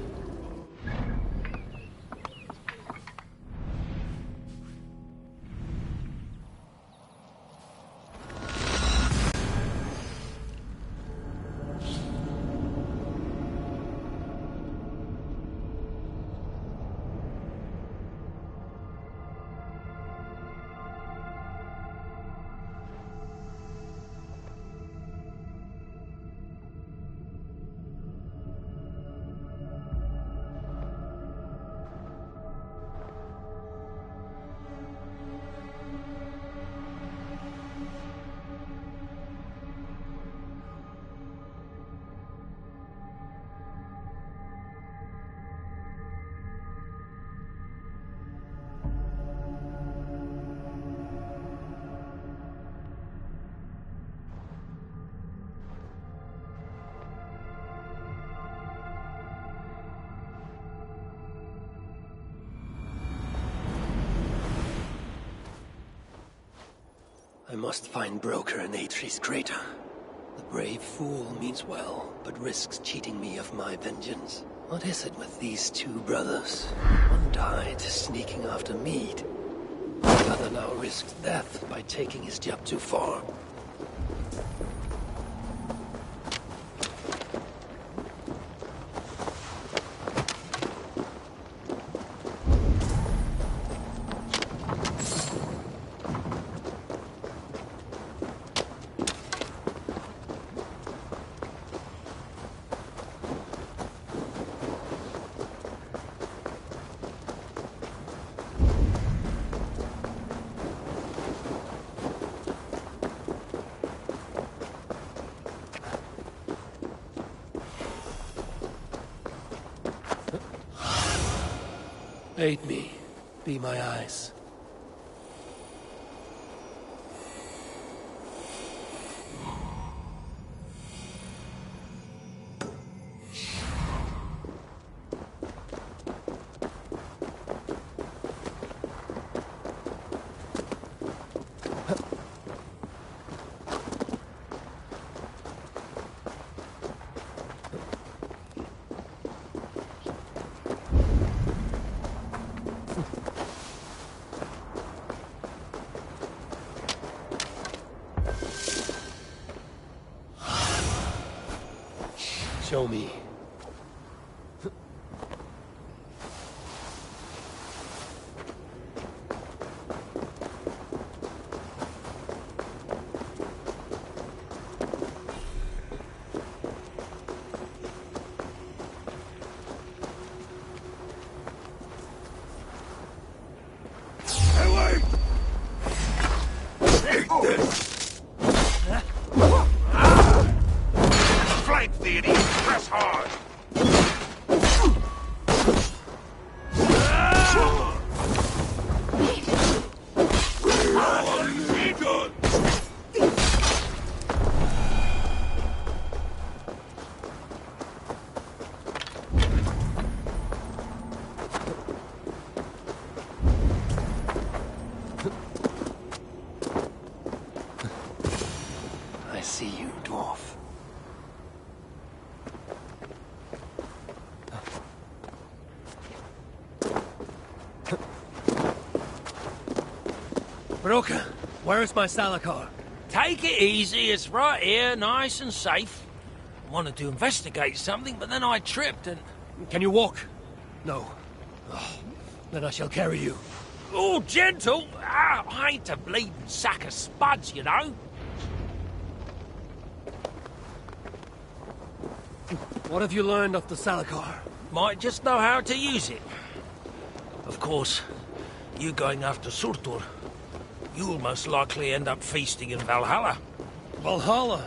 must find Broker in Atri's crater. The brave fool means well, but risks cheating me of my vengeance. What is it with these two brothers? One died sneaking after mead. The other now risks death by taking his job too far. Aid me. Be my eyes. Show me. I see you, dwarf. Broker, where is my Salakar? Take it easy, it's right here, nice and safe. I wanted to investigate something, but then I tripped and... Can you walk? No. Oh, then I shall carry you. Oh, gentle! Ah, I ain't a bleeding sack of spuds, you know. What have you learned of the Salakar? Might just know how to use it. Of course, you going after Surtur, you'll most likely end up feasting in Valhalla. Valhalla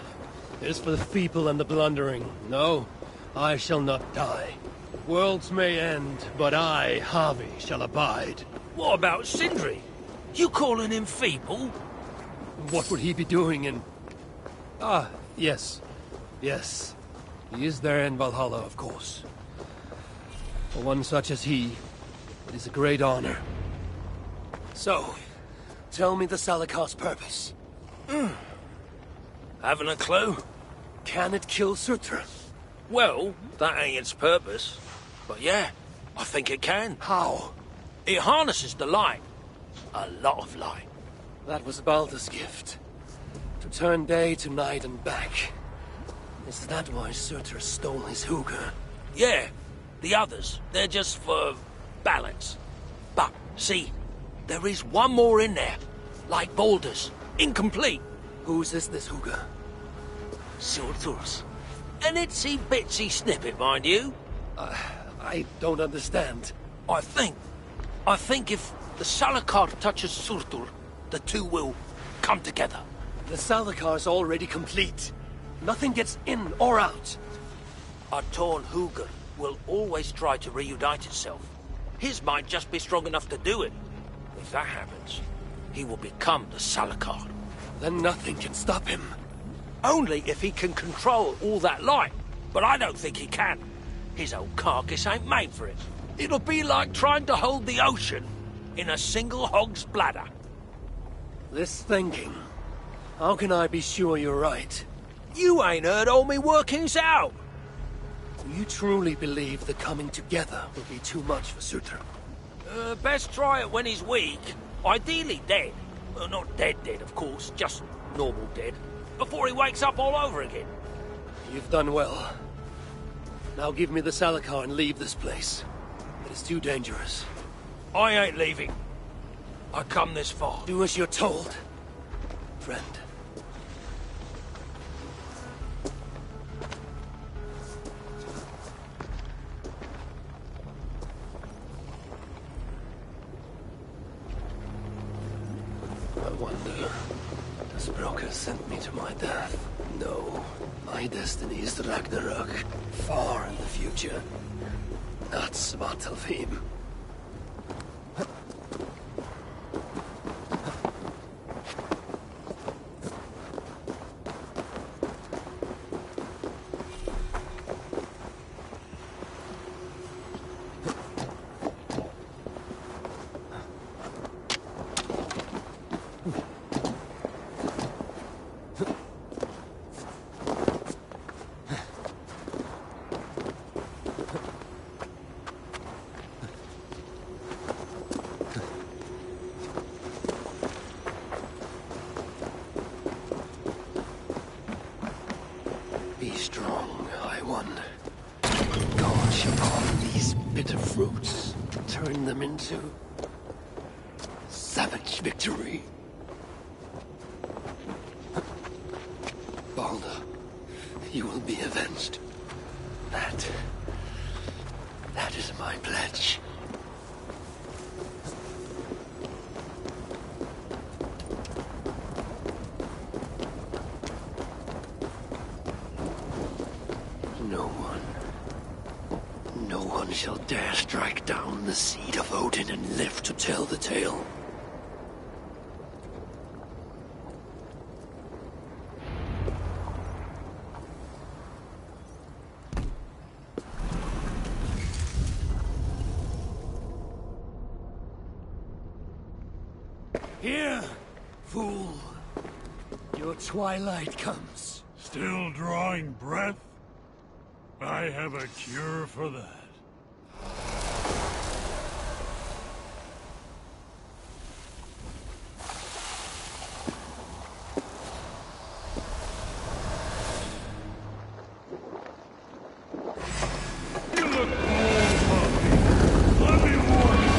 is for the feeble and the blundering. No, I shall not die. Worlds may end, but I, Harvey, shall abide. What about Sindri? You calling him feeble? What would he be doing in... Ah, yes. Yes. He is there in Valhalla, of course. For one such as he, it is a great honor. So, tell me the Salakar's purpose. Haven't a clue. Can it kill Surtur? Well, that ain't its purpose. But yeah, I think it can. How? It harnesses the light. A lot of light. That was Baldur's gift. To turn day to night and back. Is that why Surtur stole his hooker? Yeah. The others, they're just for balance. But, see, there is one more in there. Like Baldur's. Incomplete. Whose is this hooker? Surtur's. An itsy-bitsy snippet, mind you. I don't understand. I think if the Salakar touches Surtur, the two will come together. The Salakar's already complete. Nothing gets in or out. A torn hooker will always try to reunite itself. His might just be strong enough to do it. If that happens, he will become the Salakar. Then nothing can stop him. Only if he can control all that light. But I don't think he can. His old carcass ain't made for it. It'll be like trying to hold the ocean in a single hog's bladder. This thinking How can I be sure you're right? You ain't heard all me workings out. Do you truly believe the coming together will be too much for Sutra? Best try it when he's weak. Ideally dead. Not dead, of course, just normal dead. Before he wakes up all over again. You've done well. Now give me the Salakar and leave this place. It is too dangerous. I ain't leaving. I come this far. Do as you're told, friend. I wonder, does Broker send me to my death? No. My destiny is the Ragnarök, far in the future. Not Svartalfheim. Be strong, High One. Gorge upon these bitter fruits. Turn them into savage victory. Balder, you will be avenged. That is my pledge. No one shall dare strike down the seed of Odin and live to tell the tale. Here, fool. Your twilight comes. Still drawing breath? I have a cure for that. You look cold, puppy. Let me warm you.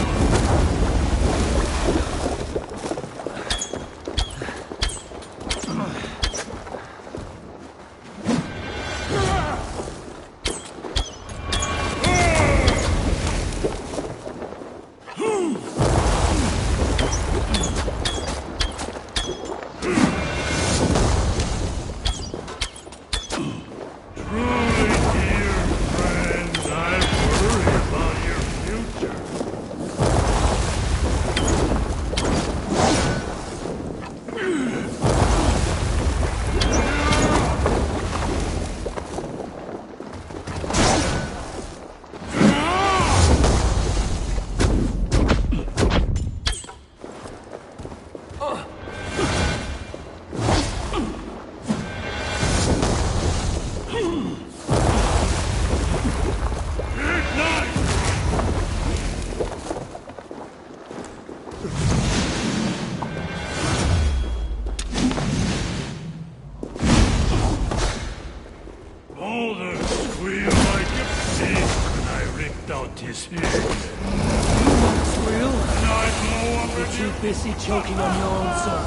Busy choking on your own sword.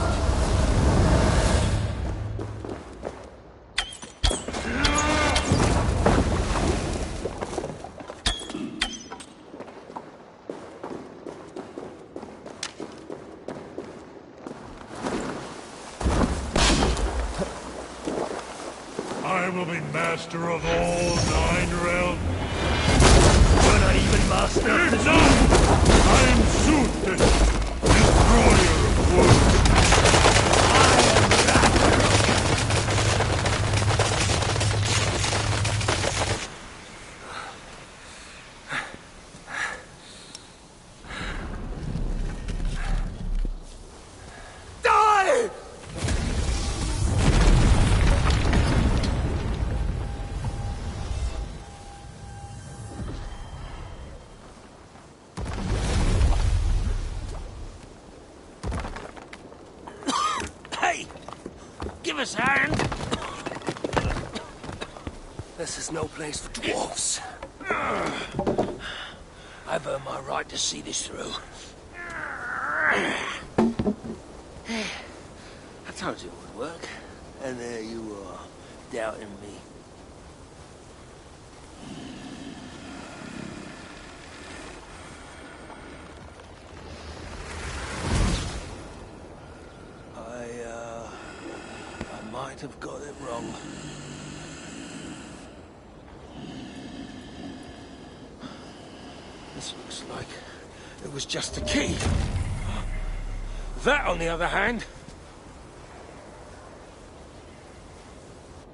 I will be master of all 9 realms. You're not even master of the I am Sut, destroyer of worlds. Die! give us a hand? This is no place for dwarves. I've earned my right to see this through. I told you it would work, and there you are, doubting me. I might have got it wrong. This looks like it was just a key. That, on the other hand...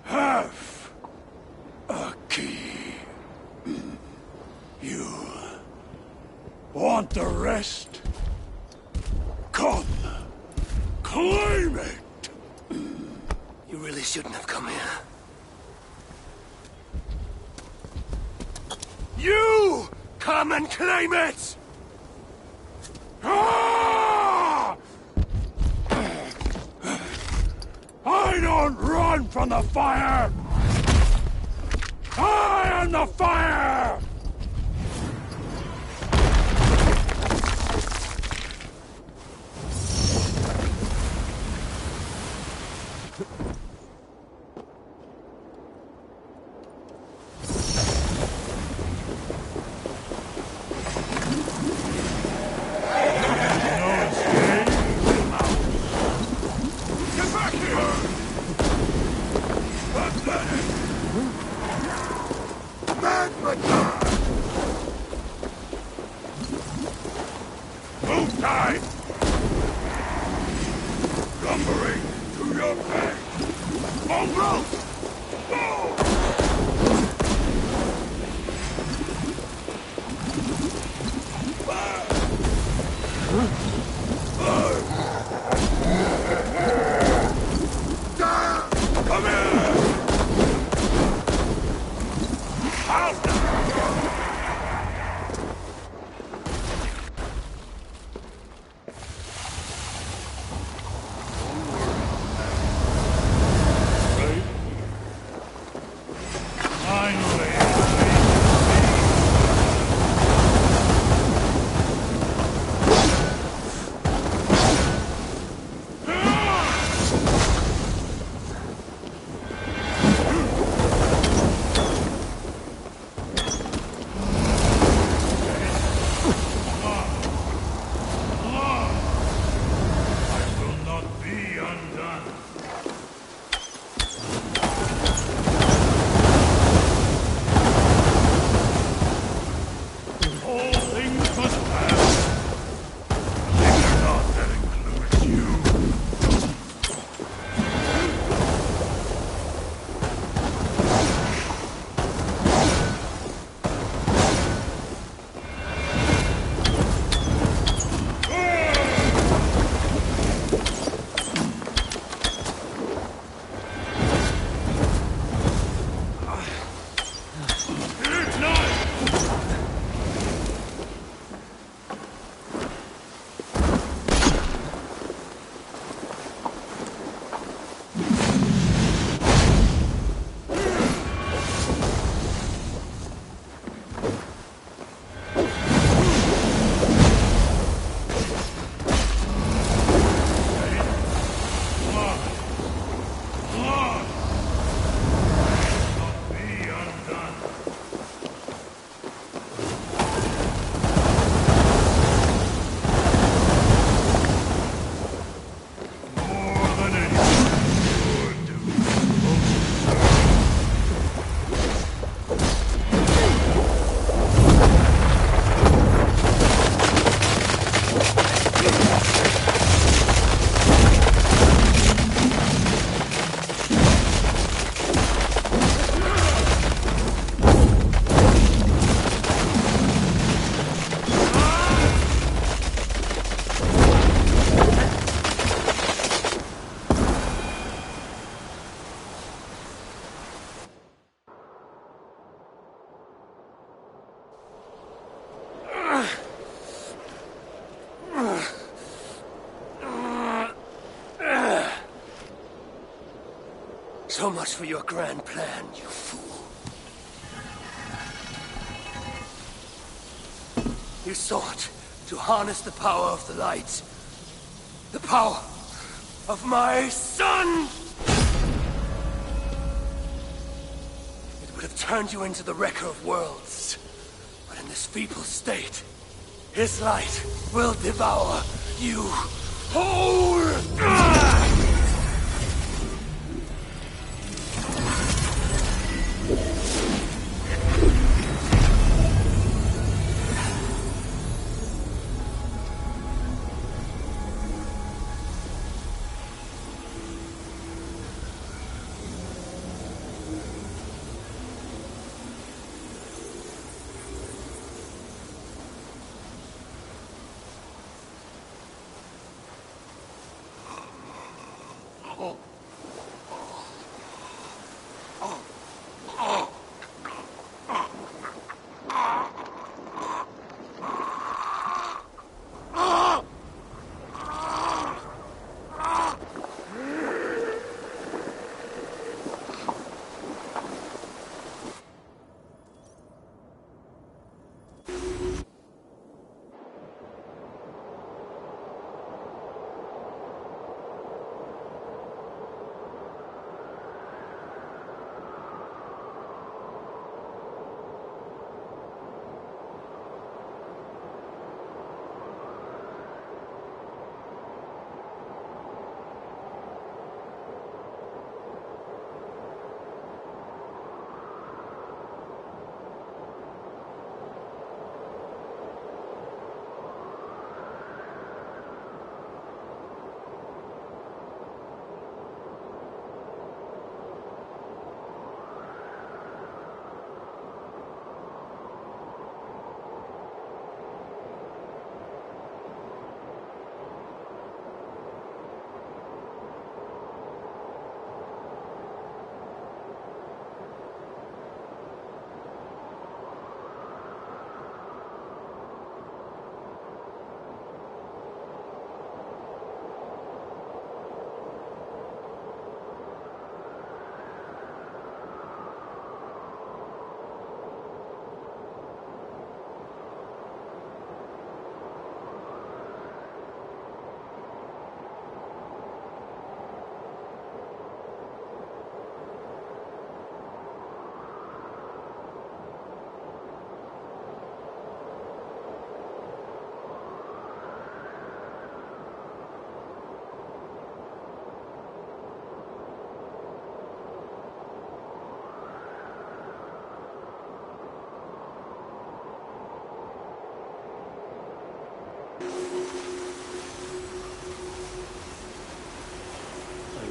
Half a key. You want the rest? Come, claim it. You really shouldn't have come here. You come and claim it! Ah! I don't run from the fire! I am the fire! So much for your grand plan, you fool. You sought to harness the power of the light. The power of my son! It would have turned you into the wrecker of worlds. But in this feeble state, his light will devour you whole!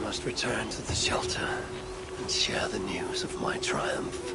I must return to the shelter and share the news of my triumph.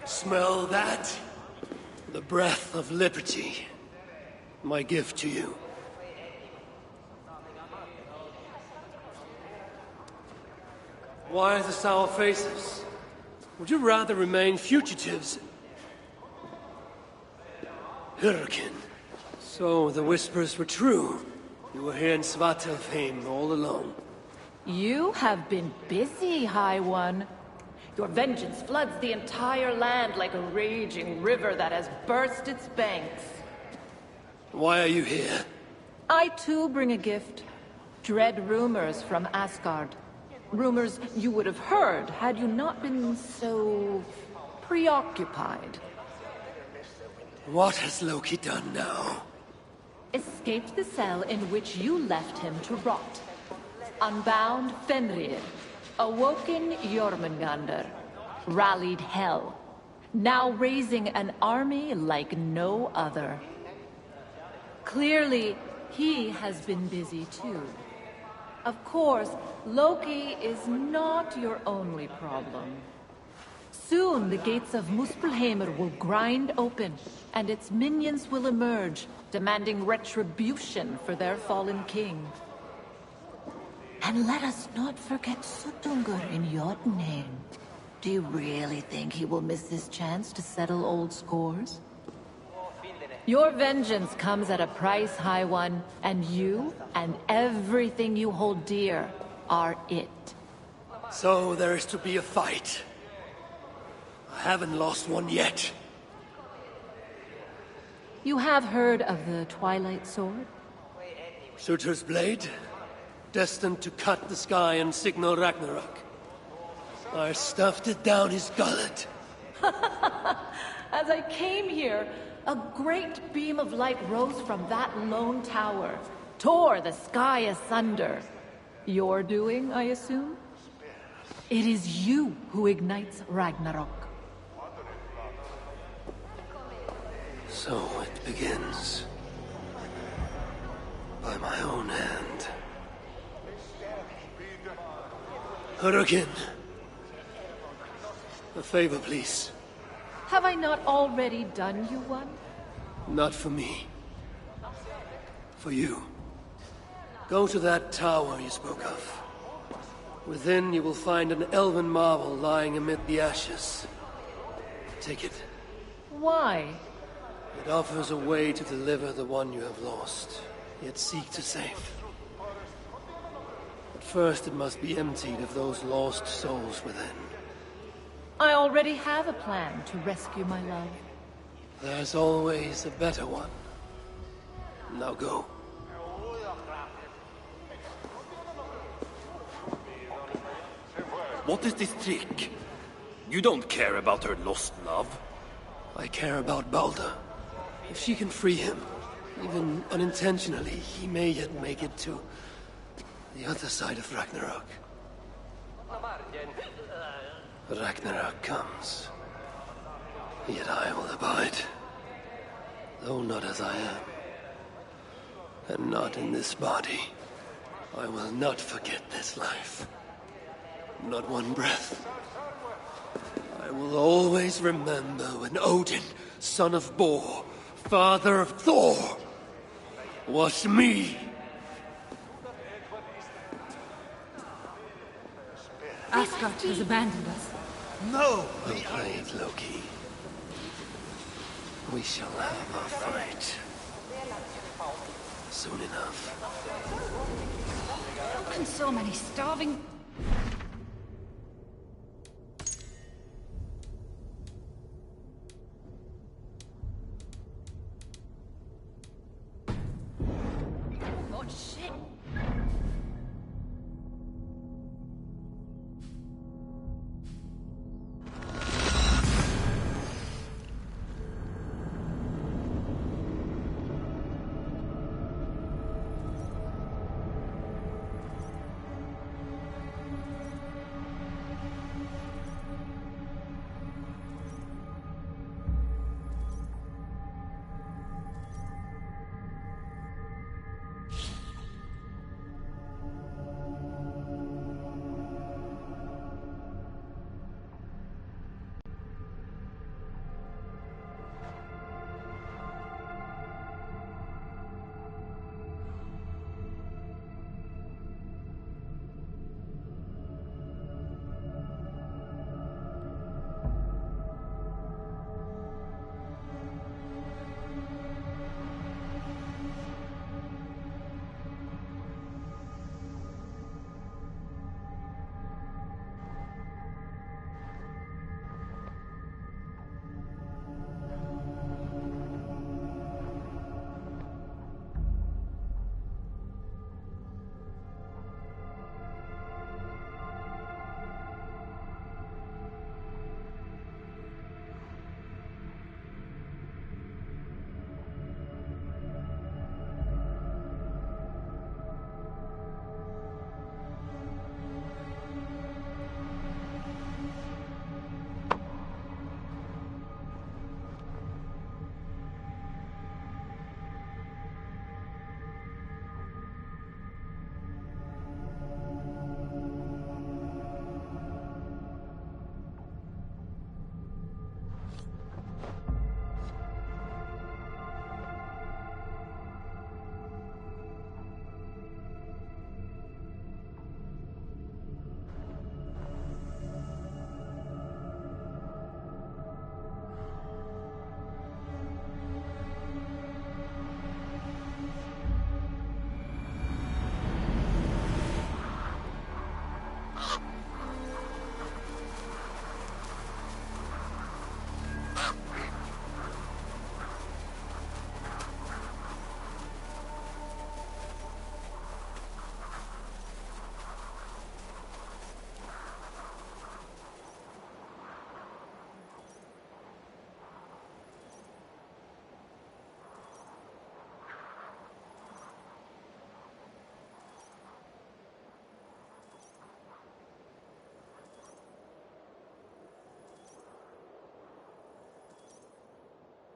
Smell that? The breath of liberty. My gift to you. Why the sour faces? Would you rather remain fugitives? Hurricane. So the whispers were true. You were here in Svartalfheim all alone. You have been busy, High One. Your vengeance floods the entire land like a raging river that has burst its banks. Why are you here? I too bring a gift. Dread rumors from Asgard. Rumors you would have heard had you not been so preoccupied. What has Loki done now? Escaped the cell in which you left him to rot. Unbound Fenrir. Awoken Jormungandr. Rallied Hel. Now raising an army like no other. Clearly, he has been busy too. Of course, Loki is not your only problem. Soon the gates of Muspelheimr will grind open, and its minions will emerge, demanding retribution for their fallen king. And let us not forget Suttungr in Jotunheim. Do you really think he will miss this chance to settle old scores? Your vengeance comes at a price, High One, and you and everything you hold dear are it. So there is to be a fight. I haven't lost one yet. You have heard of the Twilight Sword? Surtur's blade, destined to cut the sky and signal Ragnarök. I stuffed it down his gullet. As I came here, a great beam of light rose from that lone tower, tore the sky asunder. Your doing, I assume? It is you who ignites Ragnarök. So it begins. By my own hand. Hurricane. A favor, please. Have I not already done you one? Not for me. For you. Go to that tower you spoke of. Within you will find an elven marvel lying amid the ashes. Take it. Why? It offers a way to deliver the one you have lost, yet seek to save. But first it must be emptied of those lost souls within. I already have a plan to rescue my love. There's always a better one. Now go. What is this trick? You don't care about her lost love? I care about Balder. If she can free him, even unintentionally, he may yet make it to the other side of Ragnarök. Ragnarök comes, yet I will abide, though not as I am, and not in this body. I will not forget this life, not one breath. I will always remember when Odin, son of Bor, father of Thor, was me. Asgard has abandoned us. No! Well played, Loki. We shall have our fight. Soon enough. How can so many starving... Oh, shit!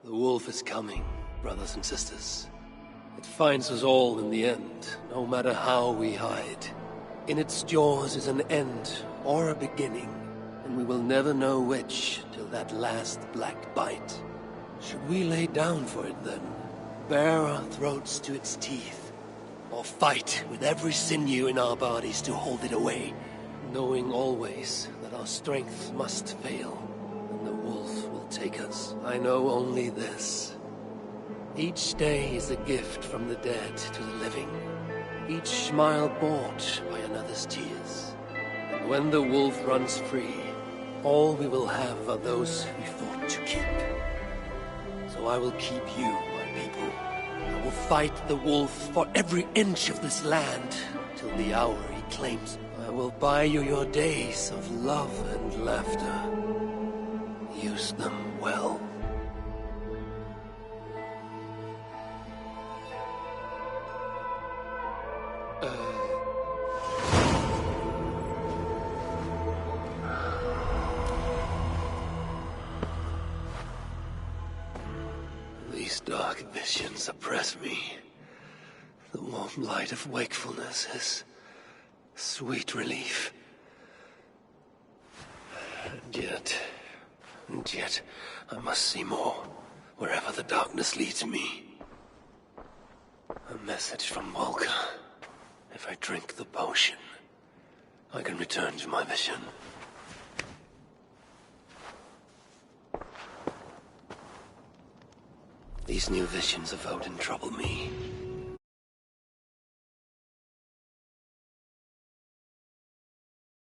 The wolf is coming, brothers and sisters. It finds us all in the end, no matter how we hide. In its jaws is an end or a beginning, and we will never know which till that last black bite. Should we lay down for it then? Bare our throats to its teeth? Or fight with every sinew in our bodies to hold it away, knowing always that our strength must fail, and the wolf will take us? I know only this. Each day is a gift from the dead to the living. Each smile bought by another's tears. And when the wolf runs free, all we will have are those we fought to keep. So I will keep you, my people. I will fight the wolf for every inch of this land, till the hour he claims. I will buy you your days of love and laughter. Use them well. These dark visions oppress me. The warm light of wakefulness is sweet relief. And yet, I must see more, wherever the darkness leads me. A message from Volker. If I drink the potion, I can return to my vision. These new visions of Odin trouble me.